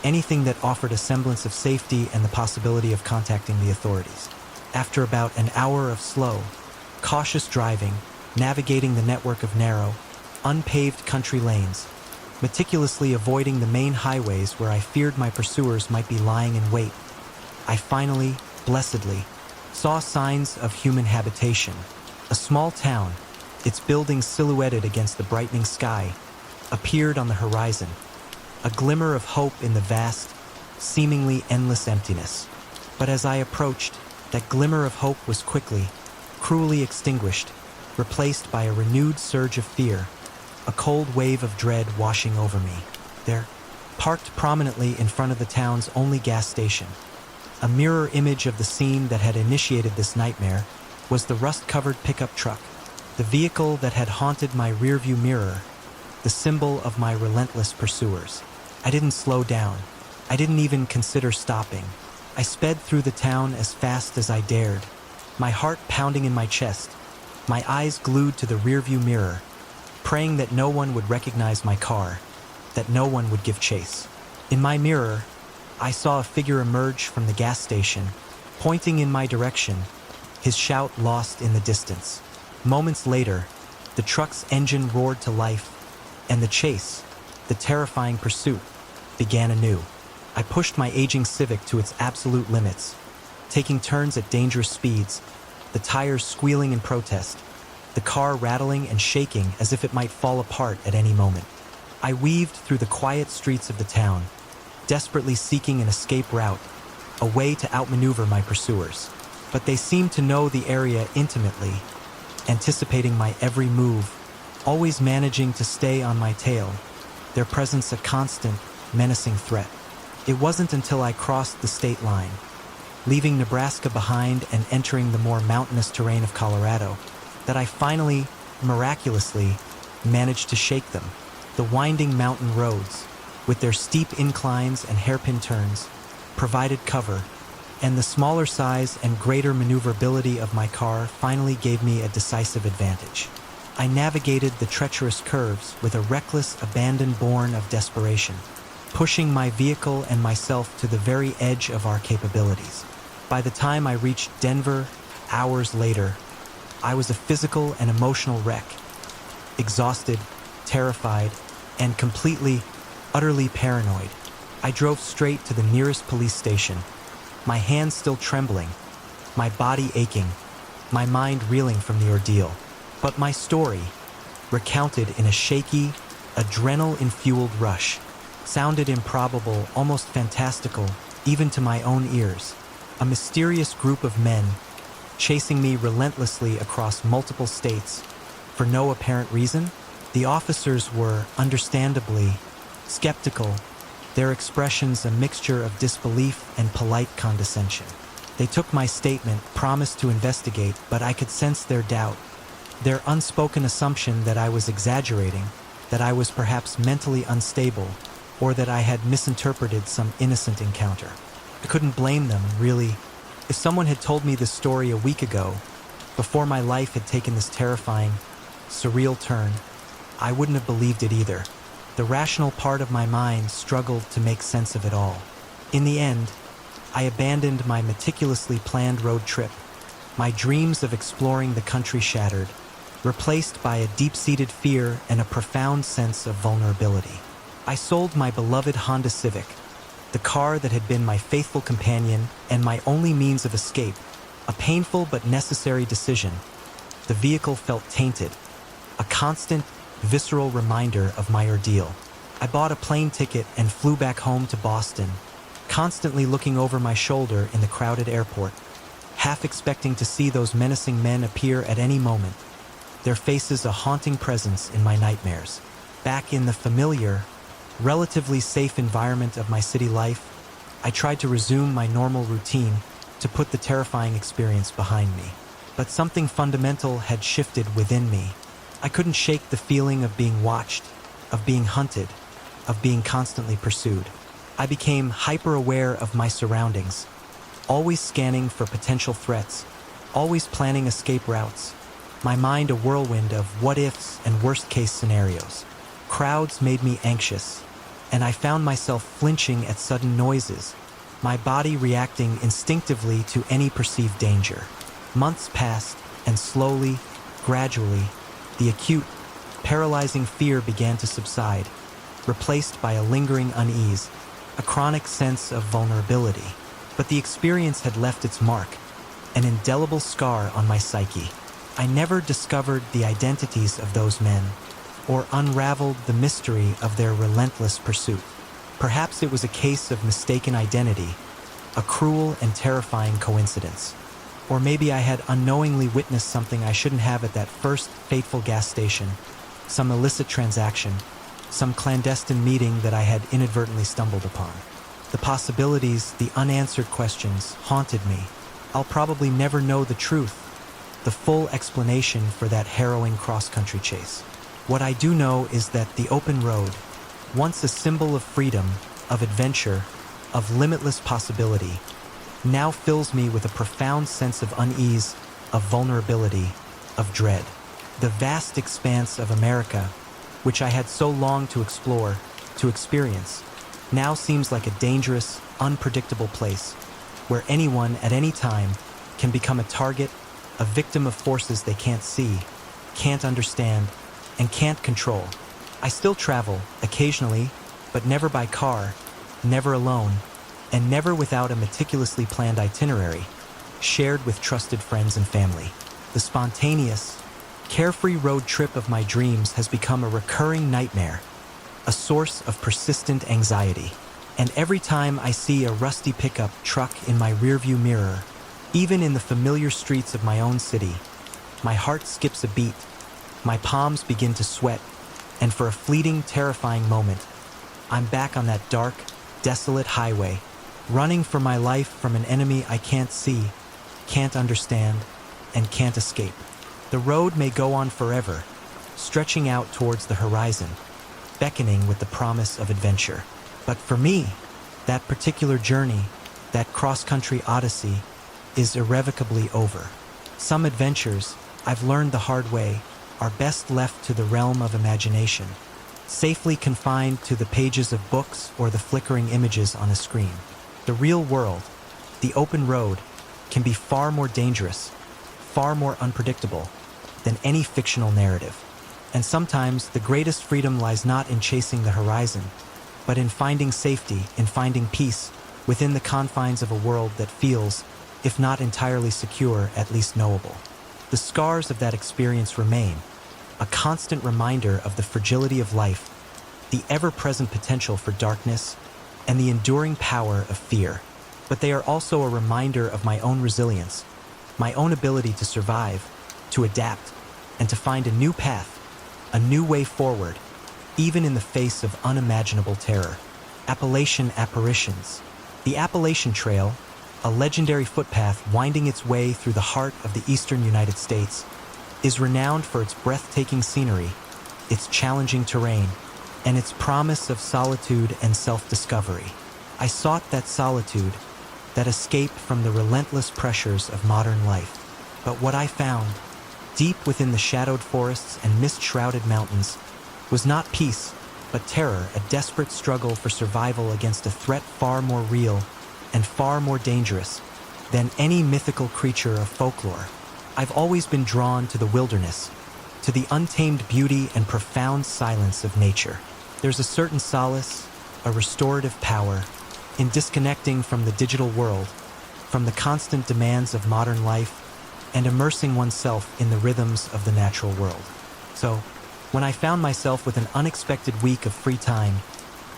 Speaker 1: anything that offered a semblance of safety and the possibility of contacting the authorities. After about an hour of slow, cautious driving, navigating the network of narrow, unpaved country lanes, meticulously avoiding the main highways where I feared my pursuers might be lying in wait, I finally, blessedly, saw signs of human habitation. A small town, its buildings silhouetted against the brightening sky, appeared on the horizon, a glimmer of hope in the vast, seemingly endless emptiness. But as I approached, that glimmer of hope was quickly, cruelly extinguished, replaced by a renewed surge of fear, a cold wave of dread washing over me. There, parked prominently in front of the town's only gas station, a mirror image of the scene that had initiated this nightmare, was the rust-covered pickup truck, the vehicle that had haunted my rearview mirror, the symbol of my relentless pursuers. I didn't slow down. I didn't even consider stopping. I sped through the town as fast as I dared, my heart pounding in my chest, my eyes glued to the rearview mirror, praying that no one would recognize my car, that no one would give chase. In my mirror, I saw a figure emerge from the gas station, pointing in my direction, his shout lost in the distance. Moments later, the truck's engine roared to life, and the chase, the terrifying pursuit, began anew. I pushed my aging Civic to its absolute limits, taking turns at dangerous speeds, the tires squealing in protest, the car rattling and shaking as if it might fall apart at any moment. I weaved through the quiet streets of the town, desperately seeking an escape route, a way to outmaneuver my pursuers. But they seemed to know the area intimately, anticipating my every move, always managing to stay on my tail, their presence a constant, menacing threat. It wasn't until I crossed the state line, leaving Nebraska behind and entering the more mountainous terrain of Colorado, that I finally, miraculously, managed to shake them. The winding mountain roads, with their steep inclines and hairpin turns, provided cover, and the smaller size and greater maneuverability of my car finally gave me a decisive advantage. I navigated the treacherous curves with a reckless abandon born of desperation, pushing my vehicle and myself to the very edge of our capabilities. By the time I reached Denver, hours later, I was a physical and emotional wreck, exhausted, terrified, and completely, utterly paranoid. I drove straight to the nearest police station, my hands still trembling, my body aching, my mind reeling from the ordeal. But my story, recounted in a shaky, adrenaline-fueled rush, sounded improbable, almost fantastical, even to my own ears. A mysterious group of men, chasing me relentlessly across multiple states, for no apparent reason. The officers were, understandably, skeptical, their expressions a mixture of disbelief and polite condescension. They took my statement, promised to investigate, but I could sense their doubt, their unspoken assumption that I was exaggerating, that I was perhaps mentally unstable, or that I had misinterpreted some innocent encounter. I couldn't blame them, really. If someone had told me this story a week ago, before my life had taken this terrifying, surreal turn, I wouldn't have believed it either. The rational part of my mind struggled to make sense of it all. In the end, I abandoned my meticulously planned road trip, my dreams of exploring the country shattered, replaced by a deep-seated fear and a profound sense of vulnerability. I sold my beloved Honda Civic, the car that had been my faithful companion and my only means of escape, a painful but necessary decision. The vehicle felt tainted, a constant, visceral reminder of my ordeal. I bought a plane ticket and flew back home to Boston, constantly looking over my shoulder in the crowded airport, half expecting to see those menacing men appear at any moment, their faces a haunting presence in my nightmares. Back in the familiar, relatively safe environment of my city life, I tried to resume my normal routine to put the terrifying experience behind me. But something fundamental had shifted within me. I couldn't shake the feeling of being watched, of being hunted, of being constantly pursued. I became hyper-aware of my surroundings, always scanning for potential threats, always planning escape routes, my mind a whirlwind of what-ifs and worst-case scenarios. Crowds made me anxious, and I found myself flinching at sudden noises, my body reacting instinctively to any perceived danger. Months passed, and slowly, gradually, the acute, paralyzing fear began to subside, replaced by a lingering unease, a chronic sense of vulnerability. But the experience had left its mark, an indelible scar on my psyche. I never discovered the identities of those men, or unraveled the mystery of their relentless pursuit. Perhaps it was a case of mistaken identity, a cruel and terrifying coincidence. Or maybe I had unknowingly witnessed something I shouldn't have at that first fateful gas station, some illicit transaction, some clandestine meeting that I had inadvertently stumbled upon. The possibilities, the unanswered questions, haunted me. I'll probably never know the truth, the full explanation for that harrowing cross-country chase. What I do know is that the open road, once a symbol of freedom, of adventure, of limitless possibility, now fills me with a profound sense of unease, of vulnerability, of dread. The vast expanse of America, which I had so longed to explore, to experience, now seems like a dangerous, unpredictable place, where anyone at any time can become a target, a victim of forces they can't see, can't understand, and can't control. I still travel, occasionally, but never by car, never alone, and never without a meticulously planned itinerary, shared with trusted friends and family. The spontaneous, carefree road trip of my dreams has become a recurring nightmare, a source of persistent anxiety. And every time I see a rusty pickup truck in my rearview mirror, even in the familiar streets of my own city, my heart skips a beat, my palms begin to sweat, and for a fleeting, terrifying moment, I'm back on that dark, desolate highway, running for my life from an enemy I can't see, can't understand, and can't escape. The road may go on forever, stretching out towards the horizon, beckoning with the promise of adventure. But for me, that particular journey, that cross-country odyssey, is irrevocably over. Some adventures, I've learned the hard way, are best left to the realm of imagination, safely confined to the pages of books or the flickering images on a screen. The real world, the open road, can be far more dangerous, far more unpredictable than any fictional narrative. And sometimes the greatest freedom lies not in chasing the horizon, but in finding safety, in finding peace within the confines of a world that feels, if not entirely secure, at least knowable. The scars of that experience remain, a constant reminder of the fragility of life, the ever-present potential for darkness, and the enduring power of fear. But they are also a reminder of my own resilience, my own ability to survive, to adapt, and to find a new path, a new way forward, even in the face of unimaginable terror. Appalachian apparitions. The Appalachian Trail, a legendary footpath winding its way through the heart of the eastern United States, is renowned for its breathtaking scenery, its challenging terrain, and its promise of solitude and self-discovery. I sought that solitude, that escape from the relentless pressures of modern life. But what I found, deep within the shadowed forests and mist-shrouded mountains, was not peace, but terror, a desperate struggle for survival against a threat far more real and far more dangerous than any mythical creature of folklore. I've always been drawn to the wilderness, to the untamed beauty and profound silence of nature. There's a certain solace, a restorative power, in disconnecting from the digital world, from the constant demands of modern life, and immersing oneself in the rhythms of the natural world. So, when I found myself with an unexpected week of free time,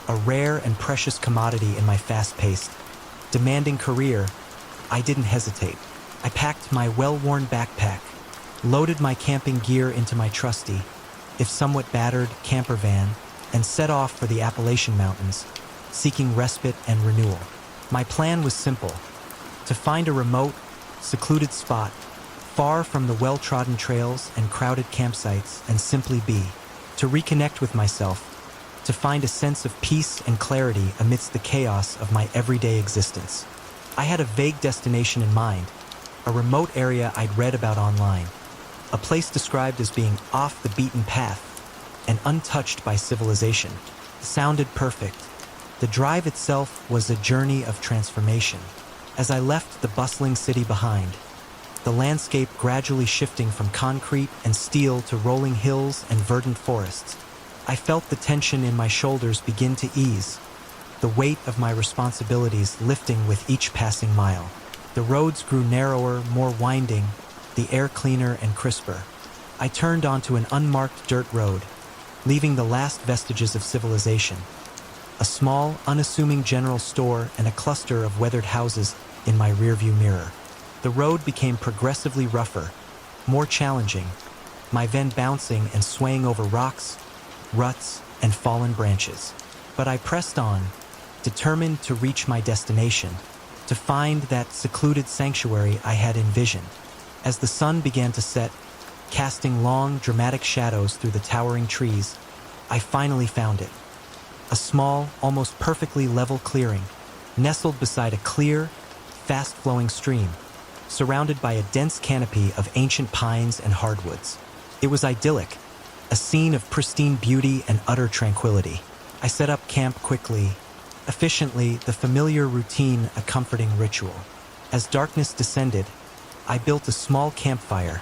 Speaker 1: a rare and precious commodity in my fast-paced, demanding career, I didn't hesitate. I packed my well-worn backpack, loaded my camping gear into my trusty, if somewhat battered, camper van, and set off for the Appalachian Mountains, seeking respite and renewal. My plan was simple: to find a remote, secluded spot, far from the well-trodden trails and crowded campsites, and simply be, to reconnect with myself, to find a sense of peace and clarity amidst the chaos of my everyday existence. I had a vague destination in mind, a remote area I'd read about online, a place described as being off the beaten path and untouched by civilization. Sounded perfect. The drive itself was a journey of transformation. As I left the bustling city behind, the landscape gradually shifting from concrete and steel to rolling hills and verdant forests, I felt the tension in my shoulders begin to ease, the weight of my responsibilities lifting with each passing mile. The roads grew narrower, more winding, the air cleaner and crisper. I turned onto an unmarked dirt road, leaving the last vestiges of civilization. A small, unassuming general store and a cluster of weathered houses in my rearview mirror. The road became progressively rougher, more challenging, my van bouncing and swaying over rocks, ruts, and fallen branches. But I pressed on, determined to reach my destination, to find that secluded sanctuary I had envisioned. As the sun began to set, casting long, dramatic shadows through the towering trees, I finally found it. A small, almost perfectly level clearing, nestled beside a clear, fast-flowing stream, surrounded by a dense canopy of ancient pines and hardwoods. It was idyllic, a scene of pristine beauty and utter tranquility. I set up camp quickly, efficiently, the familiar routine a comforting ritual. As darkness descended, I built a small campfire,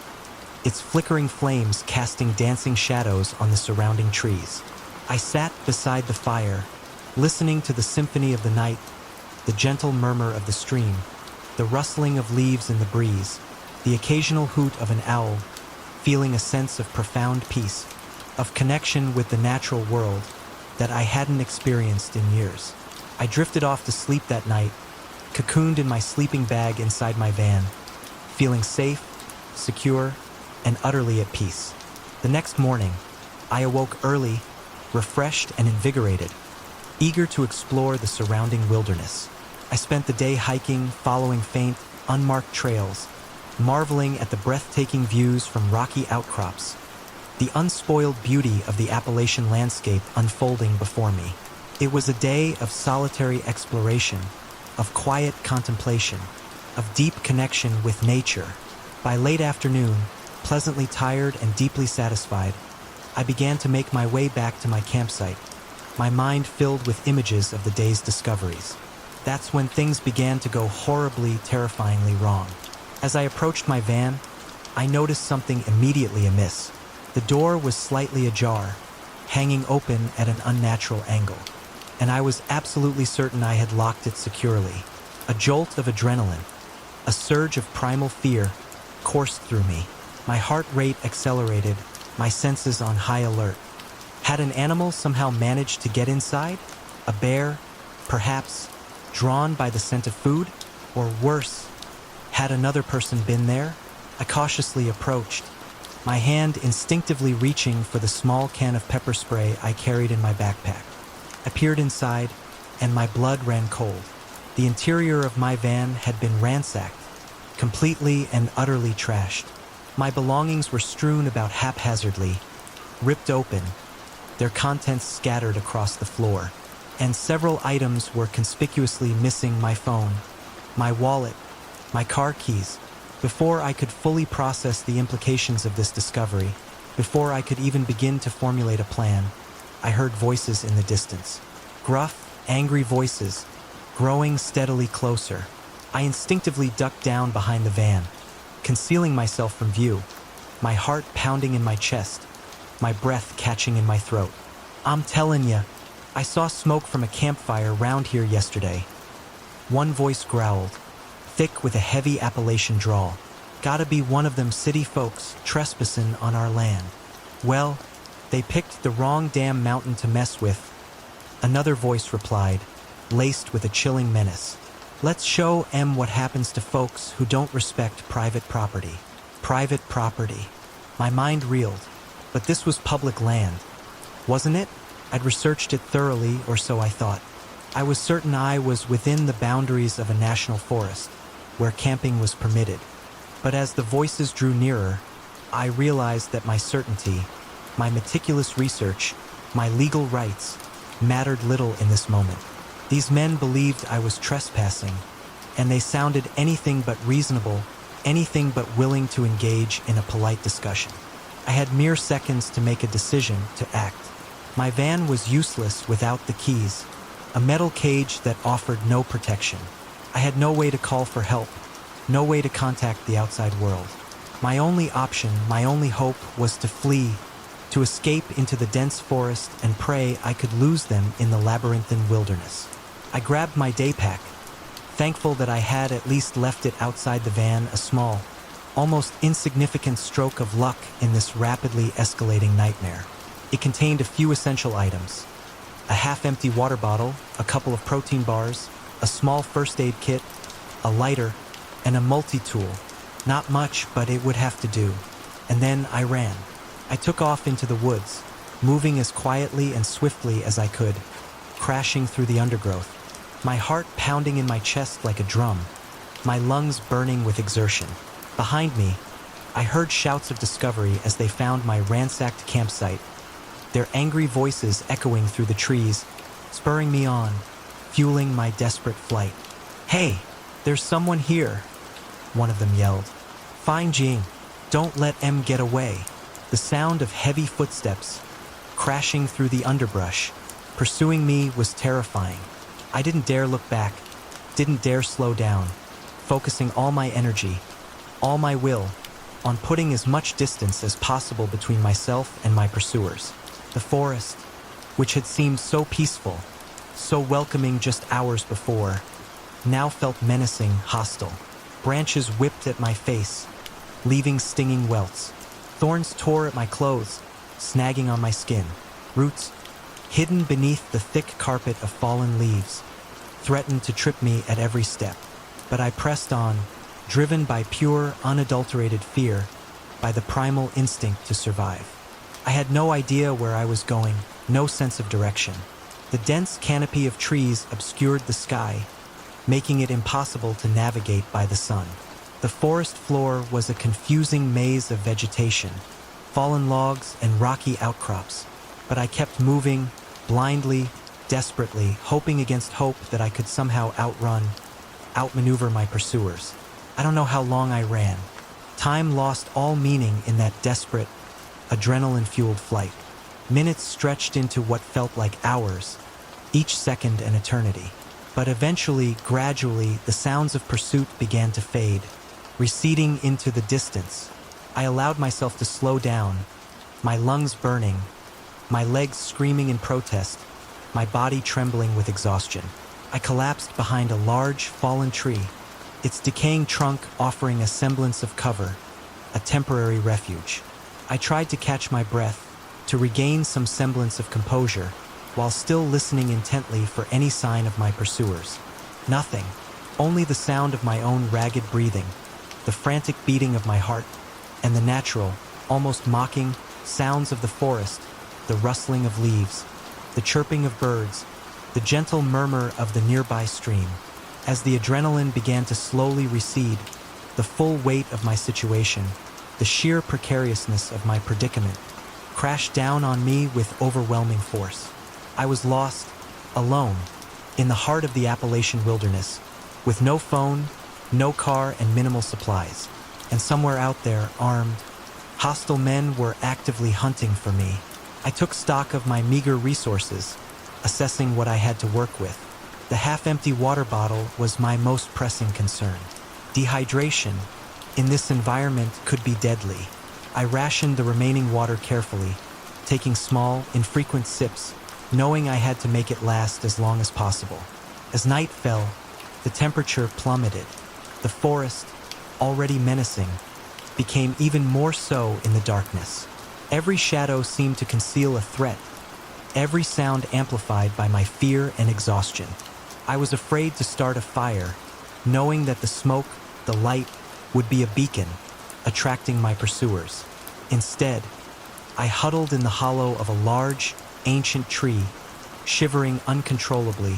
Speaker 1: its flickering flames casting dancing shadows on the surrounding trees. I sat beside the fire, listening to the symphony of the night, the gentle murmur of the stream, the rustling of leaves in the breeze, the occasional hoot of an owl, feeling a sense of profound peace, of connection with the natural world that I hadn't experienced in years. I drifted off to sleep that night, cocooned in my sleeping bag inside my van, feeling safe, secure, and utterly at peace. The next morning, I awoke early, refreshed and invigorated, eager to explore the surrounding wilderness. I spent the day hiking, following faint, unmarked trails, marveling at the breathtaking views from rocky outcrops, the unspoiled beauty of the Appalachian landscape unfolding before me. It was a day of solitary exploration, of quiet contemplation, of deep connection with nature. By late afternoon, pleasantly tired and deeply satisfied, I began to make my way back to my campsite, my mind filled with images of the day's discoveries. That's when things began to go horribly, terrifyingly wrong. As I approached my van, I noticed something immediately amiss. The door was slightly ajar, hanging open at an unnatural angle, and I was absolutely certain I had locked it securely. A jolt of adrenaline, a surge of primal fear, coursed through me. My heart rate accelerated, my senses on high alert. Had an animal somehow managed to get inside? A bear, perhaps, drawn by the scent of food? Or worse, had another person been there? I cautiously approached, my hand instinctively reaching for the small can of pepper spray I carried in my backpack. I peered inside, and my blood ran cold. The interior of my van had been ransacked, completely and utterly trashed. My belongings were strewn about haphazardly, ripped open, their contents scattered across the floor, and several items were conspicuously missing: my phone, my wallet, my car keys. Before I could fully process the implications of this discovery, before I could even begin to formulate a plan, I heard voices in the distance. Gruff, angry voices, growing steadily closer. I instinctively ducked down behind the van, concealing myself from view, my heart pounding in my chest, my breath catching in my throat. "I'm tellin' ya, I saw smoke from a campfire round here yesterday." One voice growled, thick with a heavy Appalachian drawl. "Gotta be one of them city folks trespassing on our land. Well, they picked the wrong damn mountain to mess with." Another voice replied, laced with a chilling menace. "Let's show 'em what happens to folks who don't respect private property." Private property. My mind reeled, but this was public land, wasn't it? I'd researched it thoroughly, or so I thought. I was certain I was within the boundaries of a national forest, where camping was permitted. But as the voices drew nearer, I realized that my certainty, my meticulous research, my legal rights, mattered little in this moment. These men believed I was trespassing, and they sounded anything but reasonable, anything but willing to engage in a polite discussion. I had mere seconds to make a decision to act. My van was useless without the keys, a metal cage that offered no protection. I had no way to call for help, no way to contact the outside world. My only option, my only hope, was to flee, to escape into the dense forest and pray I could lose them in the labyrinthine wilderness. I grabbed my day pack, thankful that I had at least left it outside the van, a small, almost insignificant stroke of luck in this rapidly escalating nightmare. It contained a few essential items: a half-empty water bottle, a couple of protein bars, a small first aid kit, a lighter, and a multi-tool. Not much, but it would have to do. And then I ran. I took off into the woods, moving as quietly and swiftly as I could, crashing through the undergrowth, my heart pounding in my chest like a drum, my lungs burning with exertion. Behind me, I heard shouts of discovery as they found my ransacked campsite, their angry voices echoing through the trees, spurring me on, fueling my desperate flight. "Hey, there's someone here," one of them yelled. "Find Jing. Don't let M get away." The sound of heavy footsteps, crashing through the underbrush, pursuing me was terrifying. I didn't dare look back, didn't dare slow down, focusing all my energy, all my will, on putting as much distance as possible between myself and my pursuers. The forest, which had seemed so peaceful, so welcoming just hours before, now felt menacing, hostile. Branches whipped at my face, leaving stinging welts. Thorns tore at my clothes, snagging on my skin. Roots, hidden beneath the thick carpet of fallen leaves, threatened to trip me at every step. But I pressed on, driven by pure, unadulterated fear, by the primal instinct to survive. I had no idea where I was going, no sense of direction. The dense canopy of trees obscured the sky, making it impossible to navigate by the sun. The forest floor was a confusing maze of vegetation, fallen logs and rocky outcrops, but I kept moving, blindly, desperately, hoping against hope that I could somehow outmaneuver my pursuers. I don't know how long I ran. Time lost all meaning in that desperate, adrenaline-fueled flight. Minutes stretched into what felt like hours, each second an eternity. But eventually, gradually, the sounds of pursuit began to fade, receding into the distance. I allowed myself to slow down, my lungs burning, my legs screaming in protest, my body trembling with exhaustion. I collapsed behind a large, fallen tree, its decaying trunk offering a semblance of cover, a temporary refuge. I tried to catch my breath, to regain some semblance of composure, while still listening intently for any sign of my pursuers. Nothing, only the sound of my own ragged breathing, the frantic beating of my heart, and the natural, almost mocking, sounds of the forest, the rustling of leaves, the chirping of birds, the gentle murmur of the nearby stream. As the adrenaline began to slowly recede, the full weight of my situation, the sheer precariousness of my predicament, crashed down on me with overwhelming force. I was lost, alone, in the heart of the Appalachian wilderness, with no phone, no car, and minimal supplies. And somewhere out there, armed, hostile men were actively hunting for me. I took stock of my meager resources, assessing what I had to work with. The half-empty water bottle was my most pressing concern. Dehydration, in this environment, could be deadly. I rationed the remaining water carefully, taking small, infrequent sips, knowing I had to make it last as long as possible. As night fell, the temperature plummeted. The forest, already menacing, became even more so in the darkness. Every shadow seemed to conceal a threat, every sound amplified by my fear and exhaustion. I was afraid to start a fire, knowing that the smoke, the light, would be a beacon, attracting my pursuers. Instead, I huddled in the hollow of a large, ancient tree, shivering uncontrollably,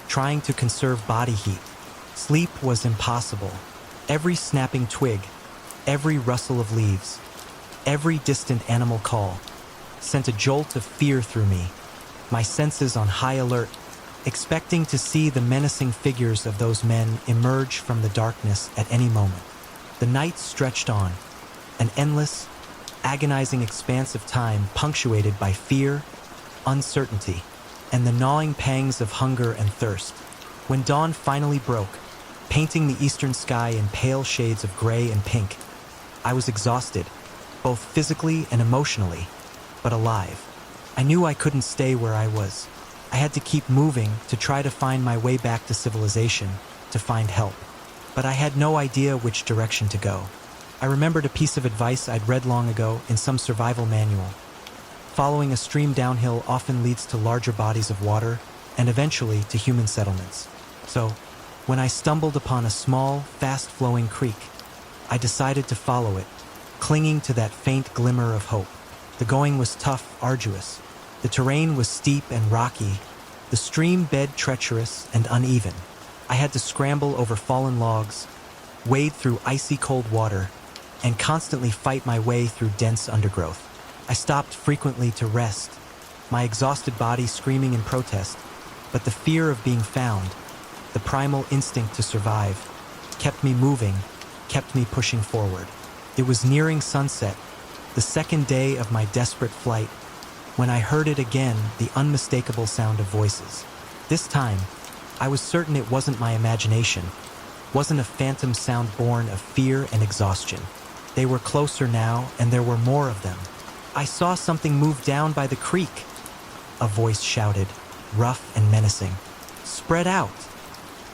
Speaker 1: trying to conserve body heat. Sleep was impossible. Every snapping twig, every rustle of leaves, every distant animal call sent a jolt of fear through me, my senses on high alert, expecting to see the menacing figures of those men emerge from the darkness at any moment. The night stretched on, an endless, agonizing expanse of time punctuated by fear, uncertainty, and the gnawing pangs of hunger and thirst. When dawn finally broke, painting the eastern sky in pale shades of gray and pink, I was exhausted, both physically and emotionally, but alive. I knew I couldn't stay where I was. I had to keep moving to try to find my way back to civilization, to find help. But I had no idea which direction to go. I remembered a piece of advice I'd read long ago in some survival manual. Following a stream downhill often leads to larger bodies of water and eventually to human settlements. So, when I stumbled upon a small, fast-flowing creek, I decided to follow it, clinging to that faint glimmer of hope. The going was tough, arduous. The terrain was steep and rocky, the stream bed treacherous and uneven. I had to scramble over fallen logs, wade through icy cold water, and constantly fight my way through dense undergrowth. I stopped frequently to rest, my exhausted body screaming in protest, but the fear of being found, the primal instinct to survive, kept me moving, kept me pushing forward. It was nearing sunset, the second day of my desperate flight, when I heard it again, the unmistakable sound of voices. This time, I was certain it wasn't my imagination, wasn't a phantom sound born of fear and exhaustion. They were closer now, and there were more of them. I saw something move down by the creek, a voice shouted, rough and menacing. Spread out,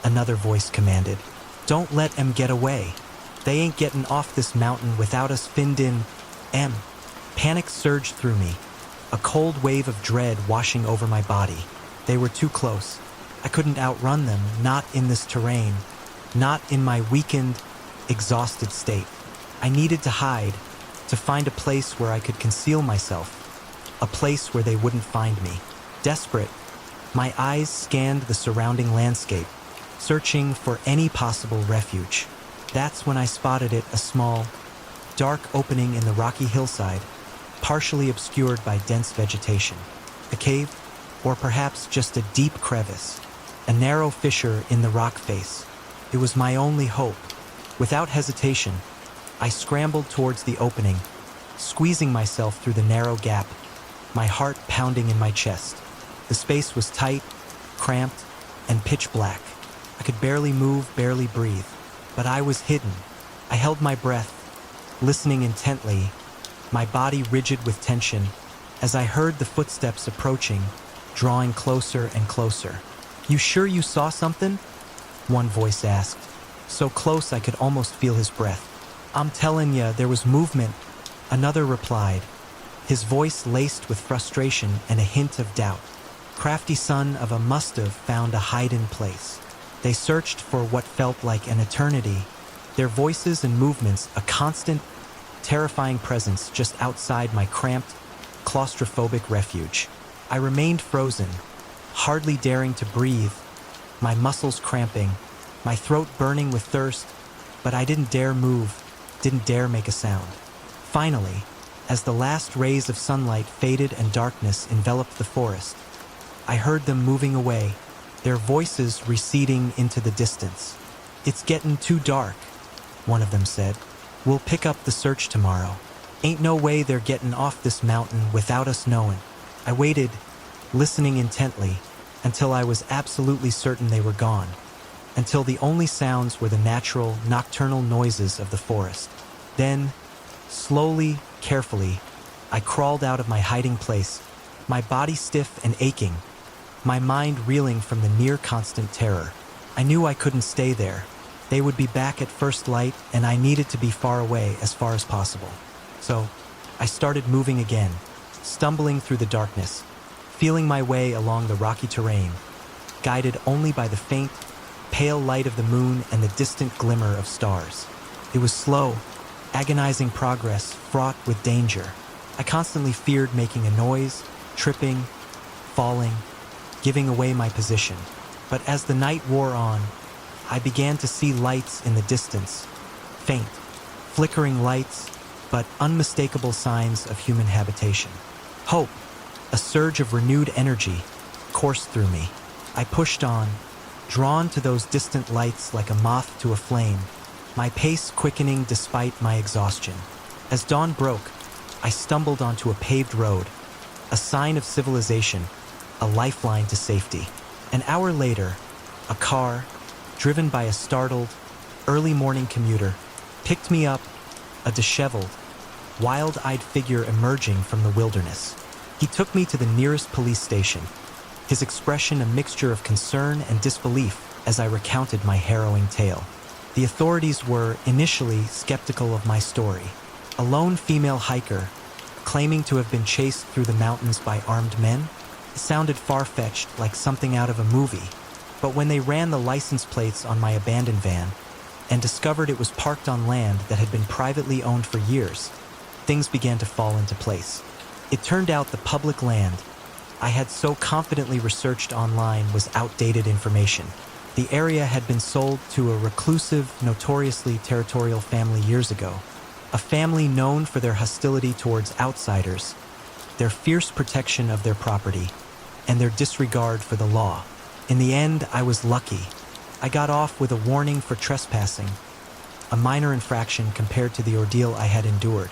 Speaker 1: another voice commanded. Don't let 'em get away. They ain't getting off this mountain without us finned in. Panic surged through me, a cold wave of dread washing over my body. They were too close. I couldn't outrun them, not in this terrain, not in my weakened, exhausted state. I needed to hide, to find a place where I could conceal myself, a place where they wouldn't find me. Desperate, my eyes scanned the surrounding landscape, searching for any possible refuge. That's when I spotted it, a small, dark opening in the rocky hillside, partially obscured by dense vegetation. A cave, or perhaps just a deep crevice, a narrow fissure in the rock face. It was my only hope. Without hesitation, I scrambled towards the opening, squeezing myself through the narrow gap, my heart pounding in my chest. The space was tight, cramped, and pitch black. I could barely move, barely breathe, but I was hidden. I held my breath, listening intently, my body rigid with tension, as I heard the footsteps approaching, drawing closer and closer. You sure you saw something? One voice asked, so close I could almost feel his breath. I'm telling ya, there was movement, another replied, his voice laced with frustration and a hint of doubt. Crafty son of a must-have found a hide-in place. They searched for what felt like an eternity, their voices and movements a constant, terrifying presence just outside my cramped, claustrophobic refuge. I remained frozen, hardly daring to breathe, my muscles cramping, my throat burning with thirst, but I didn't dare move, didn't dare make a sound. Finally, as the last rays of sunlight faded and darkness enveloped the forest, I heard them moving away, their voices receding into the distance. It's getting too dark, one of them said. We'll pick up the search tomorrow. Ain't no way they're getting off this mountain without us knowing. I waited, listening intently, until I was absolutely certain they were gone, until the only sounds were the natural, nocturnal noises of the forest. Then, slowly, carefully, I crawled out of my hiding place, my body stiff and aching, my mind reeling from the near-constant terror. I knew I couldn't stay there. They would be back at first light, and I needed to be far away as far as possible. So, I started moving again, stumbling through the darkness, feeling my way along the rocky terrain, guided only by the faint, pale light of the moon and the distant glimmer of stars. It was slow, agonizing progress fraught with danger. I constantly feared making a noise, tripping, falling, giving away my position. But as the night wore on, I began to see lights in the distance, faint, flickering lights, but unmistakable signs of human habitation. Hope, a surge of renewed energy, coursed through me. I pushed on, drawn to those distant lights like a moth to a flame, my pace quickening despite my exhaustion. As dawn broke, I stumbled onto a paved road, a sign of civilization, a lifeline to safety. An hour later, a car, driven by a startled, early morning commuter, picked me up, a disheveled, wild-eyed figure emerging from the wilderness. He took me to the nearest police station, his expression a mixture of concern and disbelief as I recounted my harrowing tale. The authorities were initially skeptical of my story. A lone female hiker, claiming to have been chased through the mountains by armed men, sounded far-fetched, like something out of a movie. But when they ran the license plates on my abandoned van and discovered it was parked on land that had been privately owned for years, things began to fall into place. It turned out the public land I had so confidently researched online was outdated information. The area had been sold to a reclusive, notoriously territorial family years ago, a family known for their hostility towards outsiders, their fierce protection of their property, and their disregard for the law. In the end, I was lucky. I got off with a warning for trespassing, a minor infraction compared to the ordeal I had endured.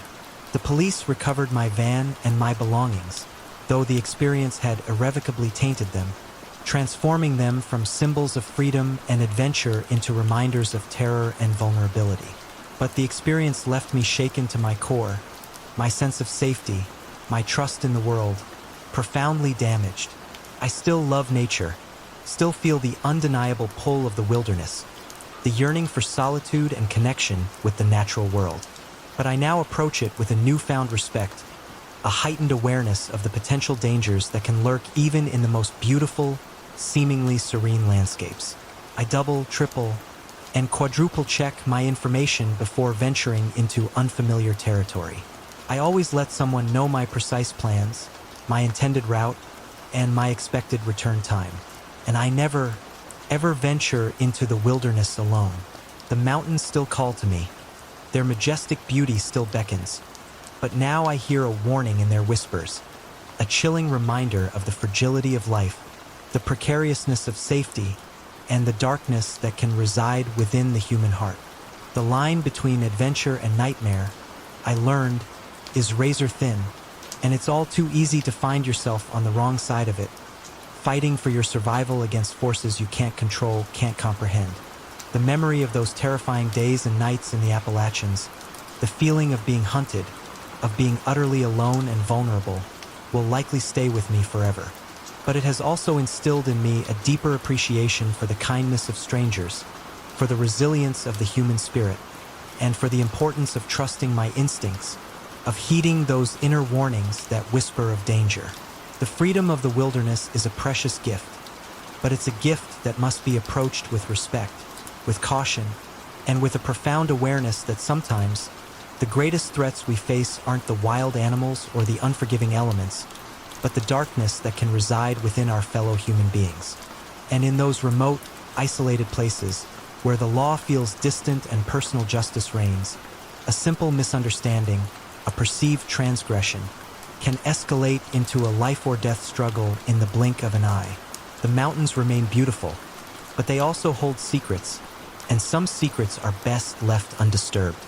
Speaker 1: The police recovered my van and my belongings, though the experience had irrevocably tainted them, transforming them from symbols of freedom and adventure into reminders of terror and vulnerability. But the experience left me shaken to my core, my sense of safety, my trust in the world, profoundly damaged. I still love nature, still feel the undeniable pull of the wilderness, the yearning for solitude and connection with the natural world. But I now approach it with a newfound respect, a heightened awareness of the potential dangers that can lurk even in the most beautiful, seemingly serene landscapes. I double, triple, and quadruple check my information before venturing into unfamiliar territory. I always let someone know my precise plans, my intended route, and my expected return time. And I never, ever venture into the wilderness alone. The mountains still call to me. Their majestic beauty still beckons. But now I hear a warning in their whispers, a chilling reminder of the fragility of life, the precariousness of safety, and the darkness that can reside within the human heart. The line between adventure and nightmare, I learned, is razor thin, and it's all too easy to find yourself on the wrong side of it, fighting for your survival against forces you can't control, can't comprehend. The memory of those terrifying days and nights in the Appalachians, the feeling of being hunted, of being utterly alone and vulnerable, will likely stay with me forever. But it has also instilled in me a deeper appreciation for the kindness of strangers, for the resilience of the human spirit, and for the importance of trusting my instincts, of heeding those inner warnings that whisper of danger. The freedom of the wilderness is a precious gift, but it's a gift that must be approached with respect, with caution, and with a profound awareness that sometimes the greatest threats we face aren't the wild animals or the unforgiving elements, but the darkness that can reside within our fellow human beings. And in those remote, isolated places where the law feels distant and personal justice reigns, a simple misunderstanding, a perceived transgression, can escalate into a life-or-death struggle in the blink of an eye. The mountains remain beautiful, but they also hold secrets, and some secrets are best left undisturbed.